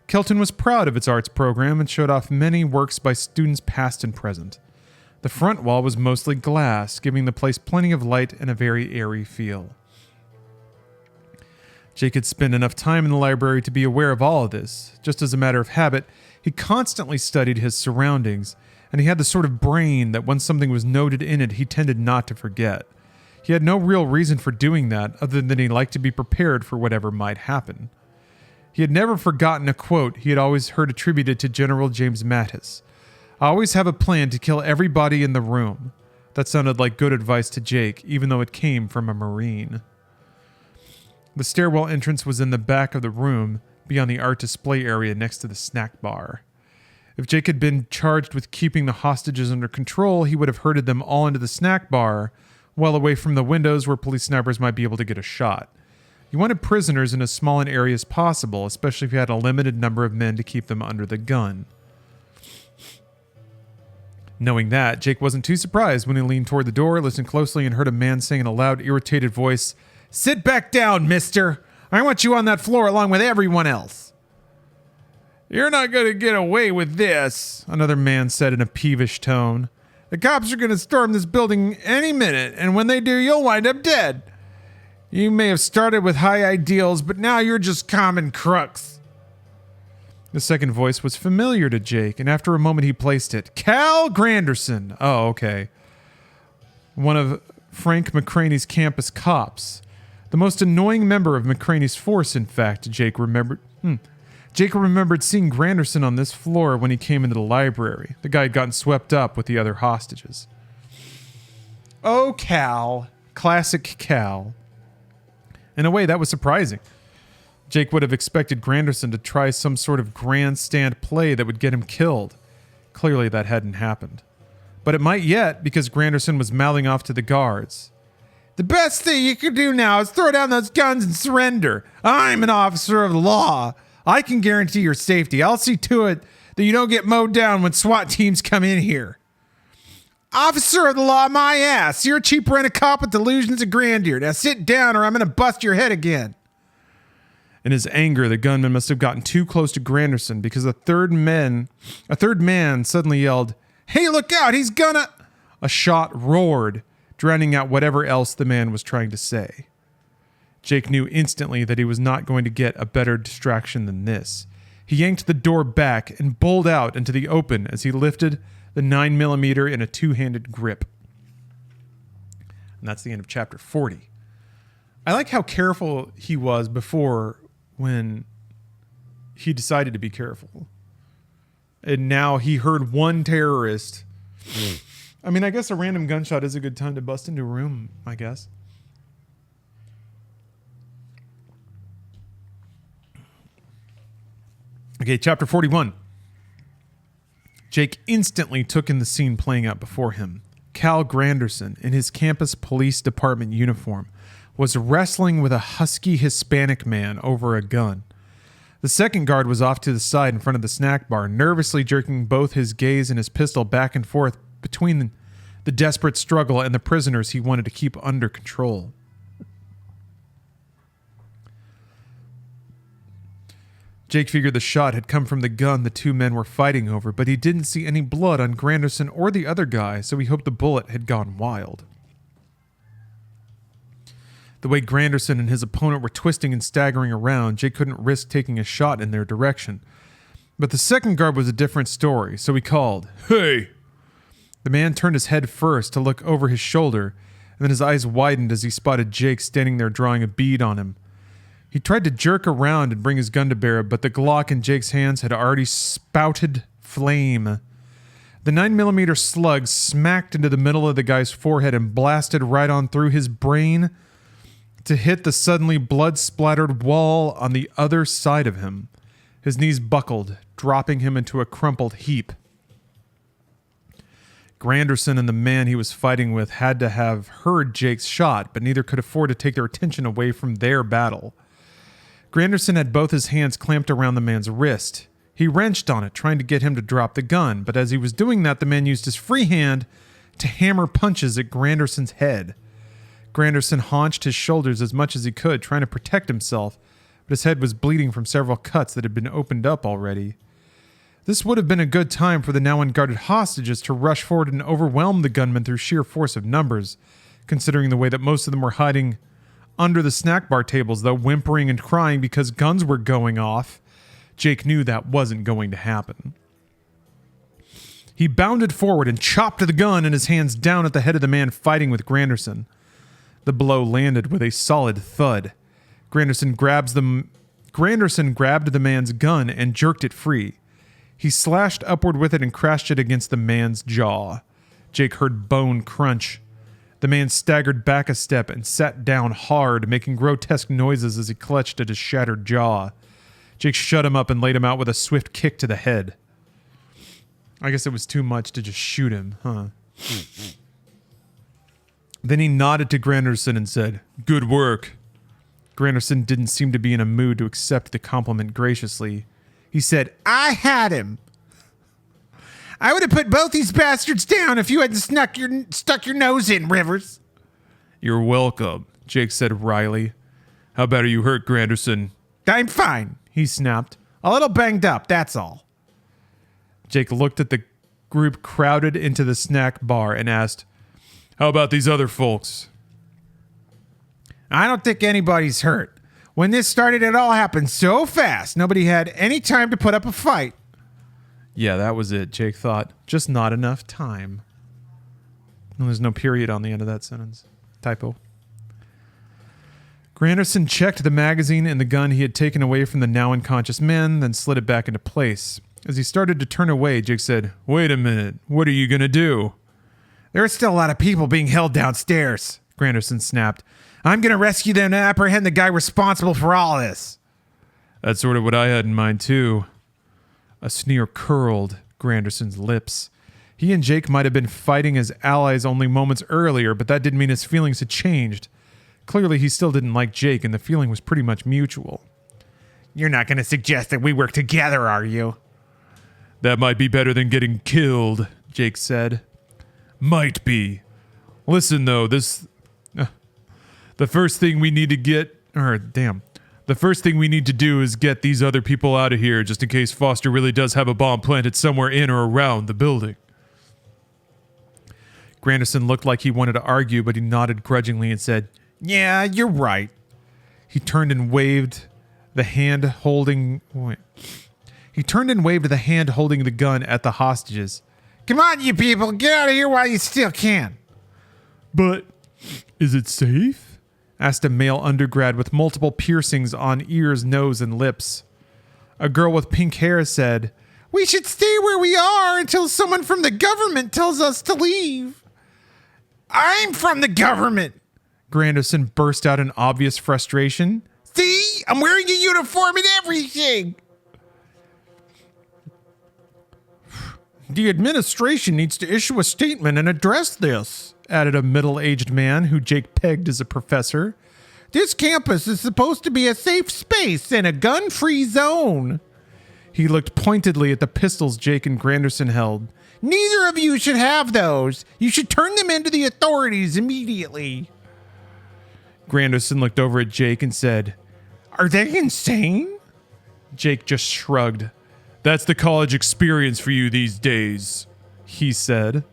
Kelton was proud of its arts program and showed off many works by students past and present. The front wall was mostly glass, giving the place plenty of light and a very airy feel. Jake had spent enough time in the library to be aware of all of this. Just as a matter of habit, he constantly studied his surroundings, and he had the sort of brain that once something was noted in it, he tended not to forget. He had no real reason for doing that other than he liked to be prepared for whatever might happen. He had never forgotten a quote he had always heard attributed to General James Mattis. "I always have a plan to kill everybody in the room." That sounded like good advice to Jake, even though it came from a Marine. The stairwell entrance was in the back of the room, beyond the art display area next to the snack bar. If Jake had been charged with keeping the hostages under control, he would have herded them all into the snack bar, well away from the windows where police snipers might be able to get a shot. You wanted prisoners in as small an area as possible, especially if you had a limited number of men to keep them under the gun. Knowing that, Jake wasn't too surprised when he leaned toward the door, listened closely, and heard a man saying in a loud, irritated voice, Sit back down, mister. I want you on that floor along with everyone else. You're not going to get away with this, another man said in a peevish tone. The cops are going to storm this building any minute, and when they do, you'll wind up dead. You may have started with high ideals, but now you're just common crooks. The second voice was familiar to Jake, and after a moment he placed it. Cal Granderson. Oh, okay. One of Frank McCraney's campus cops. The most annoying member of McCraney's force, in fact, Jake remembered. Jake remembered seeing Granderson on this floor when he came into the library. The guy had gotten swept up with the other hostages. Oh, Cal. Classic Cal. In a way, that was surprising. Jake would have expected Granderson to try some sort of grandstand play that would get him killed. Clearly, that hadn't happened. But it might yet, because Granderson was mouthing off to the guards. The best thing you can do now is throw down those guns and surrender. I'm an officer of the law. I can guarantee your safety. I'll see to it that you don't get mowed down when SWAT teams come in here. Officer of the law, my ass. You're a cheap rent-a-cop with delusions of grandeur. Now sit down or I'm going to bust your head again. In his anger, the gunman must have gotten too close to Granderson because a third man suddenly yelled, "Hey, look out, he's gonna..." A shot roared, drowning out whatever else the man was trying to say. Jake knew instantly that he was not going to get a better distraction than this. He yanked the door back and bowled out into the open as he lifted the 9mm in a two-handed grip. And that's the end of chapter 40. I like how careful he was before when he decided to be careful. And now he heard one terrorist. I mean, I guess a random gunshot is a good time to bust into a room, I guess. Okay, chapter 41. Jake instantly took in the scene playing out before him. Cal Granderson, in his campus police department uniform, was wrestling with a husky Hispanic man over a gun. The second guard was off to the side in front of the snack bar, nervously jerking both his gaze and his pistol back and forth between the desperate struggle and the prisoners he wanted to keep under control. Jake figured the shot had come from the gun the two men were fighting over, but he didn't see any blood on Granderson or the other guy, so he hoped the bullet had gone wild. The way Granderson and his opponent were twisting and staggering around, Jake couldn't risk taking a shot in their direction. But the second guard was a different story, so he called, "Hey!" The man turned his head first to look over his shoulder, and then his eyes widened as he spotted Jake standing there drawing a bead on him. He tried to jerk around and bring his gun to bear, but the Glock in Jake's hands had already spouted flame. The 9mm slug smacked into the middle of the guy's forehead and blasted right on through his brain to hit the suddenly blood-splattered wall on the other side of him. His knees buckled, dropping him into a crumpled heap. Granderson and the man he was fighting with had to have heard Jake's shot, but neither could afford to take their attention away from their battle. Granderson had both his hands clamped around the man's wrist. He wrenched on it, trying to get him to drop the gun, but as he was doing that, the man used his free hand to hammer punches at Granderson's head. Granderson haunched his shoulders as much as he could, trying to protect himself, but his head was bleeding from several cuts that had been opened up already. This would have been a good time for the now unguarded hostages to rush forward and overwhelm the gunmen through sheer force of numbers, considering the way that most of them were hiding under the snack bar tables, though whimpering and crying because guns were going off. Jake knew that wasn't going to happen. He bounded forward and chopped the gun in his hands down at the head of the man fighting with Granderson. The blow landed with a solid thud. Granderson grabbed the man's gun and jerked it free. He slashed upward with it and crashed it against the man's jaw. Jake heard bone crunch. The man staggered back a step and sat down hard, making grotesque noises as he clutched at his shattered jaw. Jake shut him up and laid him out with a swift kick to the head. I guess it was too much to just shoot him, huh? Then he nodded to Granderson and said, "Good work." Granderson didn't seem to be in a mood to accept the compliment graciously. He said, "I had him. I would have put both these bastards down if you hadn't stuck your nose in, Rivers." "You're welcome." Jake said wryly. How bad are you hurt, Granderson? I'm fine, he snapped. A little banged up, that's all. Jake looked at the group crowded into the snack bar and asked, How about these other folks? I don't think anybody's hurt. When this started, it all happened so fast, nobody had any time to put up a fight. Yeah, that was it, Jake thought. Just not enough time. And there's no period on the end of that sentence. Typo. Granderson checked the magazine and the gun he had taken away from the now unconscious men, then slid it back into place. As he started to turn away, Jake said, Wait a minute, what are you going to do? There are still a lot of people being held downstairs, Granderson snapped. I'm going to rescue them and apprehend the guy responsible for all this. That's sort of what I had in mind, too. A sneer curled Granderson's lips. He and Jake might have been fighting as allies only moments earlier, but that didn't mean his feelings had changed. Clearly, he still didn't like Jake, and the feeling was pretty much mutual. You're not going to suggest that we work together, are you? That might be better than getting killed, Jake said. Might be. Listen, though, the first thing we need to the first thing we need to do is get these other people out of here, just in case Foster really does have a bomb planted somewhere in or around the building. Granderson looked like he wanted to argue, but he nodded grudgingly and said, Yeah, you're right. He turned and waved the hand holding the gun at the hostages. Come on, you people, get out of here while you still can. But is it safe? Asked a male undergrad with multiple piercings on ears, nose, and lips. A girl with pink hair said, We should stay where we are until someone from the government tells us to leave. I'm from the government. Granderson burst out in obvious frustration. See? I'm wearing a uniform and everything. The administration needs to issue a statement and address this, added a middle-aged man who Jake pegged as a professor. This campus is supposed to be a safe space and a gun-free zone. He looked pointedly at the pistols Jake and Granderson held. Neither of you should have those. You should turn them into the authorities immediately. Granderson looked over at Jake and said, Are they insane? Jake just shrugged. That's the college experience for you these days, he said.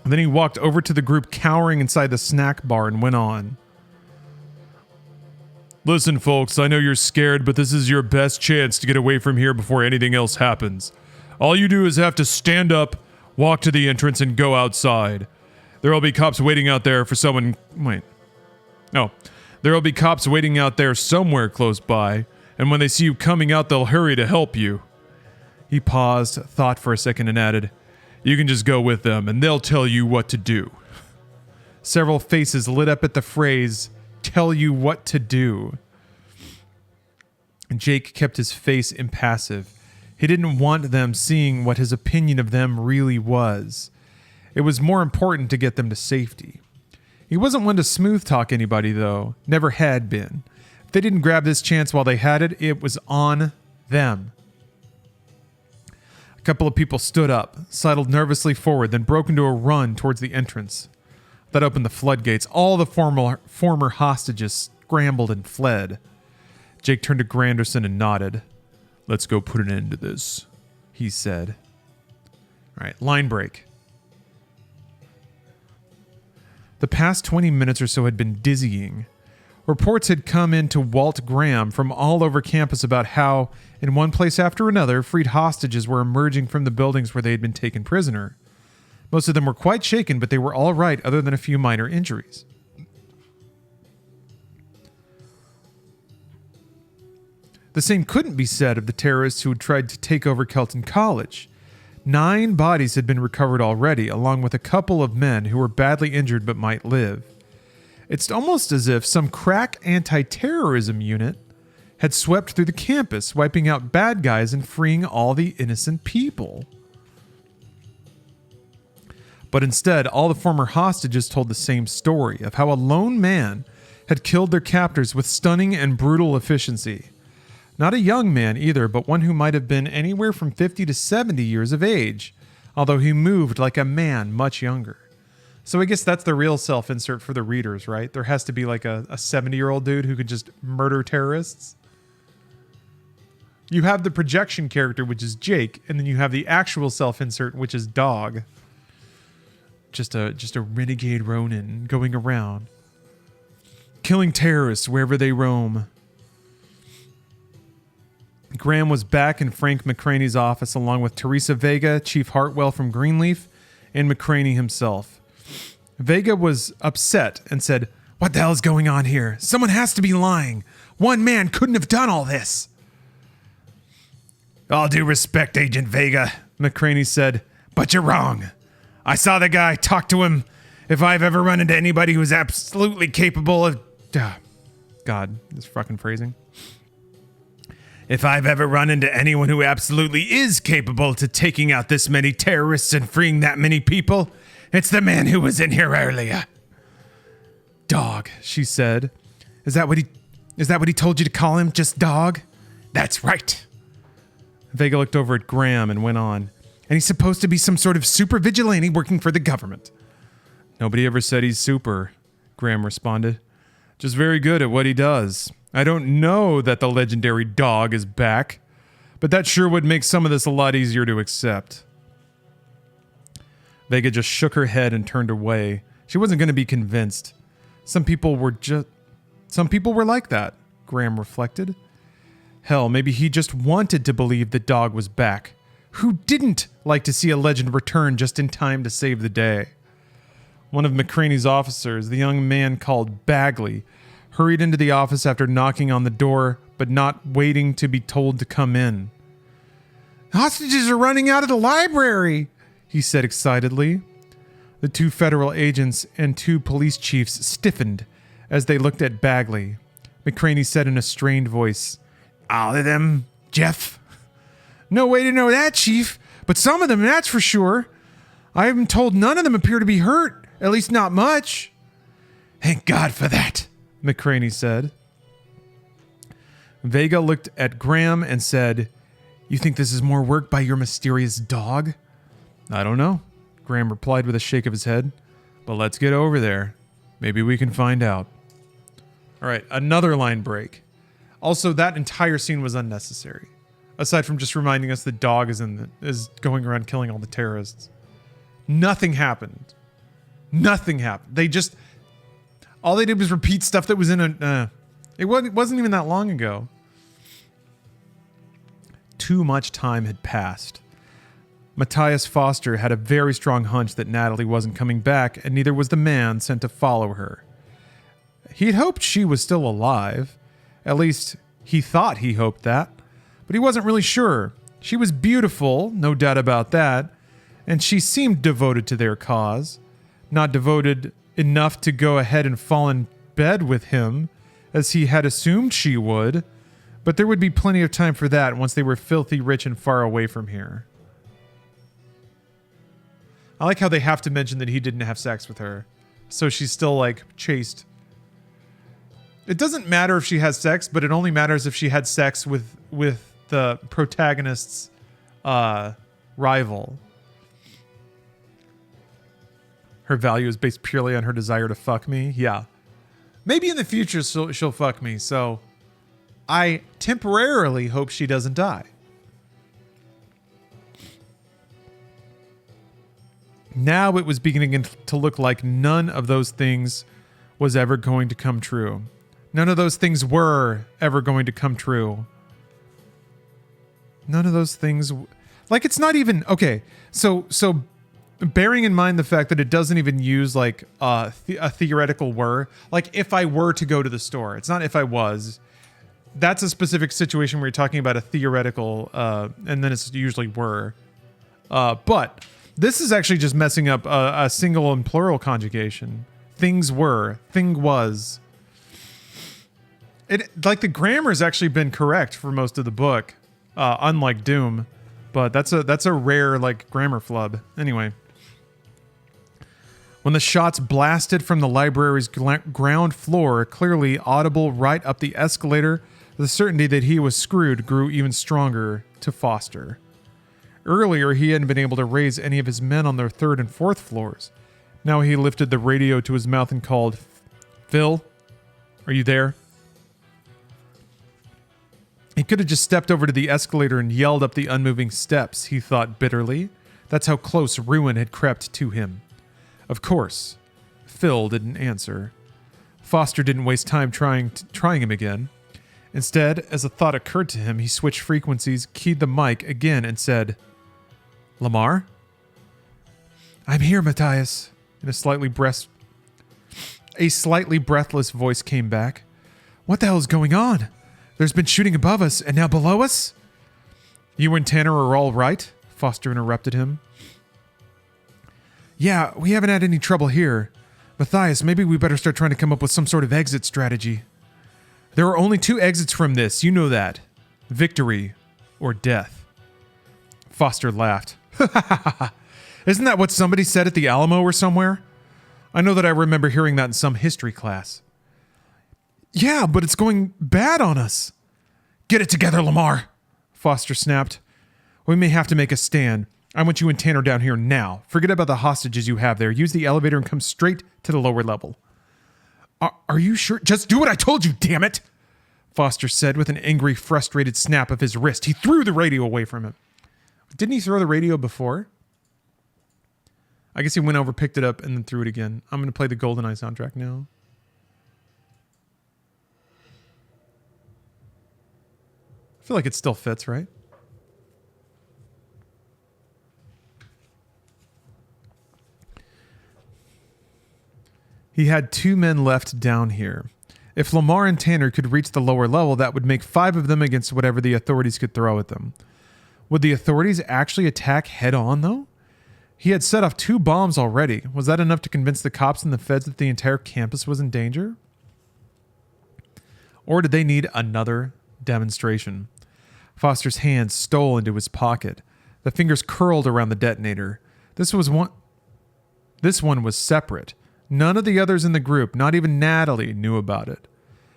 And then he walked over to the group cowering inside the snack bar and went on. Listen, folks, I know you're scared, but this is your best chance to get away from here before anything else happens. All you do is have to stand up, walk to the entrance, and go outside. There'll be cops waiting out there for someone... There'll be cops waiting out there somewhere close by, and when they see you coming out, they'll hurry to help you. He paused, thought for a second, and added, You can just go with them, and they'll tell you what to do. Several faces lit up at the phrase, tell you what to do. Jake kept his face impassive. He didn't want them seeing what his opinion of them really was. It was more important to get them to safety. He wasn't one to smooth talk anybody, though. Never had been. If they didn't grab this chance while they had it, it was on them. A couple of people stood up, sidled nervously forward, then broke into a run towards the entrance. That opened the floodgates. All the former hostages scrambled and fled. Jake turned to Granderson and nodded. Let's go put an end to this, he said. All right, line break. The past 20 minutes or so had been dizzying. Reports had come in to Walt Graham from all over campus about how, in one place after another, freed hostages were emerging from the buildings where they had been taken prisoner. Most of them were quite shaken, but they were all right other than a few minor injuries. The same couldn't be said of the terrorists who had tried to take over Kelton College. 9 bodies had been recovered already, along with a couple of men who were badly injured but might live. It's almost as if some crack anti-terrorism unit had swept through the campus, wiping out bad guys and freeing all the innocent people. But instead, all the former hostages told the same story of how a lone man had killed their captors with stunning and brutal efficiency. Not a young man either, but one who might have been anywhere from 50 to 70 years of age, although he moved like a man much younger. So I guess that's the real self-insert for the readers, right? There has to be like a 70-year-old dude who could just murder terrorists. You have the projection character, which is Jake, and then you have the actual self-insert, which is Dog. Just a renegade Ronin going around, killing terrorists wherever they roam. Graham was back in Frank McCraney's office along with Teresa Vega, Chief Hartwell from Greenleaf, and McCraney himself. Vega was upset and said, "What the hell is going on here? Someone has to be lying. One man couldn't have done all this." "All due respect, Agent Vega," McCraney said, "but you're wrong. I saw the guy, talk to him. If I've ever run into anybody who's absolutely capable of... God, this fucking phrasing. If I've ever run into anyone who absolutely is capable to taking out this many terrorists and freeing that many people, it's the man who was in here earlier." "Dog," she said. Is that what he told you to call him? Just Dog?" "That's right." Vega looked over at Graham and went on. "And he's supposed to be some sort of super vigilante working for the government." "Nobody ever said he's super," Graham responded. "Just very good at what he does. I don't know that the legendary Dog is back, but that sure would make some of this a lot easier to accept." Vega just shook her head and turned away. She wasn't going to be convinced. Some people were like that, Graham reflected. Hell, maybe he just wanted to believe that Dog was back. Who didn't like to see a legend return just in time to save the day? One of McCraney's officers, the young man called Bagley, hurried into the office after knocking on the door, but not waiting to be told to come in. "Hostages are running out of the library," he said excitedly. The two federal agents and two police chiefs stiffened as they looked at Bagley. McCraney said in a strained voice, "All of them, Jeff?" "No way to know that, Chief, but some of them, that's for sure. I am told none of them appear to be hurt, at least not much." "Thank God for that," McCraney said. Vega looked at Graham and said, "You think this is more work by your mysterious Dog?" "I don't know," Graham replied with a shake of his head. "But let's get over there. Maybe we can find out." All right, another line break. Also, that entire scene was unnecessary. Aside from just reminding us that Dog is going around killing all the terrorists. Nothing happened. Nothing happened. All they did was repeat stuff that was in it wasn't even that long ago. Too much time had passed. Matthias Foster had a very strong hunch that Natalie wasn't coming back, and neither was the man sent to follow her. He'd hoped she was still alive. At least, he thought he hoped that. But he wasn't really sure. She was beautiful, no doubt about that, and she seemed devoted to their cause. Not devoted enough to go ahead and fall in bed with him, as he had assumed she would, but there would be plenty of time for that once they were filthy rich and far away from here. I like how they have to mention that he didn't have sex with her, so she's still, like, chaste. It doesn't matter if she has sex, but it only matters if she had sex with the protagonist's rival. Her value is based purely on her desire to fuck me. Yeah. Maybe in the future she'll fuck me, so I temporarily hope she doesn't die. Now it was beginning to look like none of those things was ever going to come true. None of those things were ever going to come true. None of those things... Like, it's not even... Okay, so bearing in mind the fact that it doesn't even use, like, a theoretical were. Like, if I were to go to the store. It's not if I was. That's a specific situation where you're talking about a theoretical, and then it's usually were. But this is actually just messing up a single and plural conjugation. Things were. Thing was. Like, the grammar's actually been correct for most of the book, unlike Doom. But that's a rare, like, grammar flub. Anyway. When the shots blasted from the library's ground floor, clearly audible right up the escalator, the certainty that he was screwed grew even stronger to Foster. Earlier, he hadn't been able to raise any of his men on their third and fourth floors. Now he lifted the radio to his mouth and called, "Phil, are you there?" He could have just stepped over to the escalator and yelled up the unmoving steps, he thought bitterly. That's how close ruin had crept to him. Of course, Phil didn't answer. Foster didn't waste time trying him again. Instead, as a thought occurred to him, he switched frequencies, keyed the mic again, and said, "Lamar?" "I'm here, Matthias," and a slightly breathless voice came back. "What the hell is going on? There's been shooting above us, and now below us?" "You and Tanner are all right?" Foster interrupted him. "Yeah, we haven't had any trouble here. Matthias, maybe we better start trying to come up with some sort of exit strategy. There are only 2 exits from this, you know that. Victory or death." Foster laughed. "Isn't that what somebody said at the Alamo or somewhere? I know that I remember hearing that in some history class." "Yeah, but it's going bad on us." "Get it together, Lamar," Foster snapped. "We may have to make a stand. I want you and Tanner down here now. Forget about the hostages you have there. Use the elevator and come straight to the lower level." Are you sure? Just do what I told you, damn it," Foster said with an angry, frustrated snap of his wrist. He threw the radio away from him. Didn't he throw the radio before? I guess he went over, picked it up, and then threw it again. I'm going to play the GoldenEye soundtrack now. I feel like it still fits, right? He had 2 men left down here. If Lamar and Tanner could reach the lower level, that would make 5 of them against whatever the authorities could throw at them. Would the authorities actually attack head on, though? He had set off 2 bombs already. Was that enough to convince the cops and the feds that the entire campus was in danger? Or did they need another demonstration? Foster's hand stole into his pocket. The fingers curled around the detonator. This one was separate. None of the others in the group, not even Natalie, knew about it.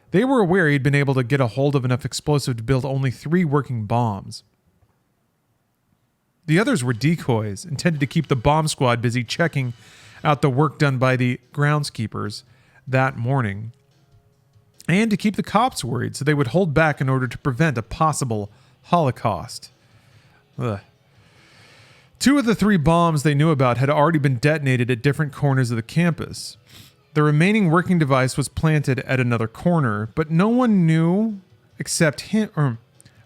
They were aware he'd been able to get a hold of enough explosive to build only 3 working bombs. The others were decoys, intended to keep the bomb squad busy checking out the work done by the groundskeepers that morning, and to keep the cops worried so they would hold back in order to prevent a possible Holocaust. Ugh. 2 of the 3 bombs they knew about had already been detonated at different corners of the campus. The remaining working device was planted at another corner, but no one knew except him.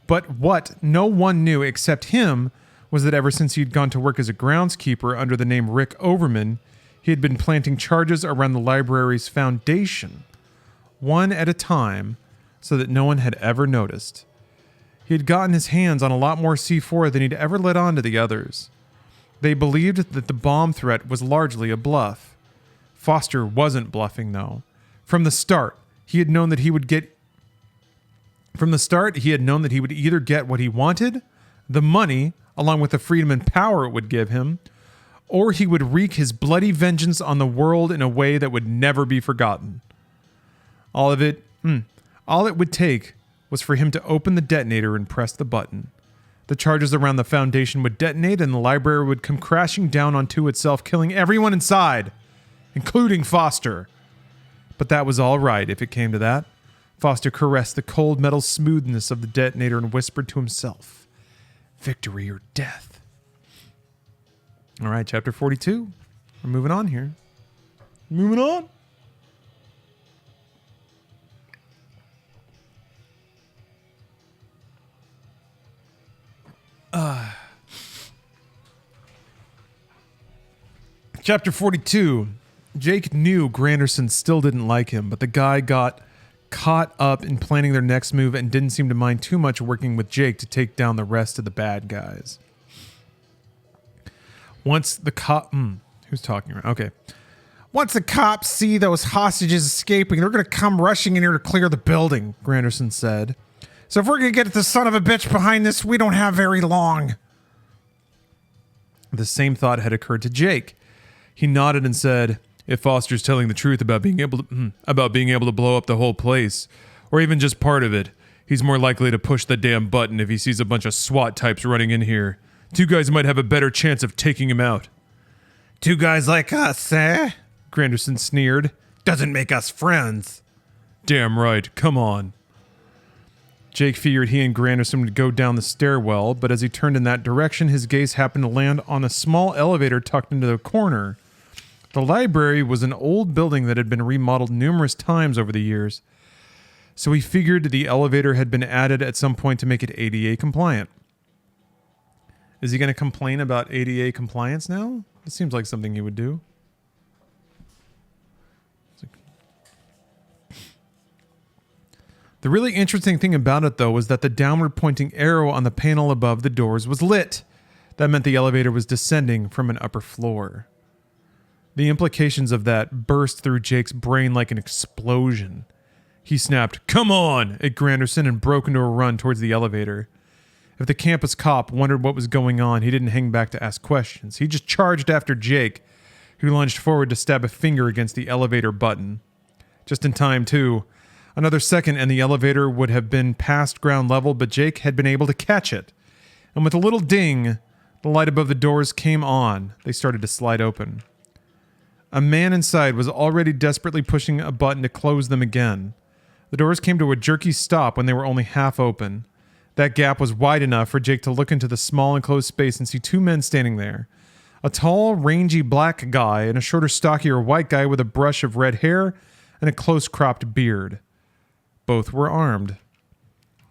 What no one knew except him was that ever since he'd gone to work as a groundskeeper under the name Rick Overman, he had been planting charges around the library's foundation, one at a time, so that no one had ever noticed. He had gotten his hands on a lot more C4 than he'd ever let on to the others. They believed that the bomb threat was largely a bluff. Foster wasn't bluffing, though. From the start, he had known that he would either get what he wanted, the money, along with the freedom and power it would give him, or he would wreak his bloody vengeance on the world in a way that would never be forgotten. All it would take was for him to open the detonator and press the button. The charges around the foundation would detonate and the library would come crashing down onto itself, killing everyone inside, including Foster. But that was all right if it came to that. Foster caressed the cold metal smoothness of the detonator and whispered to himself, "Victory or death." All right, chapter 42. We're moving on here. Moving on. Chapter 42. Jake knew Granderson still didn't like him, but the guy got caught up in planning their next move and didn't seem to mind too much working with Jake to take down the rest of the bad guys. Once the who's talking around? Okay. Once the cops see those hostages escaping, they're going to come rushing in here to clear the building, Granderson said. So if we're going to get the son of a bitch behind this, we don't have very long. The same thought had occurred to Jake. He nodded and said, "If Foster's telling the truth about being able to blow up the whole place, or even just part of it, he's more likely to push the damn button if he sees a bunch of SWAT types running in here. 2 guys might have a better chance of taking him out." Two guys like us, eh? Granderson sneered. Doesn't make us friends. Damn right, come on. Jake figured he and Granderson would go down the stairwell, but as he turned in that direction, his gaze happened to land on a small elevator tucked into the corner. The library was an old building that had been remodeled numerous times over the years, so he figured the elevator had been added at some point to make it ADA compliant. Is he going to complain about ADA compliance now? It seems like something he would do. The really interesting thing about it, though, was that the downward pointing arrow on the panel above the doors was lit. That meant the elevator was descending from an upper floor. The implications of that burst through Jake's brain like an explosion. He snapped, "Come on!" at Granderson and broke into a run towards the elevator. If the campus cop wondered what was going on, he didn't hang back to ask questions. He just charged after Jake, who lunged forward to stab a finger against the elevator button. Just in time, too. Another second and the elevator would have been past ground level, but Jake had been able to catch it. And with a little ding, the light above the doors came on. They started to slide open. A man inside was already desperately pushing a button to close them again. The doors came to a jerky stop when they were only half open. That gap was wide enough for Jake to look into the small enclosed space and see two men standing there. A tall, rangy black guy and a shorter, stockier white guy with a brush of red hair and a close-cropped beard. Both were armed.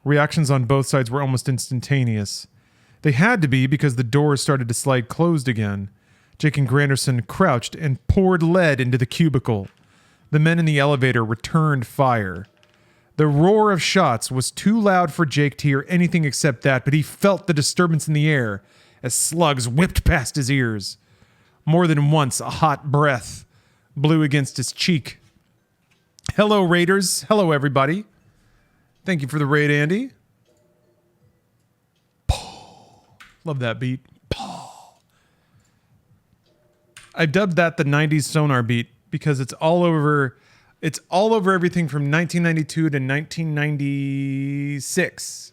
Reactions on both sides were almost instantaneous. They had to be because the doors started to slide closed again. Jake and Granderson crouched and poured lead into the cubicle. The men in the elevator returned fire. The roar of shots was too loud for Jake to hear anything except that, but he felt the disturbance in the air as slugs whipped past his ears. More than once, a hot breath blew against his cheek. Hello, Raiders. Hello, everybody. Thank you for the raid, Andy. Love that beat. I dubbed that the 90s sonar beat because it's all over everything from 1992 to 1996.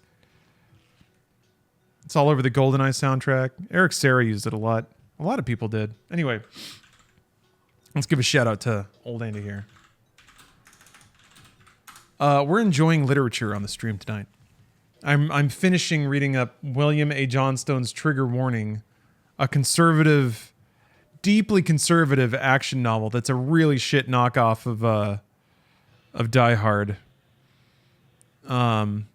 It's all over the GoldenEye soundtrack. Eric Serra used it a lot. A lot of people did. Anyway, let's give a shout out to old Andy here. We're enjoying literature on the stream tonight. I'm finishing reading up William A. Johnstone's Trigger Warning, a conservative, deeply conservative action novel that's a really shit knockoff of Die Hard. And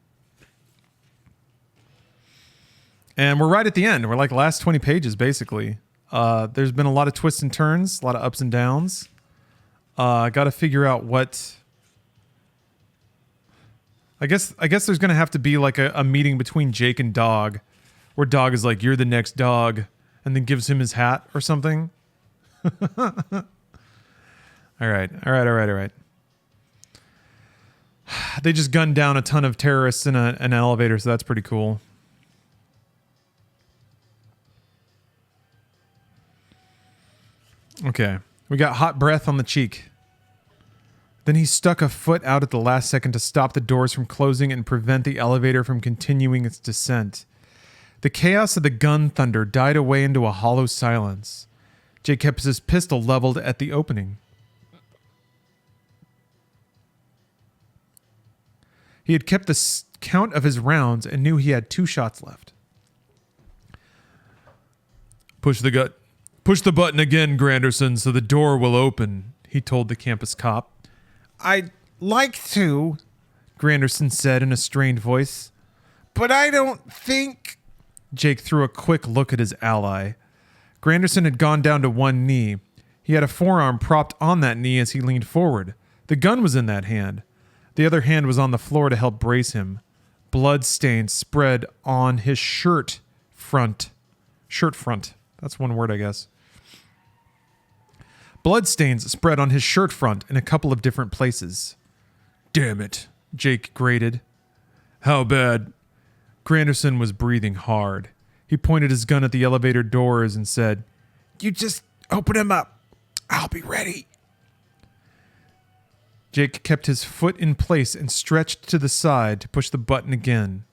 we're right at the end. We're like the last 20 pages, basically. There's been a lot of twists and turns, a lot of ups and downs. I got to figure out what... I guess there's going to have to be like a meeting between Jake and Dog, where Dog is like, "You're the next dog," and then gives him his hat or something. All right. They just gunned down a ton of terrorists in an elevator, so that's pretty cool. Okay. We got hot breath on the cheek. Then he stuck a foot out at the last second to stop the doors from closing and prevent the elevator from continuing its descent. The chaos of the gun thunder died away into a hollow silence. Jake kept his pistol leveled at the opening. He had kept the count of his rounds and knew he had 2 shots left. Push the button again, Granderson, so the door will open, he told the campus cop. I'd like to, Granderson said in a strained voice. but I don't think... Jake threw a quick look at his ally. Granderson had gone down to one knee. He had a forearm propped on that knee as he leaned forward. The gun was in that hand. The other hand was on the floor to help brace him. Blood stains spread on his shirt front. That's one word, I guess. Bloodstains spread on his shirt front in a couple of different places. Damn it, Jake grated. how bad? Granderson was breathing hard. He pointed his gun at the elevator doors and said, You just open him up. I'll be ready. Jake kept his foot in place and stretched to the side to push the button again.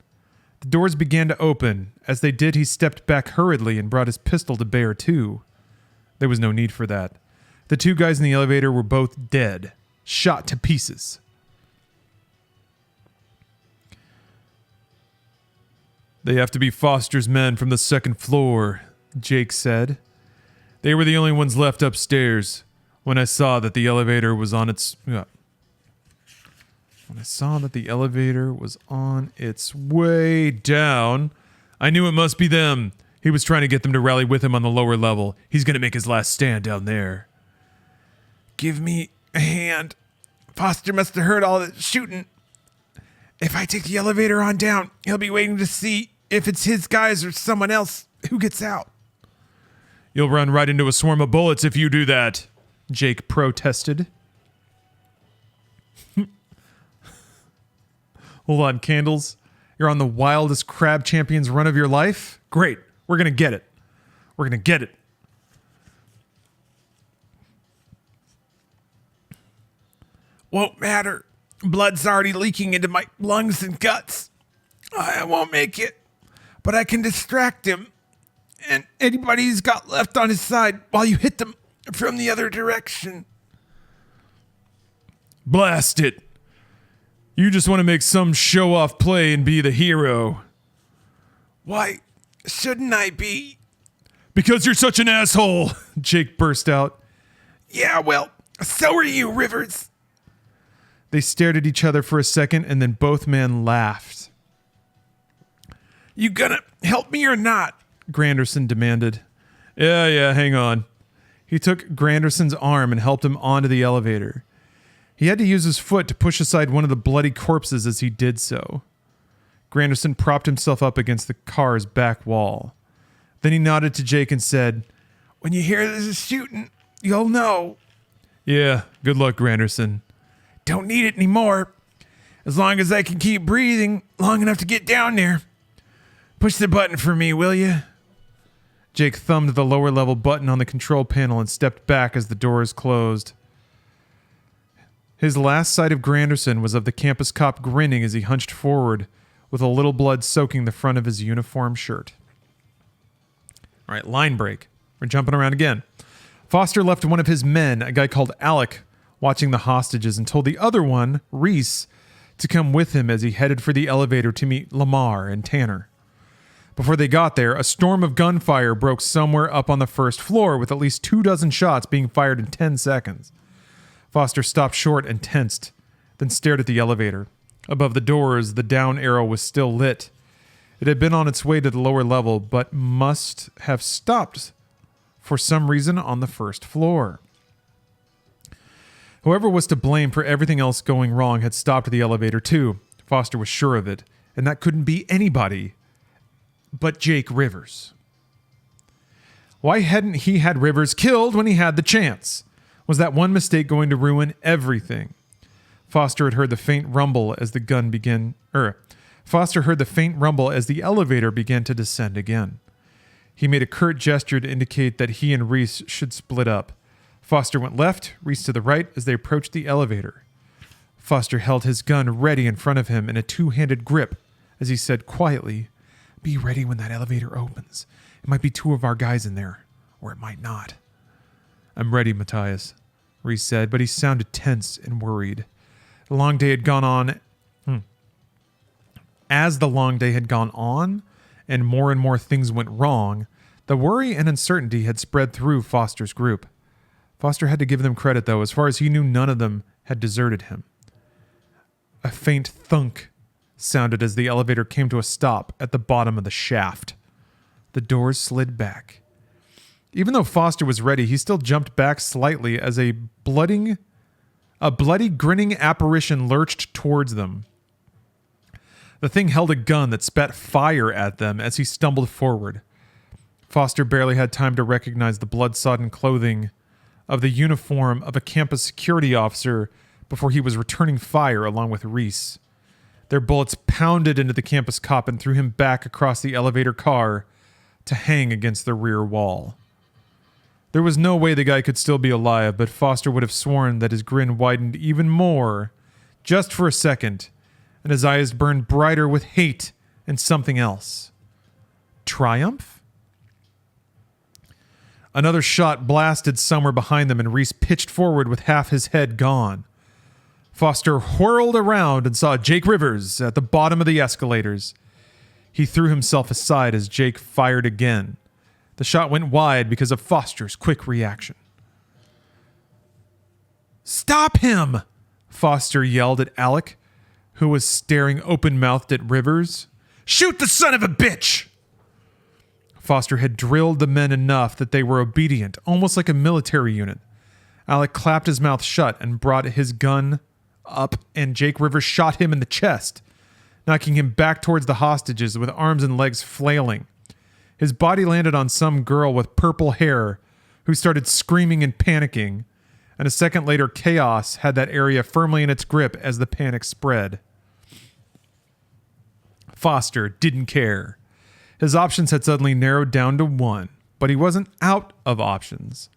The doors began to open. As they did, he stepped back hurriedly and brought his pistol to bear too. There was no need for that. The two guys in the elevator were both dead, shot to pieces. They have to be Foster's men from the second floor, Jake said. They were the only ones left upstairs when I saw that the elevator was on its... When I saw that the elevator was on its way down, I knew it must be them. He was trying to get them to rally with him on the lower level. He's going to make his last stand down there. Give me a hand. Foster must have heard all the shooting. If I take the elevator on down, he'll be waiting to see if it's his guys or someone else who gets out. You'll run right into a swarm of bullets if you do that, Jake protested. Hold on, Candles. You're on the wildest crab champions run of your life? Great. We're going to get it. We're going to get it. Won't matter. Blood's already leaking into my lungs and guts. I won't make it. But I can distract him and anybody he's got left on his side while you hit them from the other direction. Blast it. You just want to make some show-off play and be the hero. Why shouldn't I be? Because you're such an asshole, Jake burst out. Yeah, well, so are you, Rivers. They stared at each other for a second, and then both men laughed. You gonna help me or not? Granderson demanded. Yeah, hang on. He took Granderson's arm and helped him onto the elevator. He had to use his foot to push aside one of the bloody corpses as he did so. Granderson propped himself up against the car's back wall. Then he nodded to Jake and said, When you hear there's a shooting, you'll know. Yeah, good luck, Granderson. Don't need it anymore. As long as I can keep breathing long enough to get down there. Push the button for me, will you? Jake thumbed the lower level button on the control panel and stepped back as the doors closed. His last sight of Granderson was of the campus cop grinning as he hunched forward, with a little blood soaking the front of his uniform shirt. All right, line break. We're jumping around again. Foster left one of his men, a guy called Alec, watching the hostages and told the other one, Reese, to come with him as he headed for the elevator to meet Lamar and Tanner. Before they got there, a storm of gunfire broke somewhere up on the first floor, with at least 24 shots being fired in 10 seconds. Foster stopped short and tensed, then stared at the elevator. Above the doors, the down arrow was still lit. It had been on its way to the lower level, but must have stopped for some reason on the first floor. Whoever was to blame for everything else going wrong had stopped the elevator too. Foster was sure of it, and that couldn't be anybody but Jake Rivers. Why hadn't he had Rivers killed when he had the chance? Was that one mistake going to ruin everything? Foster had heard the faint rumble as the elevator began to descend again. He made a curt gesture to indicate that he and Reese should split up. Foster went left, Reese to the right as they approached the elevator. Foster held his gun ready in front of him in a two-handed grip as he said quietly, "Be ready when that elevator opens. It might be two of our guys in there, or it might not." "I'm ready, Matthias," Reese said, but he sounded tense and worried. The long day had gone on. As the long day had gone on, and more things went wrong, the worry and uncertainty had spread through Foster's group. Foster had to give them credit, though. As far as he knew, none of them had deserted him. A faint thunk sounded as the elevator came to a stop at the bottom of the shaft. The doors slid back. Even though Foster was ready, he still jumped back slightly as a bloody, grinning apparition lurched towards them. The thing held a gun that spat fire at them as he stumbled forward. Foster barely had time to recognize the blood-sodden clothing of the uniform of a campus security officer before he was returning fire along with Reese. Their bullets pounded into the campus cop and threw him back across the elevator car to hang against the rear wall. There was no way the guy could still be alive, but Foster would have sworn that his grin widened even more, just for a second, and his eyes burned brighter with hate and something else. Triumph? Another shot blasted somewhere behind them, and Reese pitched forward with half his head gone. Foster whirled around and saw Jake Rivers at the bottom of the escalators. He threw himself aside as Jake fired again. The shot went wide because of Foster's quick reaction. "Stop him!" Foster yelled at Alec, who was staring open-mouthed at Rivers. "Shoot the son of a bitch!" Foster had drilled the men enough that they were obedient, almost like a military unit. Alec clapped his mouth shut and brought his gun up, and Jake Rivers shot him in the chest, knocking him back towards the hostages with arms and legs flailing. His body landed on some girl with purple hair who started screaming and panicking, and a second later chaos had that area firmly in its grip as the panic spread. Foster didn't care. His options had suddenly narrowed down to one, but he wasn't out of options.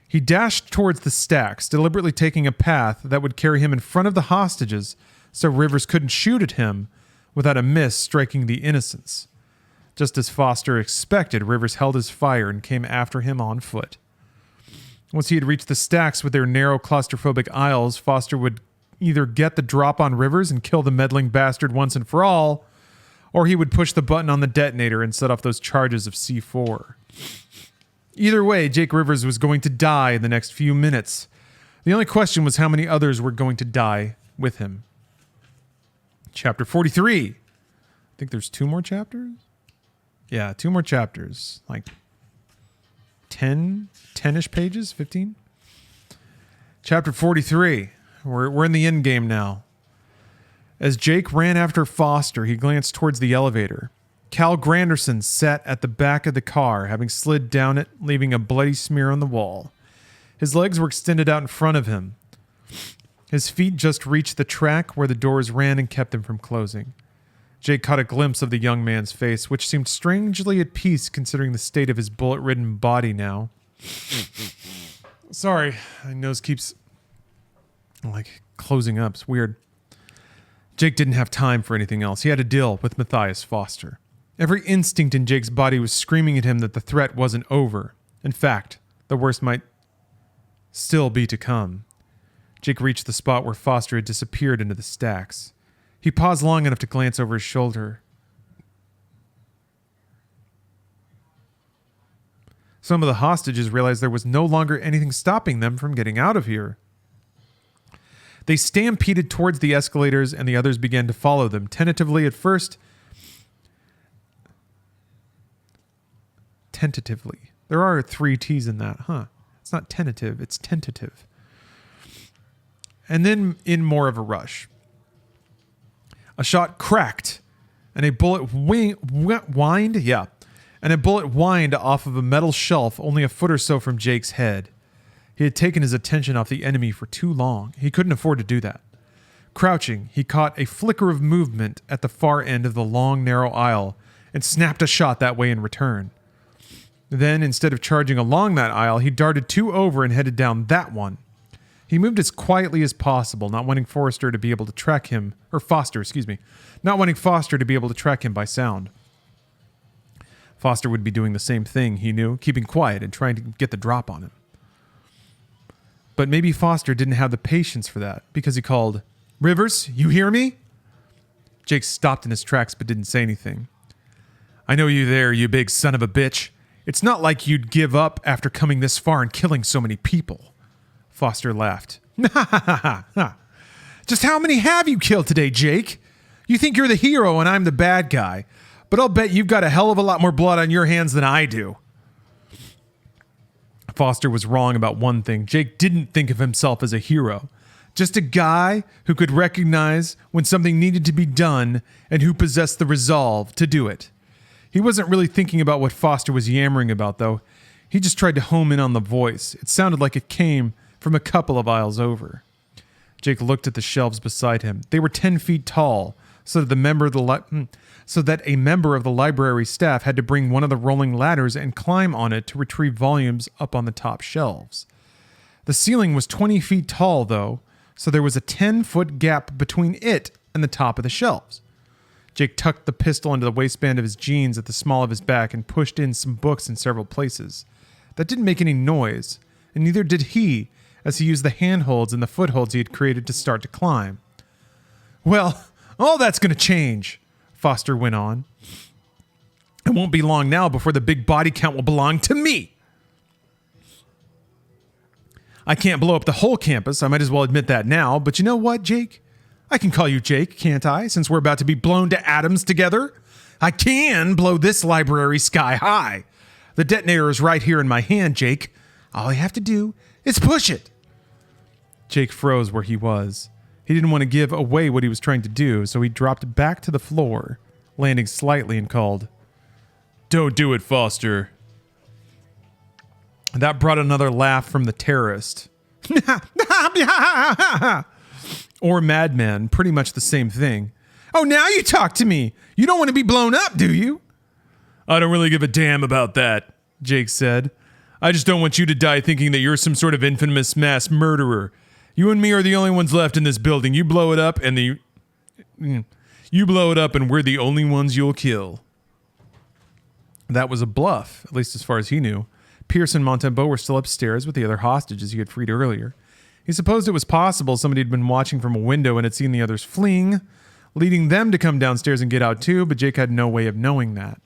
He dashed towards the stacks, deliberately taking a path that would carry him in front of the hostages so Rivers couldn't shoot at him without a miss striking the innocents. Just as Foster expected, Rivers held his fire and came after him on foot. Once he had reached the stacks with their narrow claustrophobic aisles, Foster would either get the drop on Rivers and kill the meddling bastard once and for all, or he would push the button on the detonator and set off those charges of C4. Either way, Jake Rivers was going to die in the next few minutes. The only question was how many others were going to die with him. Chapter 43. I think there's 2 more chapters? Yeah, 2 more chapters. Like 10-ish pages? 15? Chapter 43. We're in the end game now. As Jake ran after Foster, he glanced towards the elevator. Cal Granderson sat at the back of the car, having slid down it, leaving a bloody smear on the wall. His legs were extended out in front of him. His feet just reached the track where the doors ran and kept them from closing. Jake caught a glimpse of the young man's face, which seemed strangely at peace considering the state of his bullet-ridden body now. Sorry, my nose keeps closing up. It's weird. Jake didn't have time for anything else. He had to deal with Matthias Foster. Every instinct in Jake's body was screaming at him that the threat wasn't over. In fact, the worst might still be to come. Jake reached the spot where Foster had disappeared into the stacks. He paused long enough to glance over his shoulder. Some of the hostages realized there was no longer anything stopping them from getting out of here. They stampeded towards the escalators, and the others began to follow them, tentatively at first. Tentatively. There are 3 T's in that, huh? It's not tentative, it's tentative. And then in more of a rush. A shot cracked, and a bullet whined? Yeah. And a bullet whined off of a metal shelf only a foot or so from Jake's head. He had taken his attention off the enemy for too long. He couldn't afford to do that. Crouching, he caught a flicker of movement at the far end of the long, narrow aisle and snapped a shot that way in return. Then, instead of charging along that aisle, he darted 2 over and headed down that one. He moved as quietly as possible, not wanting Foster to be able to track him, or Foster, not wanting Foster to be able to track him by sound. Foster would be doing the same thing, he knew, keeping quiet and trying to get the drop on him. But maybe Foster didn't have the patience for that, because he called, "Rivers, you hear me?" Jake stopped in his tracks but didn't say anything. "I know you there, you big son of a bitch. It's not like you'd give up after coming this far and killing so many people." Foster laughed. "Just how many have you killed today, Jake? You think you're the hero and I'm the bad guy, but I'll bet you've got a hell of a lot more blood on your hands than I do." Foster was wrong about one thing. Jake didn't think of himself as a hero. Just a guy who could recognize when something needed to be done and who possessed the resolve to do it. He wasn't really thinking about what Foster was yammering about, though. He just tried to home in on the voice. It sounded like it came from a couple of aisles over. Jake looked at the shelves beside him. They were 10 feet tall, so that a member of the library staff had to bring one of the rolling ladders and climb on it to retrieve volumes up on the top shelves. The ceiling was 20 feet tall, though, so there was a 10-foot gap between it and the top of the shelves. Jake tucked the pistol into the waistband of his jeans at the small of his back and pushed in some books in several places. That didn't make any noise, and neither did he, as he used the handholds and the footholds he had created to start to climb. Well, all that's going to change, Foster went on. It won't be long now before the big body count will belong to me. I can't blow up the whole campus, I might as well admit that now, but you know what, Jake? I can call you Jake, can't I, since we're about to be blown to atoms together? I can blow this library sky high. The detonator is right here in my hand, Jake. All I have to do is push it. Jake froze where he was. He didn't want to give away what he was trying to do, so he dropped back to the floor, landing slightly, and called, "Don't do it, Foster." That brought another laugh from the terrorist. Or madman, pretty much the same thing. Oh, now you talk to me. You don't want to be blown up, do you? I don't really give a damn about that, Jake said. I just don't want you to die thinking that you're some sort of infamous mass murderer. You and me are the only ones left in this building. You blow it up and we're the only ones you'll kill. That was a bluff, at least as far as he knew. Pierce and Montembeau were still upstairs with the other hostages he had freed earlier. He supposed it was possible somebody had been watching from a window and had seen the others fleeing, leading them to come downstairs and get out too, but Jake had no way of knowing that.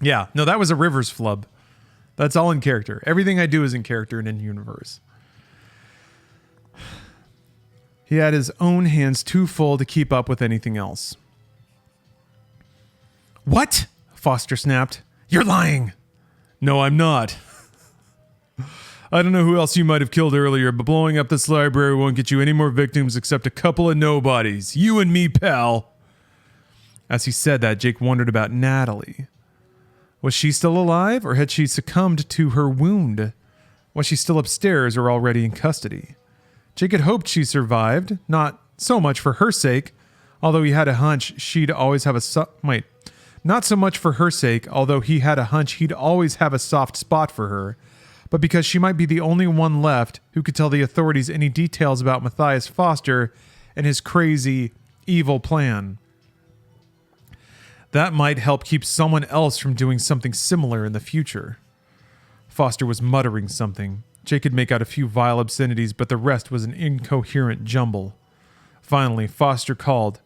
Yeah, no, that was a Rivers flub. That's all in character. Everything I do is in character and in universe. He had his own hands too full to keep up with anything else. What? Foster snapped. You're lying. No, I'm not. I don't know who else you might have killed earlier, but blowing up this library won't get you any more victims except a couple of nobodies. You and me, pal. As he said that, Jake wondered about Natalie. Was she still alive, or had she succumbed to her wound? Was she still upstairs or already in custody? Jake had hoped she survived, not so much for her sake, although he had a hunch she'd always have not so much for her sake, although he had a hunch he'd always have a soft spot for her, but because she might be the only one left who could tell the authorities any details about Matthias Foster and his crazy, evil plan. That might help keep someone else from doing something similar in the future. Foster was muttering something. Jake could make out a few vile obscenities, but the rest was an incoherent jumble. Finally, Foster called,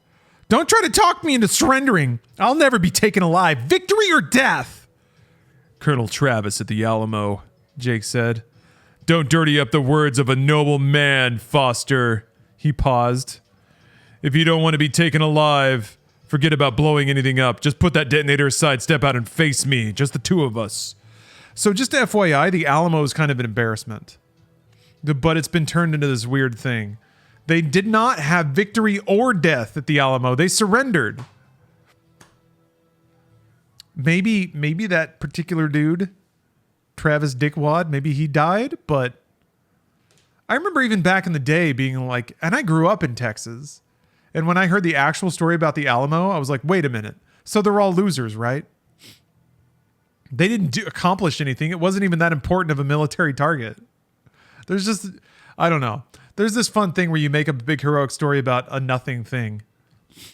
"Don't try to talk me into surrendering. I'll never be taken alive. Victory or death." Colonel Travis at the Alamo, Jake said. Don't dirty up the words of a noble man, Foster. He paused. If you don't want to be taken alive, forget about blowing anything up. Just put that detonator aside, step out and face me. Just the two of us. So just FYI, the Alamo is kind of an embarrassment. But it's been turned into this weird thing. They did not have victory or death at the Alamo. They surrendered. Maybe that particular dude, Travis Dickwad, maybe he died, but I remember even back in the day being like, and I grew up in Texas, and when I heard the actual story about the Alamo, I was like, wait a minute. So they're all losers, right? They didn't accomplish anything. It wasn't even that important of a military target. There's just, I don't know. There's this fun thing where you make a big heroic story about a nothing thing.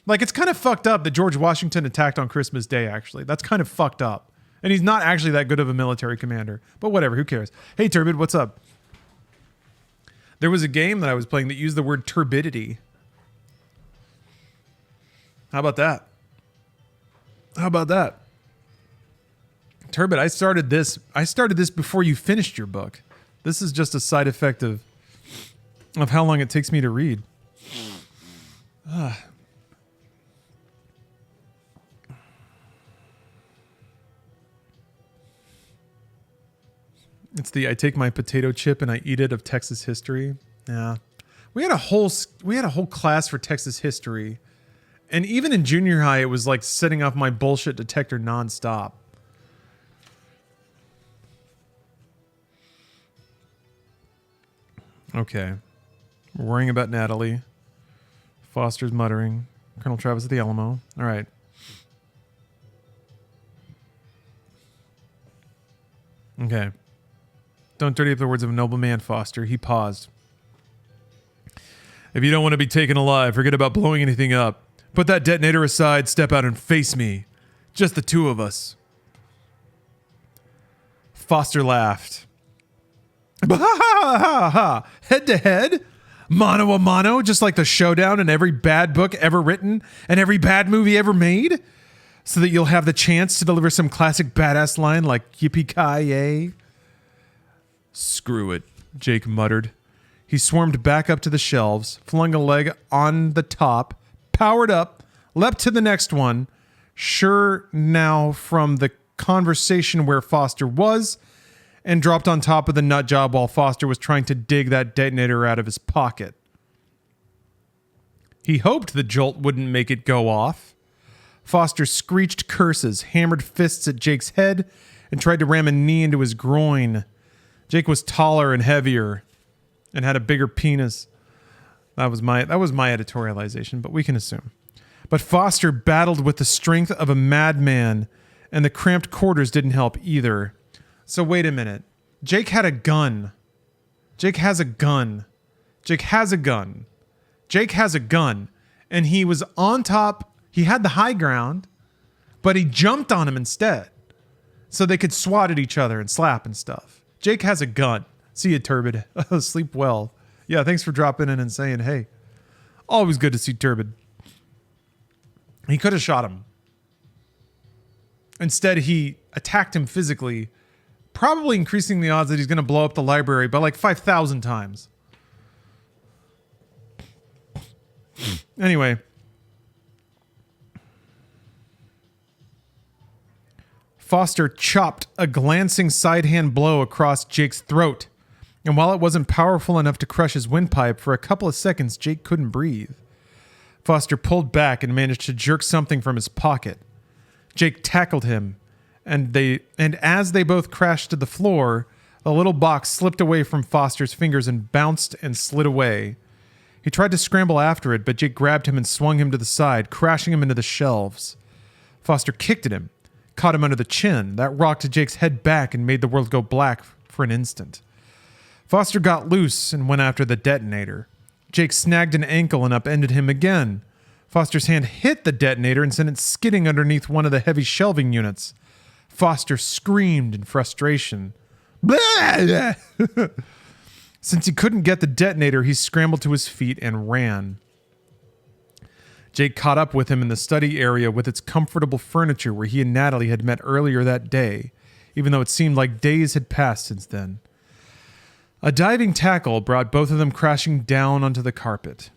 Like, it's kind of fucked up that George Washington attacked on Christmas Day, actually. That's kind of fucked up. And he's not actually that good of a military commander. But whatever, who cares? Hey, Turbid, what's up? There was a game that I was playing that used the word turbidity. How about that? How about that? Turbid, I started this before you finished your book. This is just a side effect of how long it takes me to read. It's the I take my potato chip and I eat it of Texas history. Yeah. We had a whole class for Texas history. And even in junior high, it was like setting off my bullshit detector nonstop. Okay. We're worrying about Natalie. Foster's muttering. Colonel Travis at the Alamo. All right. Okay. Don't dirty up the words of a noble man, Foster. He paused. If you don't want to be taken alive, forget about blowing anything up. Put that detonator aside, step out and face me. Just the two of us. Foster laughed. Ha ha ha ha! Head to head? Mano a mano, just like the showdown in every bad book ever written and every bad movie ever made? So that you'll have the chance to deliver some classic badass line like yippee-ki-yay? Screw it, Jake muttered. He swarmed back up to the shelves, flung a leg on the top, powered up, leapt to the next one, sure now from the conversation where Foster was, and dropped on top of the nut job while Foster was trying to dig that detonator out of his pocket. He hoped the jolt wouldn't make it go off. Foster screeched curses, hammered fists at Jake's head, and tried to ram a knee into his groin. Jake was taller and heavier and had a bigger penis. That was my editorialization, but we can assume. But Foster battled with the strength of a madman, and the cramped quarters didn't help either. So wait a minute. Jake had a gun. Jake has a gun. Jake has a gun. Jake has a gun. And he was on top. He had the high ground, but he jumped on him instead. So they could swat at each other and slap and stuff. Jake has a gun. See you, Turbid. Sleep well. Yeah, thanks for dropping in and saying, hey. Always good to see Turbid. He could have shot him. Instead, he attacked him physically, probably increasing the odds that he's going to blow up the library by like 5,000 times. Anyway. Foster chopped a glancing side-hand blow across Jake's throat, and while it wasn't powerful enough to crush his windpipe, for a couple of seconds Jake couldn't breathe. Foster pulled back and managed to jerk something from his pocket. Jake tackled him, and as they both crashed to the floor, a little box slipped away from Foster's fingers and bounced and slid away. He tried to scramble after it, but Jake grabbed him and swung him to the side, crashing him into the shelves. Foster kicked at him, caught him under the chin. That rocked Jake's head back and made the world go black for an instant. Foster got loose and went after the detonator. Jake snagged an ankle and upended him again. Foster's hand hit the detonator and sent it skidding underneath one of the heavy shelving units. Foster screamed in frustration. Blah! Since he couldn't get the detonator, he scrambled to his feet and ran. Jake caught up with him in the study area with its comfortable furniture where he and Natalie had met earlier that day, even though it seemed like days had passed since then. A diving tackle brought both of them crashing down onto the carpet.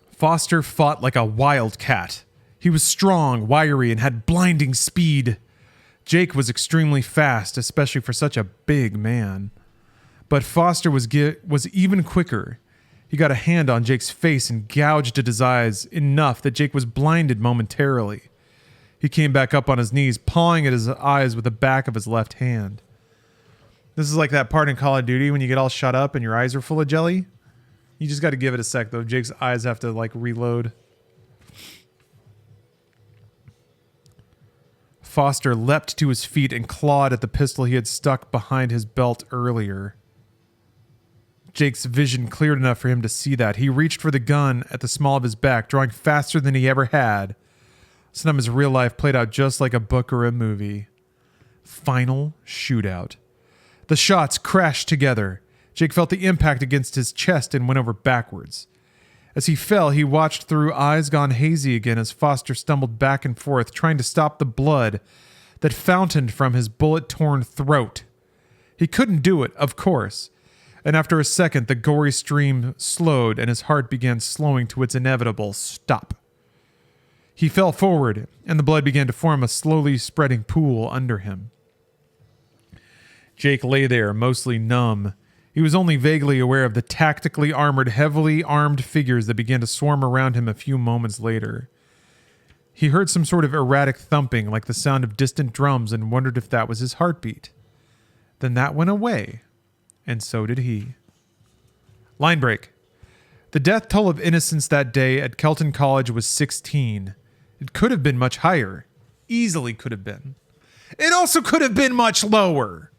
Foster fought like a wildcat. He was strong, wiry, and had blinding speed. Jake was extremely fast, especially for such a big man. But Foster was even quicker. He got a hand on Jake's face and gouged at his eyes enough that Jake was blinded momentarily. He came back up on his knees, pawing at his eyes with the back of his left hand. This is like that part in Call of Duty when you get all shut up and your eyes are full of jelly. You just got to give it a sec, though. Jake's eyes have to, like, reload. Foster leapt to his feet and clawed at the pistol he had stuck behind his belt earlier. Jake's vision cleared enough for him to see that. He reached for the gun at the small of his back, drawing faster than he ever had. Sometimes real life played out just like a book or a movie. Final shootout. The shots crashed together. Jake felt the impact against his chest and went over backwards. As he fell, he watched through eyes gone hazy again as Foster stumbled back and forth, trying to stop the blood that fountained from his bullet-torn throat. He couldn't do it, of course. And after a second, the gory stream slowed and his heart began slowing to its inevitable stop. He fell forward, and the blood began to form a slowly spreading pool under him. Jake lay there, mostly numb. He was only vaguely aware of the tactically armored, heavily armed figures that began to swarm around him a few moments later. He heard some sort of erratic thumping, like the sound of distant drums, and wondered if that was his heartbeat. Then that went away. And so did he. Line break. The death toll of innocents that day at Kelton College was 16. It could have been much higher. Easily could have been. It also could have been much lower.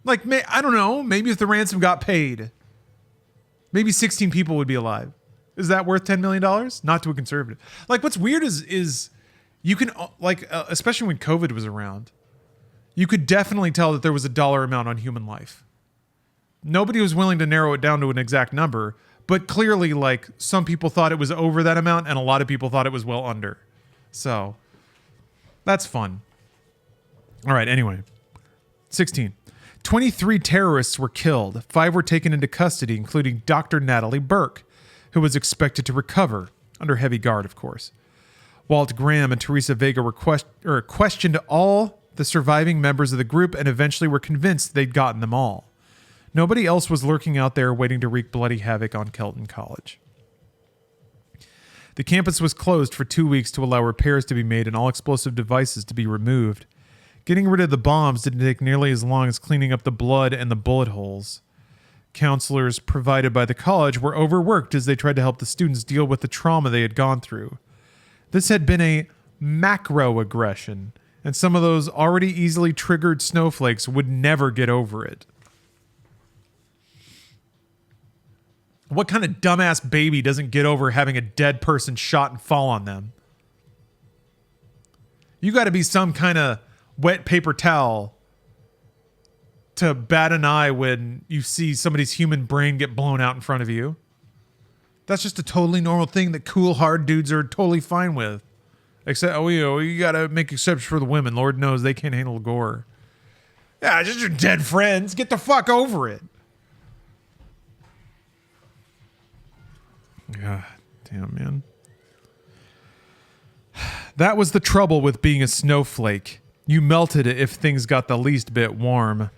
Like, I don't know. Maybe if the ransom got paid. Maybe 16 people would be alive. Is that worth $10 million? Not to a conservative. Like, what's weird is you can, like, especially when COVID was around, you could definitely tell that there was a dollar amount on human life. Nobody was willing to narrow it down to an exact number, but clearly, like, some people thought it was over that amount, and a lot of people thought it was well under. So, that's fun. All right, anyway. 16. 23 terrorists were killed. 5 were taken into custody, including Dr. Natalie Burke, who was expected to recover, under heavy guard, of course. Walt Graham and Teresa Vega were questioned all the surviving members of the group and eventually were convinced they'd gotten them all. Nobody else was lurking out there waiting to wreak bloody havoc on Kelton College. The campus was closed for 2 weeks to allow repairs to be made and all explosive devices to be removed. Getting rid of the bombs didn't take nearly as long as cleaning up the blood and the bullet holes. Counselors provided by the college were overworked as they tried to help the students deal with the trauma they had gone through. This had been a macroaggression, and some of those already easily triggered snowflakes would never get over it. What kind of dumbass baby doesn't get over having a dead person shot and fall on them? You got to be some kind of wet paper towel to bat an eye when you see somebody's human brain get blown out in front of you. That's just a totally normal thing that cool, hard dudes are totally fine with. Except, you got to make exceptions for the women. Lord knows they can't handle gore. Yeah, just your dead friends. Get the fuck over it. God damn, man. That was the trouble with being a snowflake. You melted it if things got the least bit warm.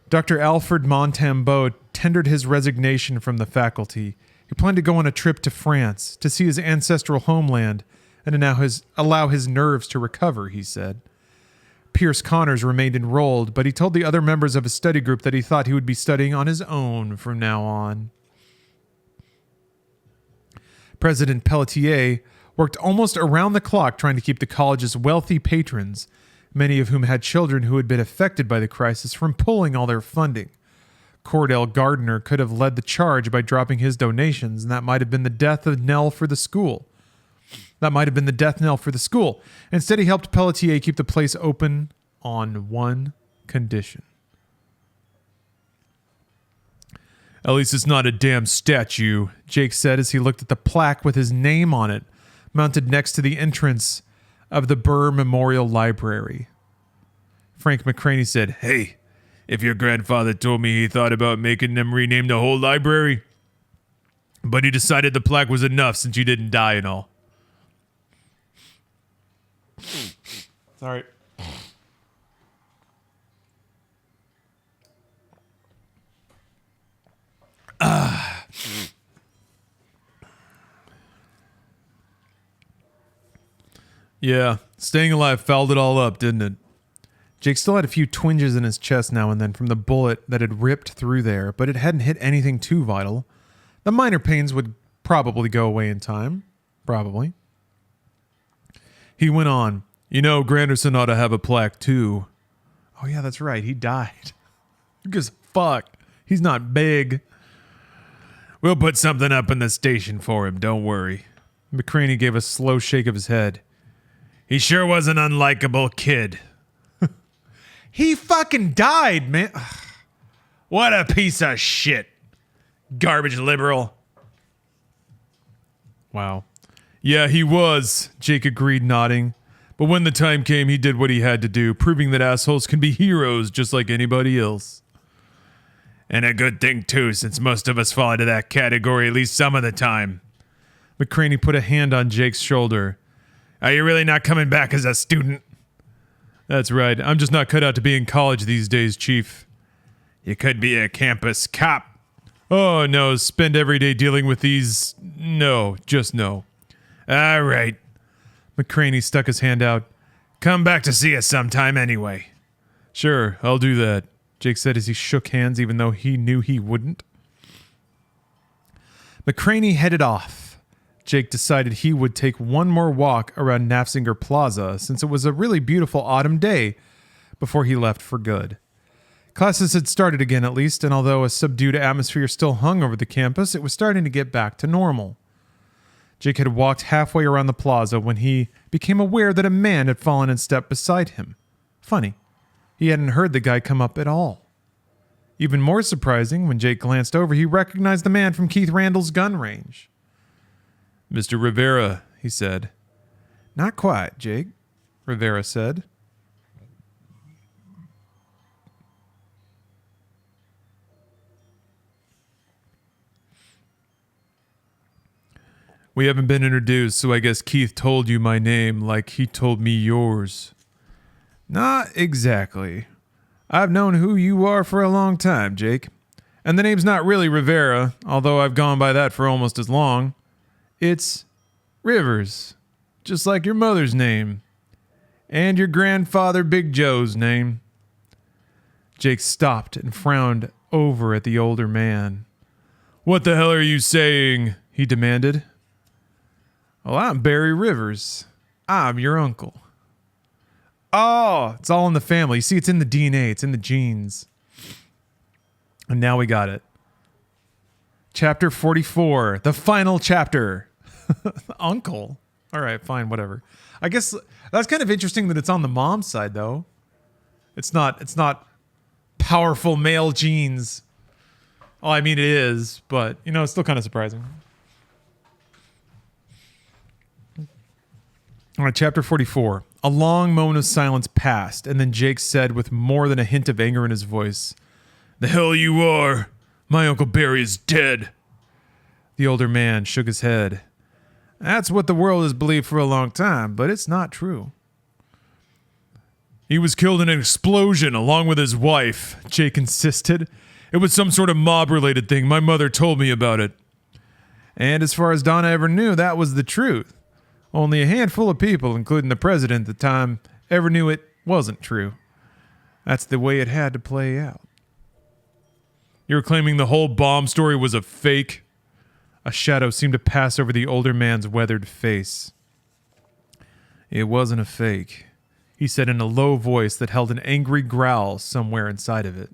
Dr. Alfred Montambeau tendered his resignation from the faculty. He planned to go on a trip to France to see his ancestral homeland and to allow his nerves to recover, he said. Pierce Connors remained enrolled, but he told the other members of his study group that he thought he would be studying on his own from now on. President Pelletier worked almost around the clock trying to keep the college's wealthy patrons, many of whom had children who had been affected by the crisis, from pulling all their funding. Cordell Gardner could have led the charge by dropping his donations, and that might have been the death knell for the school. Instead, he helped Pelletier keep the place open on one condition. At least it's not a damn statue, Jake said as he looked at the plaque with his name on it, mounted next to the entrance of the Burr Memorial Library. Frank McCraney said, "Hey, if your grandfather told me he thought about making them rename the whole library, but he decided the plaque was enough since you didn't die and all." Sorry. Yeah, staying alive fouled it all up, didn't it? Jake still had a few twinges in his chest now and then from the bullet that had ripped through there, but it hadn't hit anything too vital. The minor pains would probably go away in time. Probably. He went on, Granderson ought to have a plaque too. Oh yeah, that's right, he died. Who gives a fuck? He's not big. We'll put something up in the station for him, don't worry. McCraney gave a slow shake of his head. He sure was an unlikable kid. He fucking died, man. What a piece of shit. Garbage liberal. Wow. Yeah, he was, Jake agreed, nodding. But when the time came, he did what he had to do, proving that assholes can be heroes just like anybody else. And a good thing, too, since most of us fall into that category at least some of the time. McCraney put a hand on Jake's shoulder. Are you really not coming back as a student? That's right. I'm just not cut out to be in college these days, Chief. You could be a campus cop. Oh, no. Spend every day dealing with these... No. Just no. All right. McCraney stuck his hand out. Come back to see us sometime anyway. Sure, I'll do that, Jake said as he shook hands even though he knew he wouldn't. McCraney headed off. Jake decided he would take one more walk around Nafziger Plaza since it was a really beautiful autumn day before he left for good. Classes had started again at least, and although a subdued atmosphere still hung over the campus, it was starting to get back to normal. Jake had walked halfway around the plaza when he became aware that a man had fallen in step beside him. Funny, he hadn't heard the guy come up at all. Even more surprising, when Jake glanced over, he recognized the man from Keith Randall's gun range. Mr. Rivera, he said. Not quite, Jake, Rivera said. We haven't been introduced, so I guess Keith told you my name like he told me yours. Not exactly. I've known who you are for a long time, Jake. And the name's not really Rivera, although I've gone by that for almost as long. It's Rivers, just like your mother's name. And your grandfather Big Joe's name. Jake stopped and frowned over at the older man. What the hell are you saying? He demanded. Well, I'm Barry Rivers. I'm your uncle. Oh, it's all in the family. You see, it's in the DNA. It's in the genes. And now we got it. Chapter 44. The final chapter. Uncle. All right, fine, whatever. I guess that's kind of interesting that it's on the mom's side, though. It's not powerful male genes. Oh, I mean, it is, but, it's still kind of surprising. All right, chapter 44. A long moment of silence passed, and then Jake said with more than a hint of anger in his voice, The hell you are! My Uncle Barry is dead! The older man shook his head. That's what the world has believed for a long time, but it's not true. He was killed in an explosion along with his wife, Jake insisted. It was some sort of mob-related thing. My mother told me about it. And as far as Donna ever knew, that was the truth. Only a handful of people, including the president at the time, ever knew it wasn't true. That's the way it had to play out. You're claiming the whole bomb story was a fake? A shadow seemed to pass over the older man's weathered face. It wasn't a fake, he said in a low voice that held an angry growl somewhere inside of it.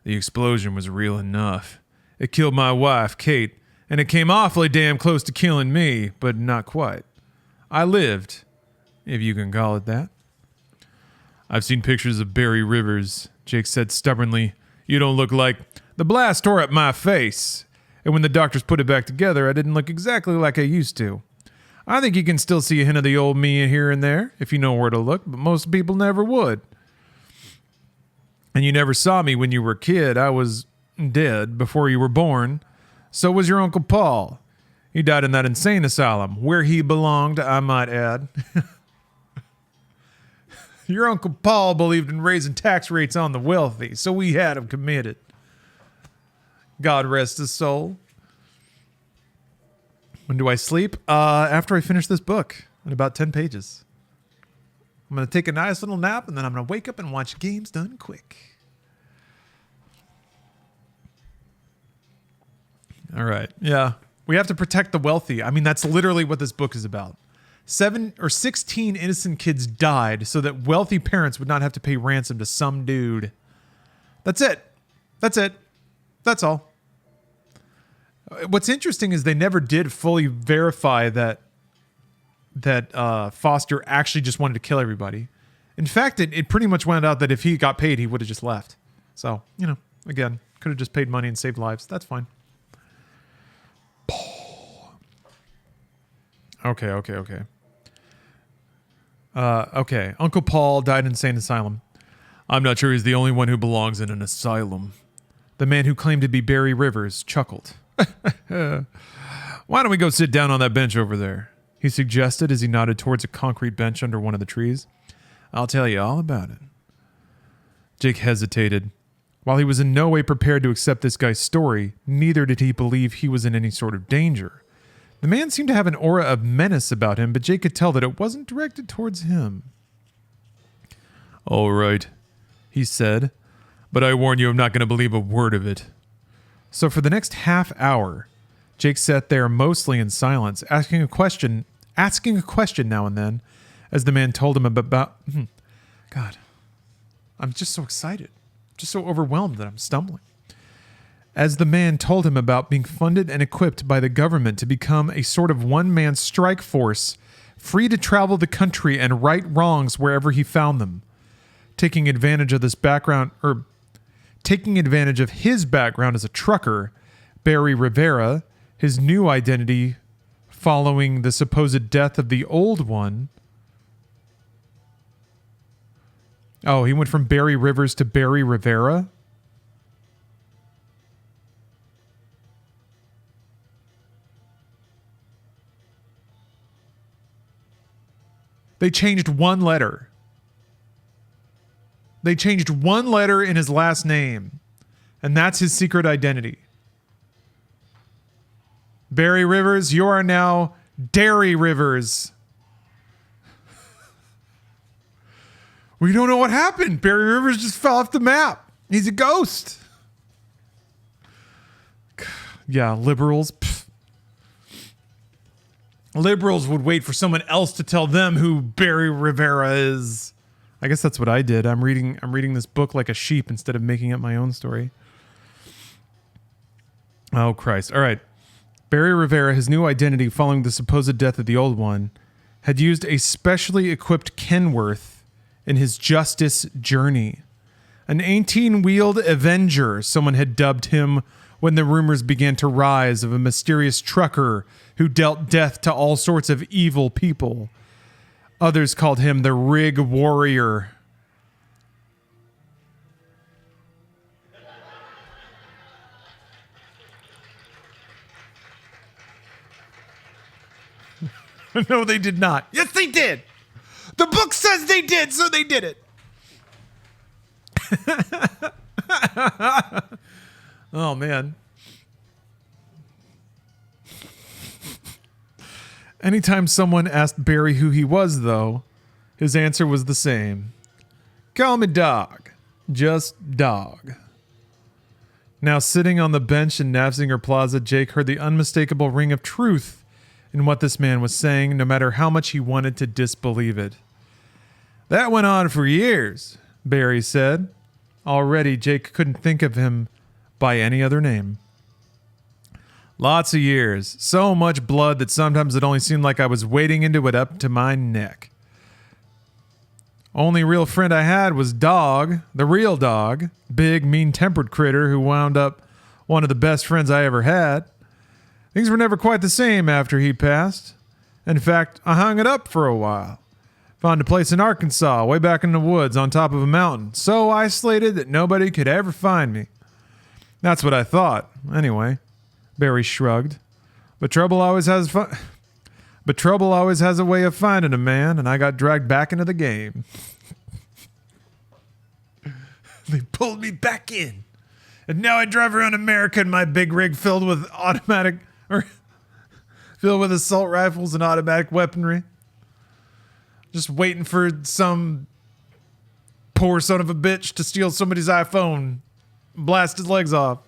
The explosion was real enough. It killed my wife, Kate, and it came awfully damn close to killing me, but not quite. I lived, if you can call it that. I've seen pictures of Barry Rivers, Jake said stubbornly. You don't look like... The blast tore up my face, and when the doctors put it back together, I didn't look exactly like I used to. I think you can still see a hint of the old me here and there, if you know where to look, but most people never would. And you never saw me when you were a kid. I was dead before you were born. So was your Uncle Paul. He died in that insane asylum, where he belonged, I might add. Your Uncle Paul believed in raising tax rates on the wealthy, so we had him committed. God rest his soul. When do I sleep? After I finish this book, in about 10 pages. I'm going to take a nice little nap, and then I'm going to wake up and watch Games Done Quick. All right. Yeah. We have to protect the wealthy. I mean, that's literally what this book is about. 16 innocent kids died so that wealthy parents would not have to pay ransom to some dude. That's it. That's it. That's all. What's interesting is they never did fully verify that Foster actually just wanted to kill everybody. In fact, it pretty much went out that if he got paid, he would have just left. So, again, could have just paid money and saved lives. That's fine. Okay. Okay. Uncle Paul died in insane asylum. I'm not sure he's the only one who belongs in an asylum. The man who claimed to be Barry Rivers chuckled. Why don't we go sit down on that bench over there? He suggested as he nodded towards a concrete bench under one of the trees. I'll tell you all about it. Jake hesitated. While he was in no way prepared to accept this guy's story, neither did he believe he was in any sort of danger. The man seemed to have an aura of menace about him, but Jake could tell that it wasn't directed towards him. All right, he said, but I warn you, I'm not going to believe a word of it. So for the next half hour, Jake sat there mostly in silence, asking a question now and then, as the man told him about... God, I'm just so excited. just so overwhelmed that I'm stumbling. As the man told him about being funded and equipped by the government to become a sort of one-man strike force, free to travel the country and right wrongs wherever he found them. Taking advantage of his background as a trucker, Barry Rivera, his new identity following the supposed death of the old one. Oh, he went from Barry Rivers to Barry Rivera? They changed one letter. They changed one letter in his last name, and that's his secret identity. Barry Rivers, you are now Dairy Rivers. We don't know what happened. Barry Rivers just fell off the map. He's a ghost. Yeah, liberals. Pfft. Liberals would wait for someone else to tell them who Barry Rivera is. I guess that's what I did. I'm reading this book like a sheep instead of making up my own story. Oh, Christ. All right. Barry Rivera, his new identity following the supposed death of the old one, had used a specially equipped Kenworth in his justice journey. An 18-wheeled Avenger, someone had dubbed him when the rumors began to rise of a mysterious trucker who dealt death to all sorts of evil people. Others called him the Rig Warrior. No, they did not. Yes, they did. The book says they did, so they did it. Oh, man. Anytime someone asked Barry who he was, though, his answer was the same. Call me Dog. Just Dog. Now sitting on the bench in Navsinger Plaza, Jake heard the unmistakable ring of truth in what this man was saying, no matter how much he wanted to disbelieve it. That went on for years, Barry said. Already, Jake couldn't think of him by any other name. Lots of years. So much blood that sometimes it only seemed like I was wading into it up to my neck. Only real friend I had was Dog, the real Dog, big, mean-tempered critter who wound up one of the best friends I ever had. Things were never quite the same after he passed. In fact, I hung it up for a while. Found a place in Arkansas, way back in the woods on top of a mountain, so isolated that nobody could ever find me. That's what I thought, anyway. Barry shrugged. But trouble always has a way of finding a man, and I got dragged back into the game. They pulled me back in. And now I drive around America in my big rig filled with assault rifles and automatic weaponry. Just waiting for some poor son of a bitch to steal somebody's iPhone, blast his legs off.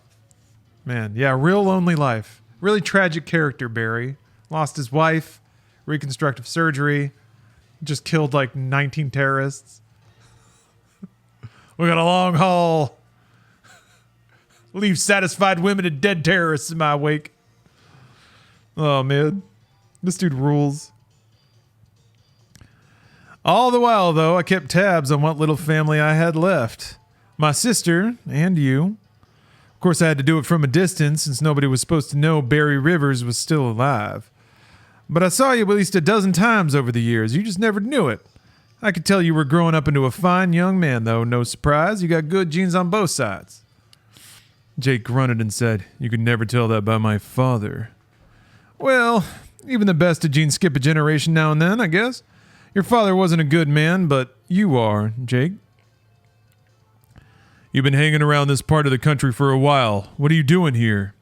Man, yeah, real lonely life. Really tragic character, Barry. Lost his wife, reconstructive surgery, just killed like 19 terrorists. We got a long haul. Leave satisfied women and dead terrorists in my wake. Oh, man. This dude rules. All the while, though, I kept tabs on what little family I had left. My sister and you. Of course, I had to do it from a distance since nobody was supposed to know Barry Rivers was still alive. But I saw you at least a dozen times over the years. You just never knew it. I could tell you were growing up into a fine young man, though. No surprise. You got good genes on both sides. Jake grunted and said, "You could never tell that by my father." Well, even the best of genes skip a generation now and then, I guess. Your father wasn't a good man, but you are, Jake. You've been hanging around this part of the country for a while. What are you doing here?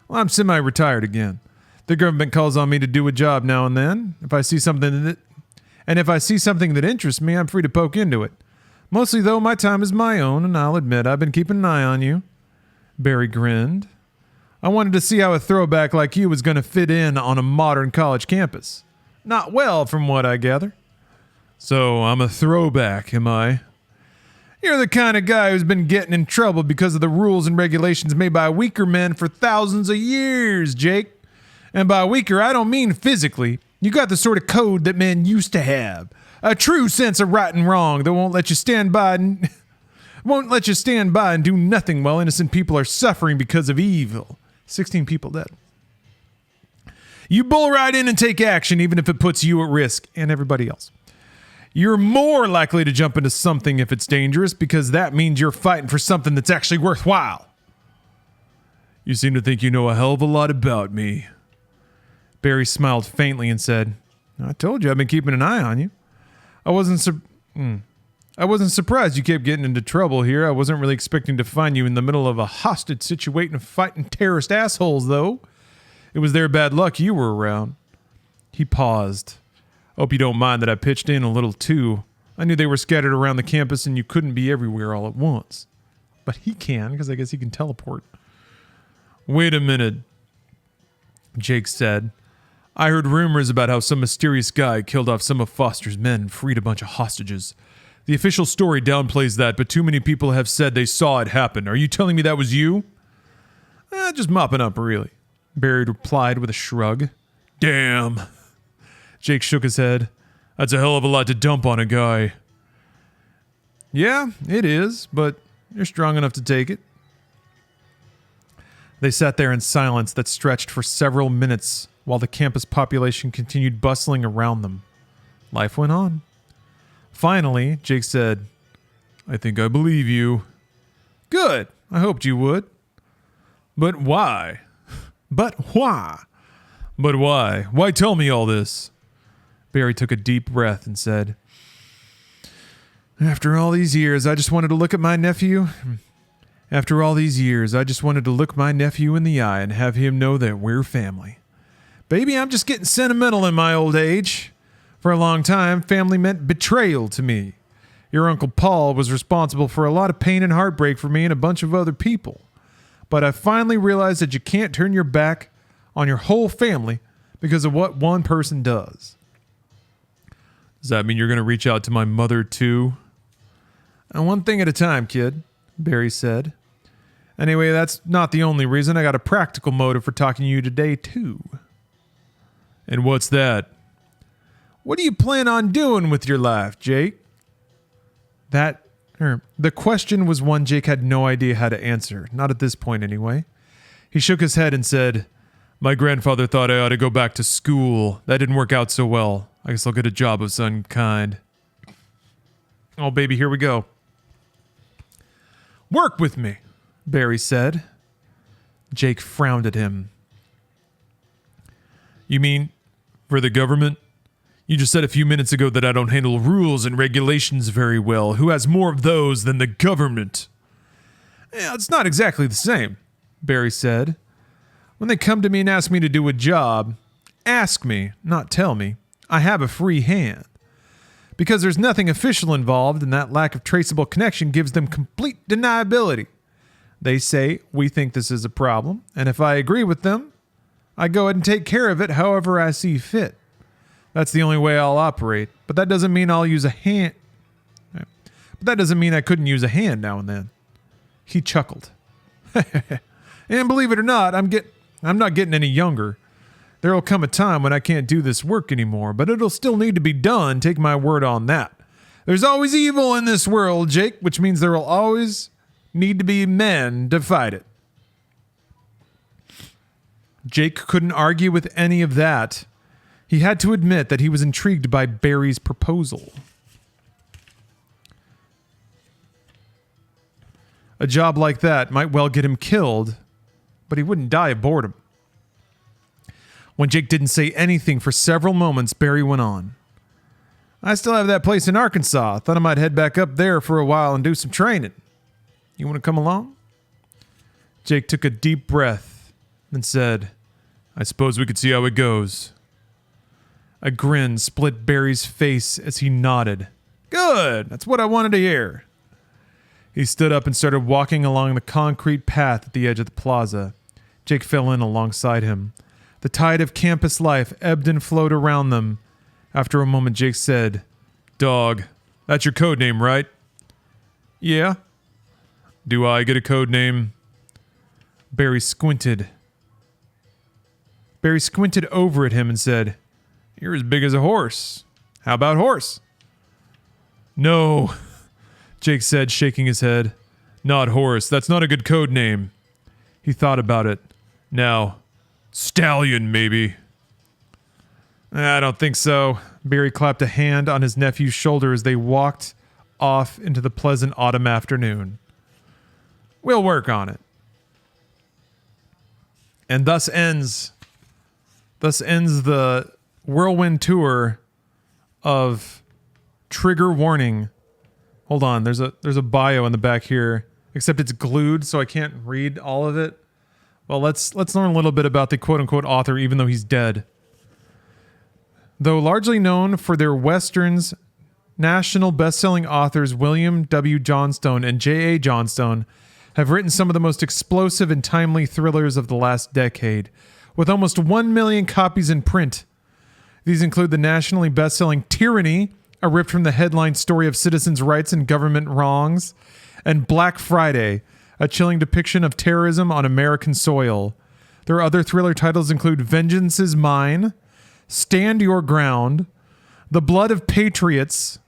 Well, I'm semi-retired again. The government calls on me to do a job now and then. If I see something that interests me, I'm free to poke into it. Mostly, though, my time is my own, and I'll admit I've been keeping an eye on you. Barry grinned. I wanted to see how a throwback like you was going to fit in on a modern college campus. Not well, from what I gather. So I'm a throwback, am I? You're the kind of guy who's been getting in trouble because of the rules and regulations made by weaker men for thousands of years, Jake. And by weaker, I don't mean physically. You got the sort of code that men used to have. A true sense of right and wrong that won't let you stand by and do nothing while innocent people are suffering because of evil. 16 people dead. You bull right in and take action even if it puts you at risk and everybody else. You're more likely to jump into something if it's dangerous because that means you're fighting for something that's actually worthwhile. You seem to think you know a hell of a lot about me. Barry smiled faintly and said, I told you I've been keeping an eye on you. I wasn't surprised you kept getting into trouble here. I wasn't really expecting to find you in the middle of a hostage situation fighting terrorist assholes, though. It was their bad luck you were around. He paused. Hope you don't mind that I pitched in a little too. I knew they were scattered around the campus and you couldn't be everywhere all at once. But he can, because I guess he can teleport. Wait a minute, Jake said. I heard rumors about how some mysterious guy killed off some of Foster's men and freed a bunch of hostages. The official story downplays that, but too many people have said they saw it happen. Are you telling me that was you? Just mopping up, really. Barry replied with a shrug. Damn. Jake shook his head. That's a hell of a lot to dump on a guy. Yeah, it is, but you're strong enough to take it. They sat there in silence that stretched for several minutes while the campus population continued bustling around them. Life went on. Finally, Jake said, I think I believe you. Good. I hoped you would. But why? But why? But why? Why tell me all this? Barry took a deep breath and said, After all these years, I just wanted to look my nephew in the eye and have him know that we're family. Baby, I'm just getting sentimental in my old age. For a long time, family meant betrayal to me. Your Uncle Paul was responsible for a lot of pain and heartbreak for me and a bunch of other people. But I finally realized that you can't turn your back on your whole family because of what one person does. Does that mean you're going to reach out to my mother too? And one thing at a time, kid, Barry said. Anyway, that's not the only reason. I got a practical motive for talking to you today, too. And what's that? What do you plan on doing with your life, Jake? The question was one Jake had no idea how to answer. Not at this point, anyway. He shook his head and said, My grandfather thought I ought to go back to school. That didn't work out so well. I guess I'll get a job of some kind. Oh, baby, here we go. Work with me, Barry said. Jake frowned at him. You mean for the government? You just said a few minutes ago that I don't handle rules and regulations very well. Who has more of those than the government? Yeah, it's not exactly the same, Barry said. When they come to me and ask me to do a job, ask me, not tell me. I have a free hand. Because there's nothing official involved and that lack of traceable connection gives them complete deniability. They say, we think this is a problem, and if I agree with them, I go ahead and take care of it however I see fit. That's the only way I'll operate, but that doesn't mean I'll use a hand. But that doesn't mean I couldn't use a hand now and then. He chuckled. And believe it or not, I'm not getting any younger. There'll come a time when I can't do this work anymore, but it'll still need to be done, take my word on that. There's always evil in this world, Jake, which means there will always need to be men to fight it. Jake couldn't argue with any of that. He had to admit that he was intrigued by Barry's proposal. A job like that might well get him killed, but he wouldn't die of boredom. When Jake didn't say anything for several moments, Barry went on. I still have that place in Arkansas. Thought I might head back up there for a while and do some training. You want to come along? Jake took a deep breath and said, I suppose we could see how it goes. A grin split Barry's face as he nodded. Good, that's what I wanted to hear. He stood up and started walking along the concrete path at the edge of the plaza. Jake fell in alongside him. The tide of campus life ebbed and flowed around them. After a moment, Jake said, Dog, that's your code name, right? Yeah? Do I get a code name? Barry squinted. Barry squinted over at him and said, You're as big as a horse. How about horse? No, Jake said, shaking his head. Not horse. That's not a good code name. He thought about it. Now, stallion, maybe. I don't think so. Barry clapped a hand on his nephew's shoulder as they walked off into the pleasant autumn afternoon. We'll work on it. And thus ends the whirlwind tour of Trigger Warning. Hold on, there's a bio in the back here, except it's glued, so I can't read all of it. Well, let's learn a little bit about the quote-unquote author, even though he's dead. Though largely known for their westerns, national best-selling authors William W. Johnstone and J.A. Johnstone have written some of the most explosive and timely thrillers of the last decade, with almost 1 million copies in print. These include the nationally best-selling Tyranny, a ripped from the headline story of citizens' rights and government wrongs, and Black Friday, a chilling depiction of terrorism on American soil. Their other thriller titles include Vengeance is Mine, Stand Your Ground, The Blood of Patriots,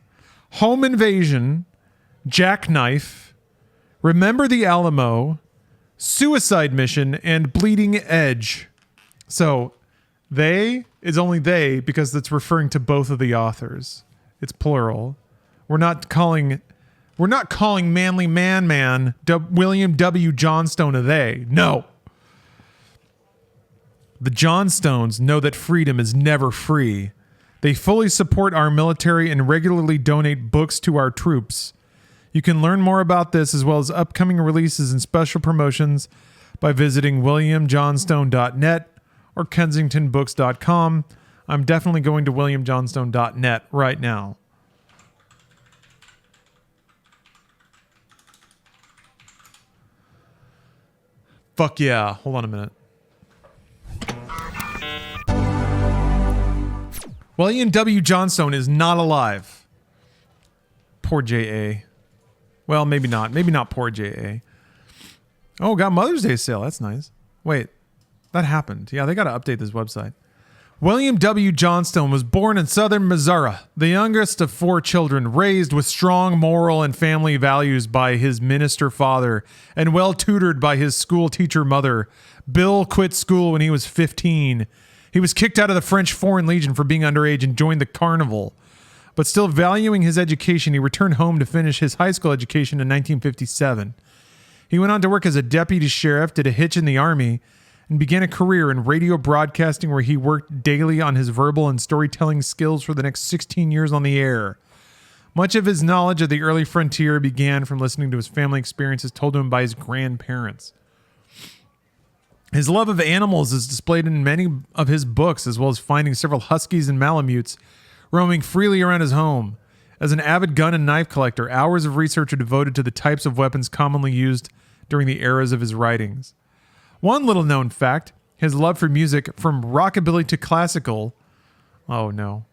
Home Invasion, Jackknife, Remember the Alamo, Suicide Mission, and Bleeding Edge. So, they is only they because it's referring to both of the authors. It's plural. We're not calling Manly Man William W. Johnstone a they. No. The Johnstones know that freedom is never free. They fully support our military and regularly donate books to our troops. You can learn more about this as well as upcoming releases and special promotions by visiting williamjohnstone.net or kensingtonbooks.com. I'm definitely going to williamjohnstone.net right now. Fuck yeah. Hold on a minute. William W. Johnstone is not alive. Poor J.A. Well, maybe not. Maybe not poor J.A. Oh, got Mother's Day sale. That's nice. Wait, that happened. Yeah, they got to update this website. William W. Johnstone was born in southern Missouri, the youngest of 4 children, raised with strong moral and family values by his minister father and well tutored by his school teacher mother. Bill quit school when he was 15. He was kicked out of the French Foreign Legion for being underage and joined the carnival. But still valuing his education, he returned home to finish his high school education in 1957. He went on to work as a deputy sheriff, did a hitch in the Army, and began a career in radio broadcasting where he worked daily on his verbal and storytelling skills for the next 16 years on the air. Much of his knowledge of the early frontier began from listening to his family experiences told to him by his grandparents. His love of animals is displayed in many of his books, as well as finding several huskies and malamutes roaming freely around his home. As an avid gun and knife collector, hours of research are devoted to the types of weapons commonly used during the eras of his writings. One little known fact, his love for music from rockabilly to classical. Oh no.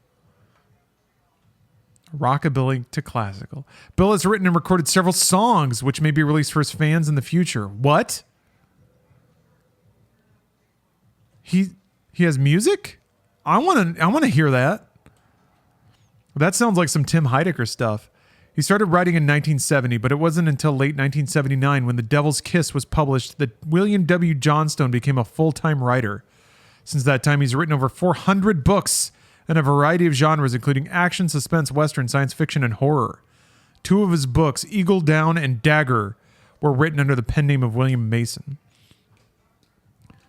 Rockabilly to classical. Bill has written and recorded several songs which may be released for his fans in the future. What? He has music? I want to hear that. That sounds like some Tim Heidecker stuff. He started writing in 1970, but it wasn't until late 1979 when The Devil's Kiss was published that William W. Johnstone became a full-time writer. Since that time, he's written over 400 books in a variety of genres, including action, suspense, western, science fiction, and horror. 2 of his books, Eagle Down and Dagger, were written under the pen name of William Mason.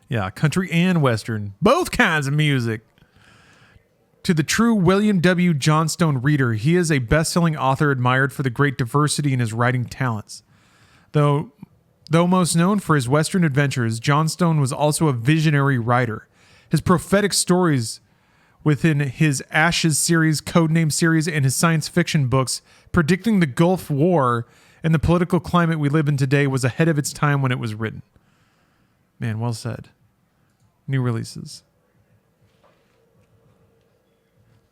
Yeah, country and western. Both kinds of music. To the true William W. Johnstone reader, he is a best-selling author admired for the great diversity in his writing talents. Though most known for his western adventures, Johnstone was also a visionary writer. His prophetic stories within his Ashes series, Codename series, and his science fiction books predicting the Gulf War and the political climate we live in today was ahead of its time when it was written. Man, well said. New releases.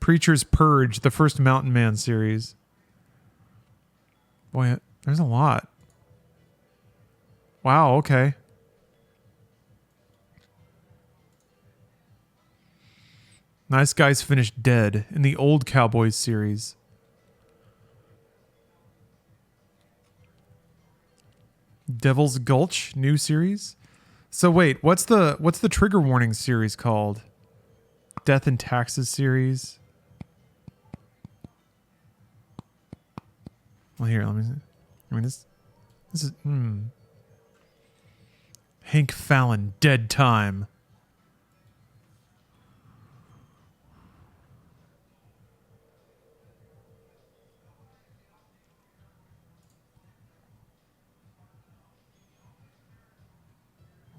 Preacher's Purge, the first Mountain Man series. Boy, There's a lot. Wow, okay. Nice Guys finished dead in the old Cowboys series. Devil's Gulch new series. So wait, what's the trigger warning series called? Death and Taxes series. Well, here, let me see. I mean, this is Hank Fallon, Dead Time.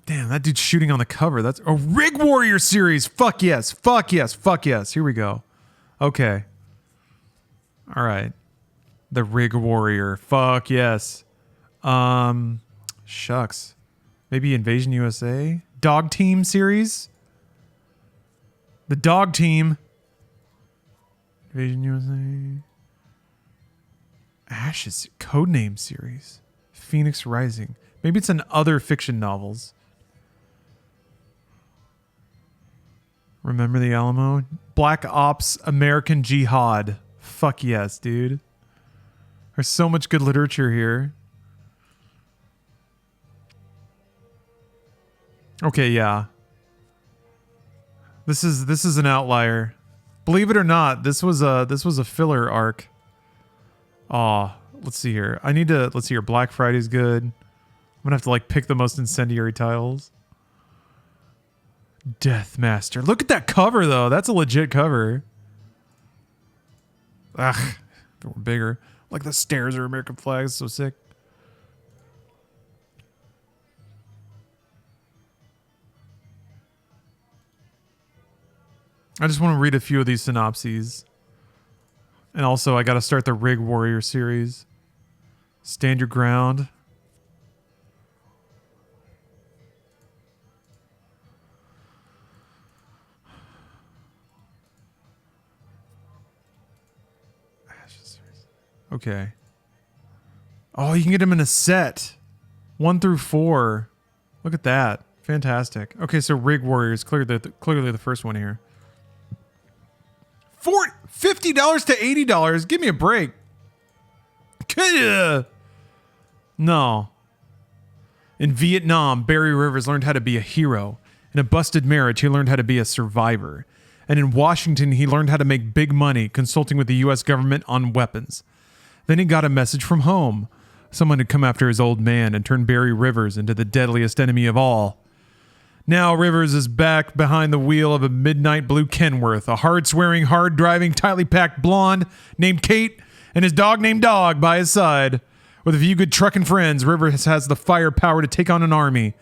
Damn, that dude's shooting on the cover. That's a Rig Warrior series. Fuck yes. Fuck yes. Fuck yes. Here we go. Okay. All right. The Rig Warrior. Fuck yes. Shucks. Maybe Invasion USA? Dog Team series? The Dog Team. Invasion USA. Ashes. Codename series. Phoenix Rising. Maybe it's in other fiction novels. Remember the Alamo? Black Ops American Jihad. Fuck yes, dude. There's so much good literature here. Okay, yeah. This is an outlier. Believe it or not, this was a filler arc. Aw, let's see here. Let's see here. Black Friday's good. I'm gonna have to like pick the most incendiary titles. Deathmaster. Look at that cover though. That's a legit cover. Ugh, if it were bigger. Like the stairs are American flags. So sick. I just want to read a few of these synopses. And also, I got to start the Rig Warrior series. Stand Your Ground. Okay. Oh, you can get them in a set. 1 through 4. Look at that. Fantastic. Okay, so Rig Warriors, clearly the first one here. $50 to $80. Give me a break. No. In Vietnam, Barry Rivers learned how to be a hero. In a busted marriage, he learned how to be a survivor. And in Washington, he learned how to make big money consulting with the U.S. government on weapons. Then he got a message from home. Someone had come after his old man and turned Barry Rivers into the deadliest enemy of all. Now Rivers is back behind the wheel of a midnight blue Kenworth, a hard-swearing, hard-driving, tightly packed blonde named Kate and his dog named Dog by his side. With a few good trucking friends, Rivers has the firepower to take on an army.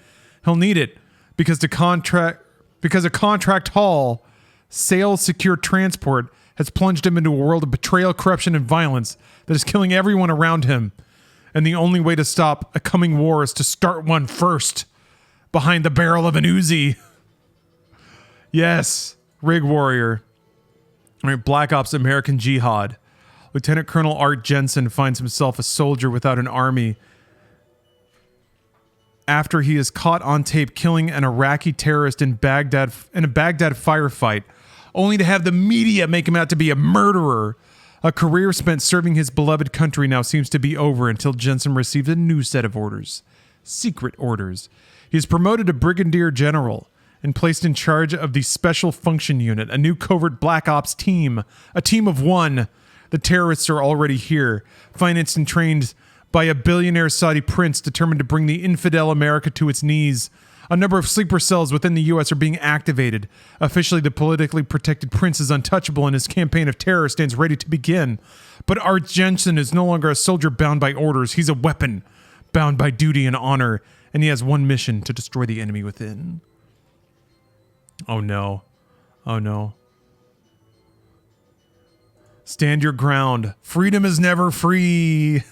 He'll need it because a contract haul, sales secure transport, has plunged him into a world of betrayal, corruption, and violence that is killing everyone around him. And the only way to stop a coming war is to start one first, behind the barrel of an Uzi. Yes, Rig Warrior. All right, Black Ops American Jihad. Lieutenant Colonel Art Jensen finds himself a soldier without an army after he is caught on tape killing an Iraqi terrorist in a Baghdad firefight, only to have the media make him out to be a murderer. A career spent serving his beloved country now seems to be over until Jensen receives a new set of orders. Secret orders. He is promoted to Brigadier General and placed in charge of the Special Function Unit, a new covert Black Ops team. A team of one. The terrorists are already here, financed and trained by a billionaire Saudi prince determined to bring the infidel America to its knees. A number of sleeper cells within the U.S. are being activated. Officially, the politically protected prince is untouchable and his campaign of terror stands ready to begin. But Art Jensen is no longer a soldier bound by orders. He's a weapon, bound by duty and honor, and he has one mission: to destroy the enemy within. Oh no. Oh no. Stand your ground. Freedom is never free.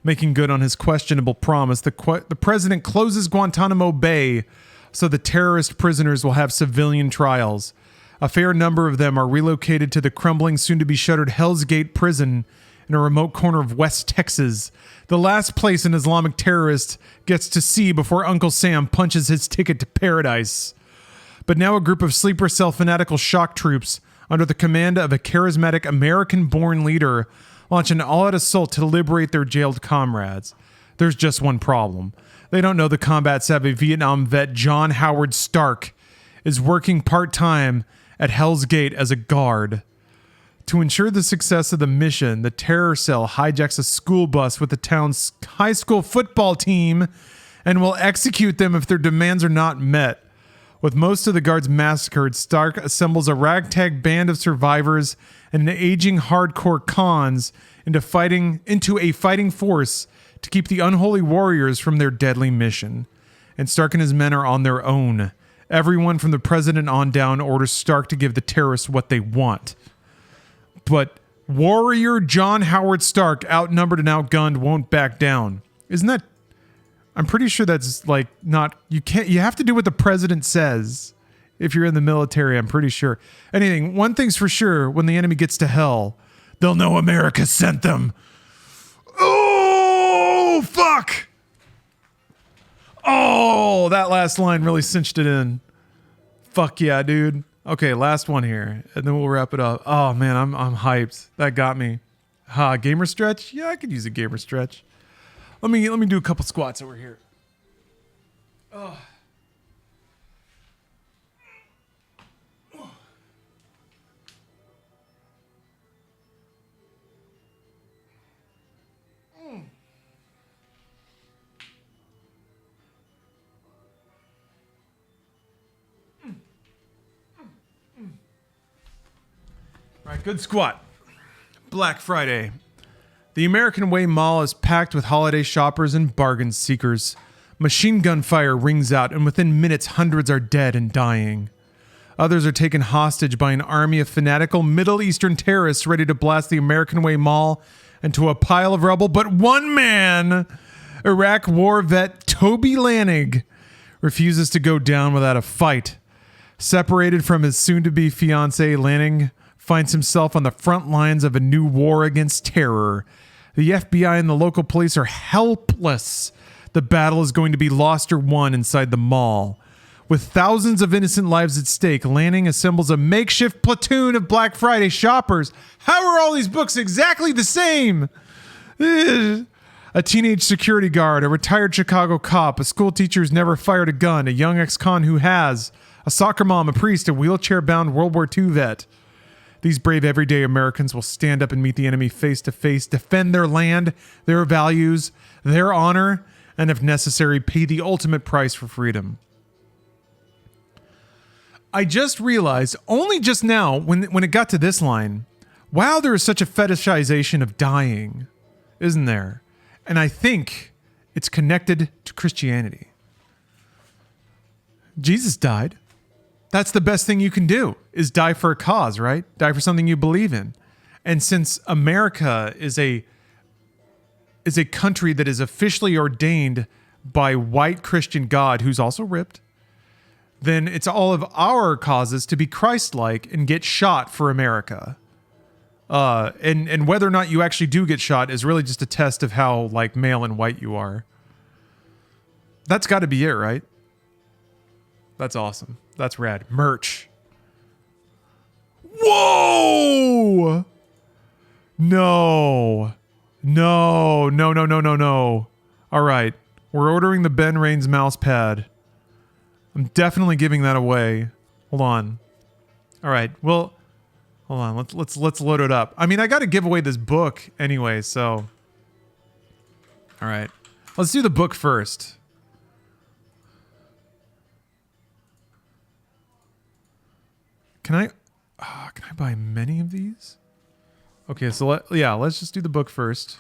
Making good on his questionable promise, the president closes Guantanamo Bay so the terrorist prisoners will have civilian trials. A fair number of them are relocated to the crumbling, soon-to-be-shuttered Hell's Gate prison in a remote corner of West Texas, the last place an Islamic terrorist gets to see before Uncle Sam punches his ticket to paradise. But now a group of sleeper cell fanatical shock troops under the command of a charismatic American-born leader launch an all-out assault to liberate their jailed comrades. There's just one problem. They don't know the combat-savvy Vietnam vet John Howard Stark is working part-time at Hell's Gate as a guard. To ensure the success of the mission, the terror cell hijacks a school bus with the town's high school football team and will execute them if their demands are not met. With most of the guards massacred, Stark assembles a ragtag band of survivors and an aging hardcore cons into a fighting force to keep the unholy warriors from their deadly mission. And Stark and his men are on their own. Everyone from the president on down orders Stark to give the terrorists what they want. But Warrior John Howard Stark, outnumbered and outgunned, won't back down. Isn't that... I'm pretty sure that's like not... You have to do what the president says if you're in the military, I'm pretty sure. One thing's for sure, when the enemy gets to hell, they'll know America sent them. Oh, fuck! Oh, that last line really cinched it in. Fuck yeah, dude. Okay, last one here, and then we'll wrap it up. Oh man, I'm hyped. That got me. Gamer stretch? Yeah, I could use a gamer stretch. Let me do a couple squats over here. Oh. All right, good squat. Black Friday. The American Way Mall is packed with holiday shoppers and bargain seekers. Machine gun fire rings out, and within minutes, hundreds are dead and dying. Others are taken hostage by an army of fanatical Middle Eastern terrorists ready to blast the American Way Mall into a pile of rubble. But one man, Iraq war vet Toby Lannig, refuses to go down without a fight. Separated from his soon-to-be fiancée, Lannig finds himself on the front lines of a new war against terror. The FBI and the local police are helpless. The battle is going to be lost or won inside the mall. With thousands of innocent lives at stake, Lanning assembles a makeshift platoon of Black Friday shoppers. How are all these books exactly the same? A teenage security guard, a retired Chicago cop, a school teacher who's never fired a gun, a young ex-con who has, a soccer mom, a priest, a wheelchair-bound World War II vet. These brave everyday Americans will stand up and meet the enemy face to face, defend their land, their values, their honor, and if necessary, pay the ultimate price for freedom. I just realized, only just now, when it got to this line, wow, there is such a fetishization of dying, isn't there? And I think it's connected to Christianity. Jesus died. That's the best thing you can do, is die for a cause, right? Die for something you believe in. And since America is a country that is officially ordained by white Christian God, who's also ripped, then it's all of our causes to be Christ-like and get shot for America. And whether or not you actually do get shot is really just a test of how like male and white you are. That's got to be it, right? That's awesome. That's rad. Merch. Whoa! No. All right. We're ordering the Ben Raines mouse pad. I'm definitely giving that away. Hold on. All right. Well, hold on. Let's load it up. I mean, I got to give away this book anyway, so. All right. Let's do the book first. Can I buy many of these? Okay, so let's just do the book first.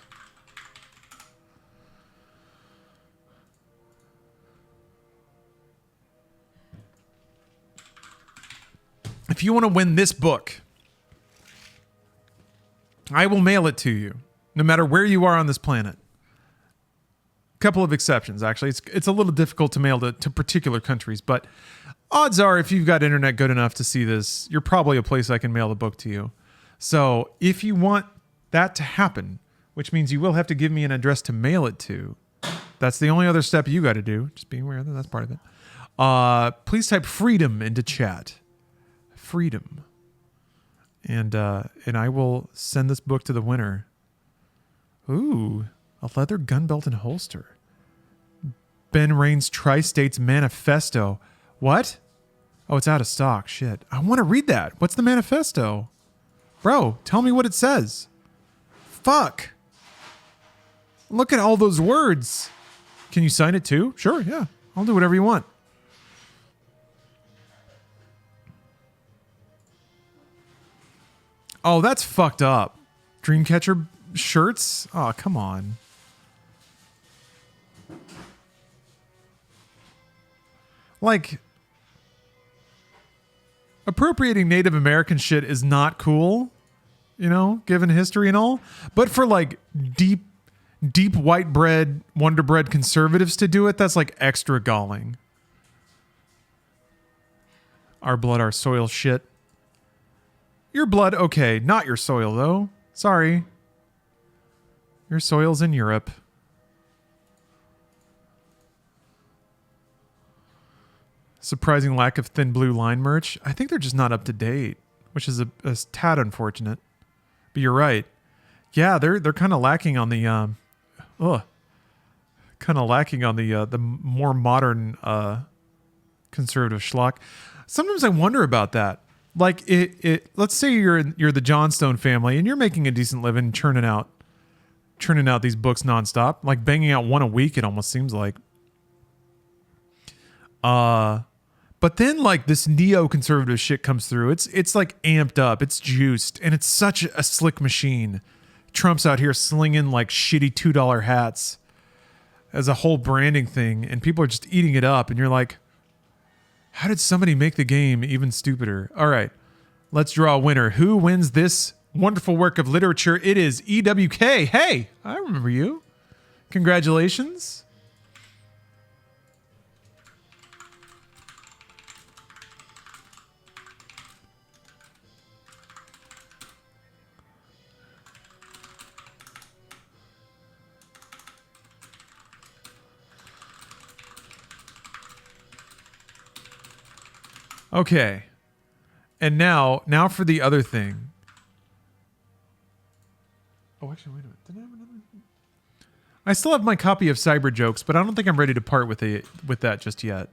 If you want to win this book, I will mail it to you, no matter where you are on this planet. Couple of exceptions, actually. It's a little difficult to mail to particular countries, but odds are if you've got internet good enough to see this, you're probably a place I can mail the book to you. So if you want that to happen, which means you will have to give me an address to mail it to. That's the only other step you got to do. Just being aware that that's part of it. Please type freedom into chat. Freedom. And I will send this book to the winner. Ooh, a leather gun belt and holster. Ben Rain's Tri-States Manifesto. What? Oh, it's out of stock. Shit. I want to read that. What's the manifesto? Bro, tell me what it says. Fuck. Look at all those words. Can you sign it too? Sure, yeah. I'll do whatever you want. Oh, that's fucked up. Dreamcatcher shirts? Oh, come on. Like, appropriating Native American shit is not cool, you know, given history and all. But for like deep white bread, Wonder Bread conservatives to do it, that's like extra galling. Our blood, our soil shit. Your blood, okay. Not your soil, though. Sorry. Your soil's in Europe. Surprising lack of Thin Blue Line merch. I think they're just not up to date, which is a tad unfortunate. But you're right. Yeah, they're kind of lacking on the the more modern conservative schlock. Sometimes I wonder about that. Like let's say you're the Johnstone family and you're making a decent living churning out these books nonstop, like banging out one a week. It almost seems like. But then like this neo-conservative shit comes through. It's like amped up. It's juiced, and it's such a slick machine. Trump's out here slinging like shitty $2 hats as a whole branding thing, and people are just eating it up. And you're like, how did somebody make the game even stupider? All right, let's draw a winner. Who wins this wonderful work of literature? It is EWK. Hey, I remember you. Congratulations. Okay. And now for the other thing. Oh, actually, wait a minute. Did I have another? I still have my copy of Cyber Jokes, but I don't think I'm ready to part with that just yet.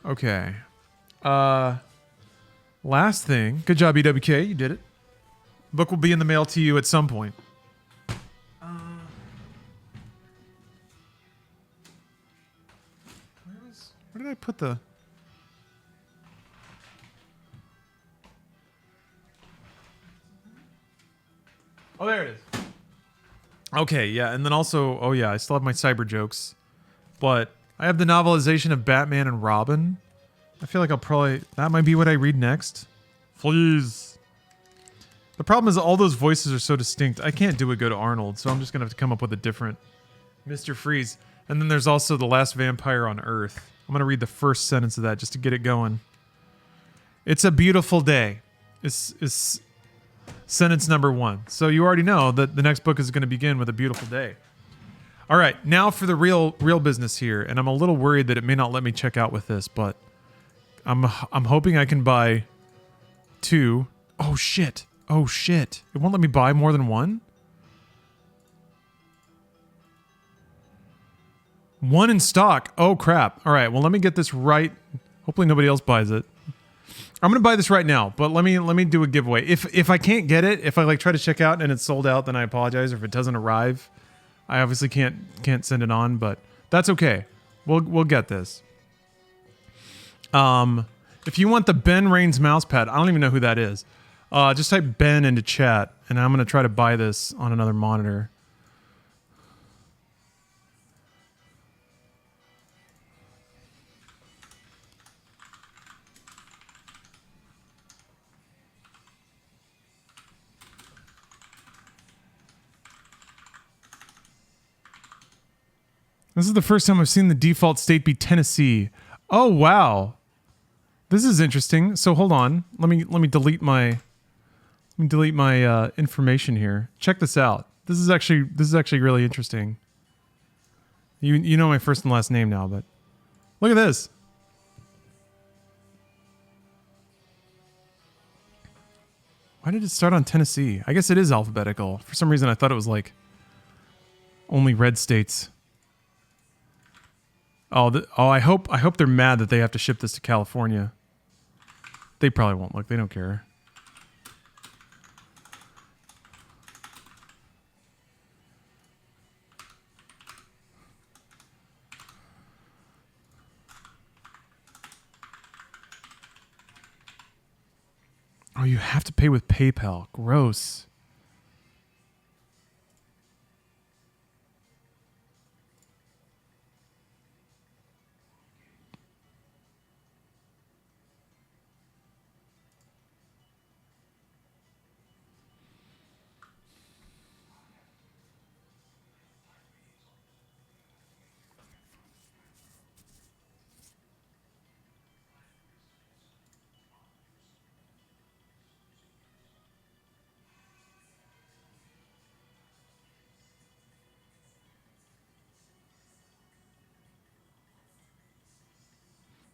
Okay. Last thing. Good job, EWK. You did it. Book will be in the mail to you at some point. Where did I put the... Oh, there it is. Okay, yeah, and then also, oh yeah, I still have my Cyber Jokes, but I have the novelization of Batman and Robin. I feel like that might be what I read next. Please. The problem is all those voices are so distinct. I can't do a good Arnold, so I'm just gonna have to come up with a different Mr. Freeze. And then there's also The Last Vampire on Earth. I'm going to read the first sentence of that just to get it going. It's a beautiful day. Is sentence number 1. So you already know that the next book is going to begin with a beautiful day. All right, now for the real business here. And I'm a little worried that it may not let me check out with this, but I'm hoping I can buy 2. Oh shit. It won't let me buy more than 1? 1 in stock. Oh, crap. All right. Well, let me get this right. Hopefully nobody else buys it. I'm going to buy this right now, but let me do a giveaway. If I can't get it, if I like try to check out and it's sold out, then I apologize. Or if it doesn't arrive, I obviously can't send it on, but that's okay. We'll get this. If you want the Ben Rains mousepad, I don't even know who that is. Just type Ben into chat, and I'm going to try to buy this on another monitor. This is the first time I've seen the default state be Tennessee. Oh, wow. This is interesting. So hold on. Let me delete my information here. Check this out. This is actually really interesting. You know my first and last name now, but look at this. Why did it start on Tennessee? I guess it is alphabetical. For some reason I thought it was like only red states. I hope they're mad that they have to ship this to California. They probably won't. Look, they don't care. Oh, you have to pay with PayPal. Gross.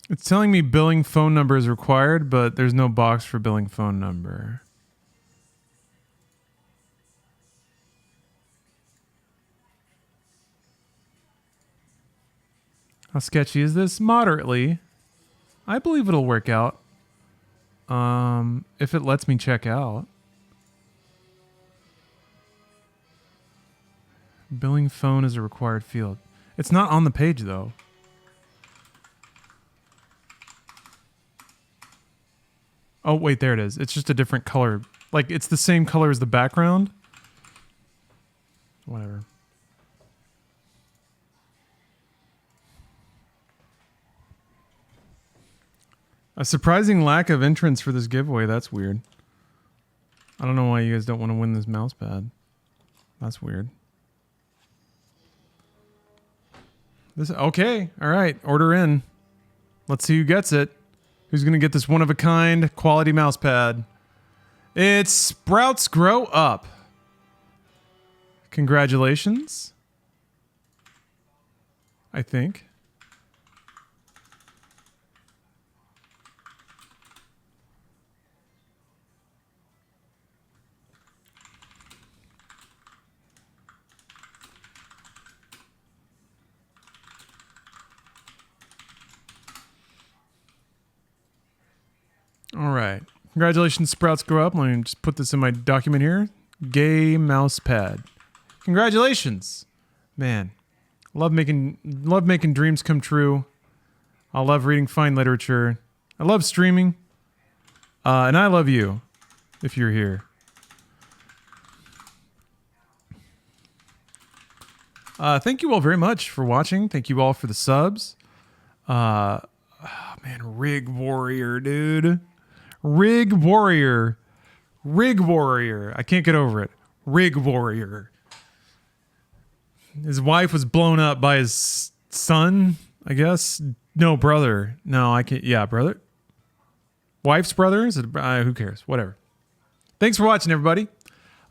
It's telling me billing phone number is required, but there's no box for billing phone number. How sketchy is this? Moderately. I believe it'll work out. If it lets me check out. Billing phone is a required field. It's not on the page though. Oh, wait, there it is. It's just a different color. Like, it's the same color as the background. Whatever. A surprising lack of entrants for this giveaway. That's weird. I don't know why you guys don't want to win this mouse pad. That's weird. Okay. All right. Order in. Let's see who gets it. Who's going to get this one-of-a-kind quality mouse pad? It's Sprouts Grow Up. Congratulations. I think. All right. Congratulations, Sprouts Grow Up. Let me just put this in my document here. Gay mouse pad. Congratulations. Man, love making dreams come true. I love reading fine literature. I love streaming. And I love you if you're here. Thank you all very much for watching. Thank you all for the subs. Man, Rig Warrior, dude. Rig Warrior. Rig Warrior. I can't get over it. Rig Warrior. His wife was blown up by his son, I guess. No, brother. No, I can't. Yeah, brother. Wife's brother? Is it, who cares? Whatever. Thanks for watching, everybody.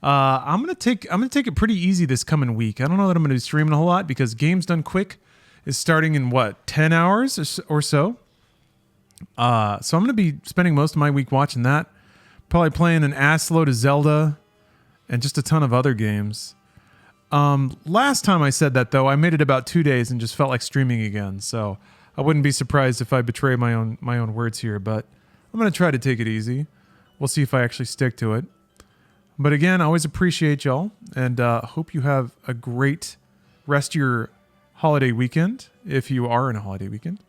I'm gonna take it pretty easy this coming week. I don't know that I'm gonna be streaming a whole lot because Games Done Quick is starting in 10 hours or so. So I'm going to be spending most of my week watching that. Probably playing an ass load of Zelda and just a ton of other games. Last time I said that, though, I made it about 2 days and just felt like streaming again. So I wouldn't be surprised if I betray my own words here, but I'm going to try to take it easy. We'll see if I actually stick to it. But again, I always appreciate y'all and hope you have a great rest of your holiday weekend, if you are in a holiday weekend.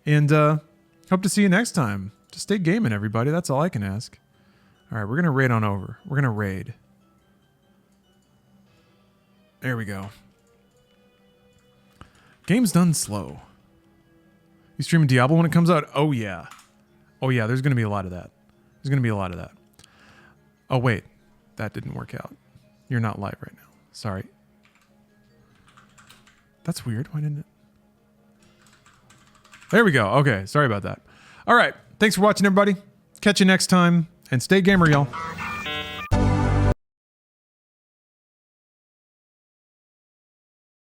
And hope to see you next time. Just stay gaming, everybody. That's all I can ask. All right, we're going to raid on over. We're going to raid. There we go. Game's done slow. You streaming Diablo when it comes out? Oh, yeah. Oh, yeah, there's going to be a lot of that. There's going to be a lot of that. Oh, wait. That didn't work out. You're not live right now. Sorry. That's weird. Why didn't it? There we go. Okay, sorry about that. All right. Thanks for watching, everybody. Catch you next time, and stay gamer, y'all.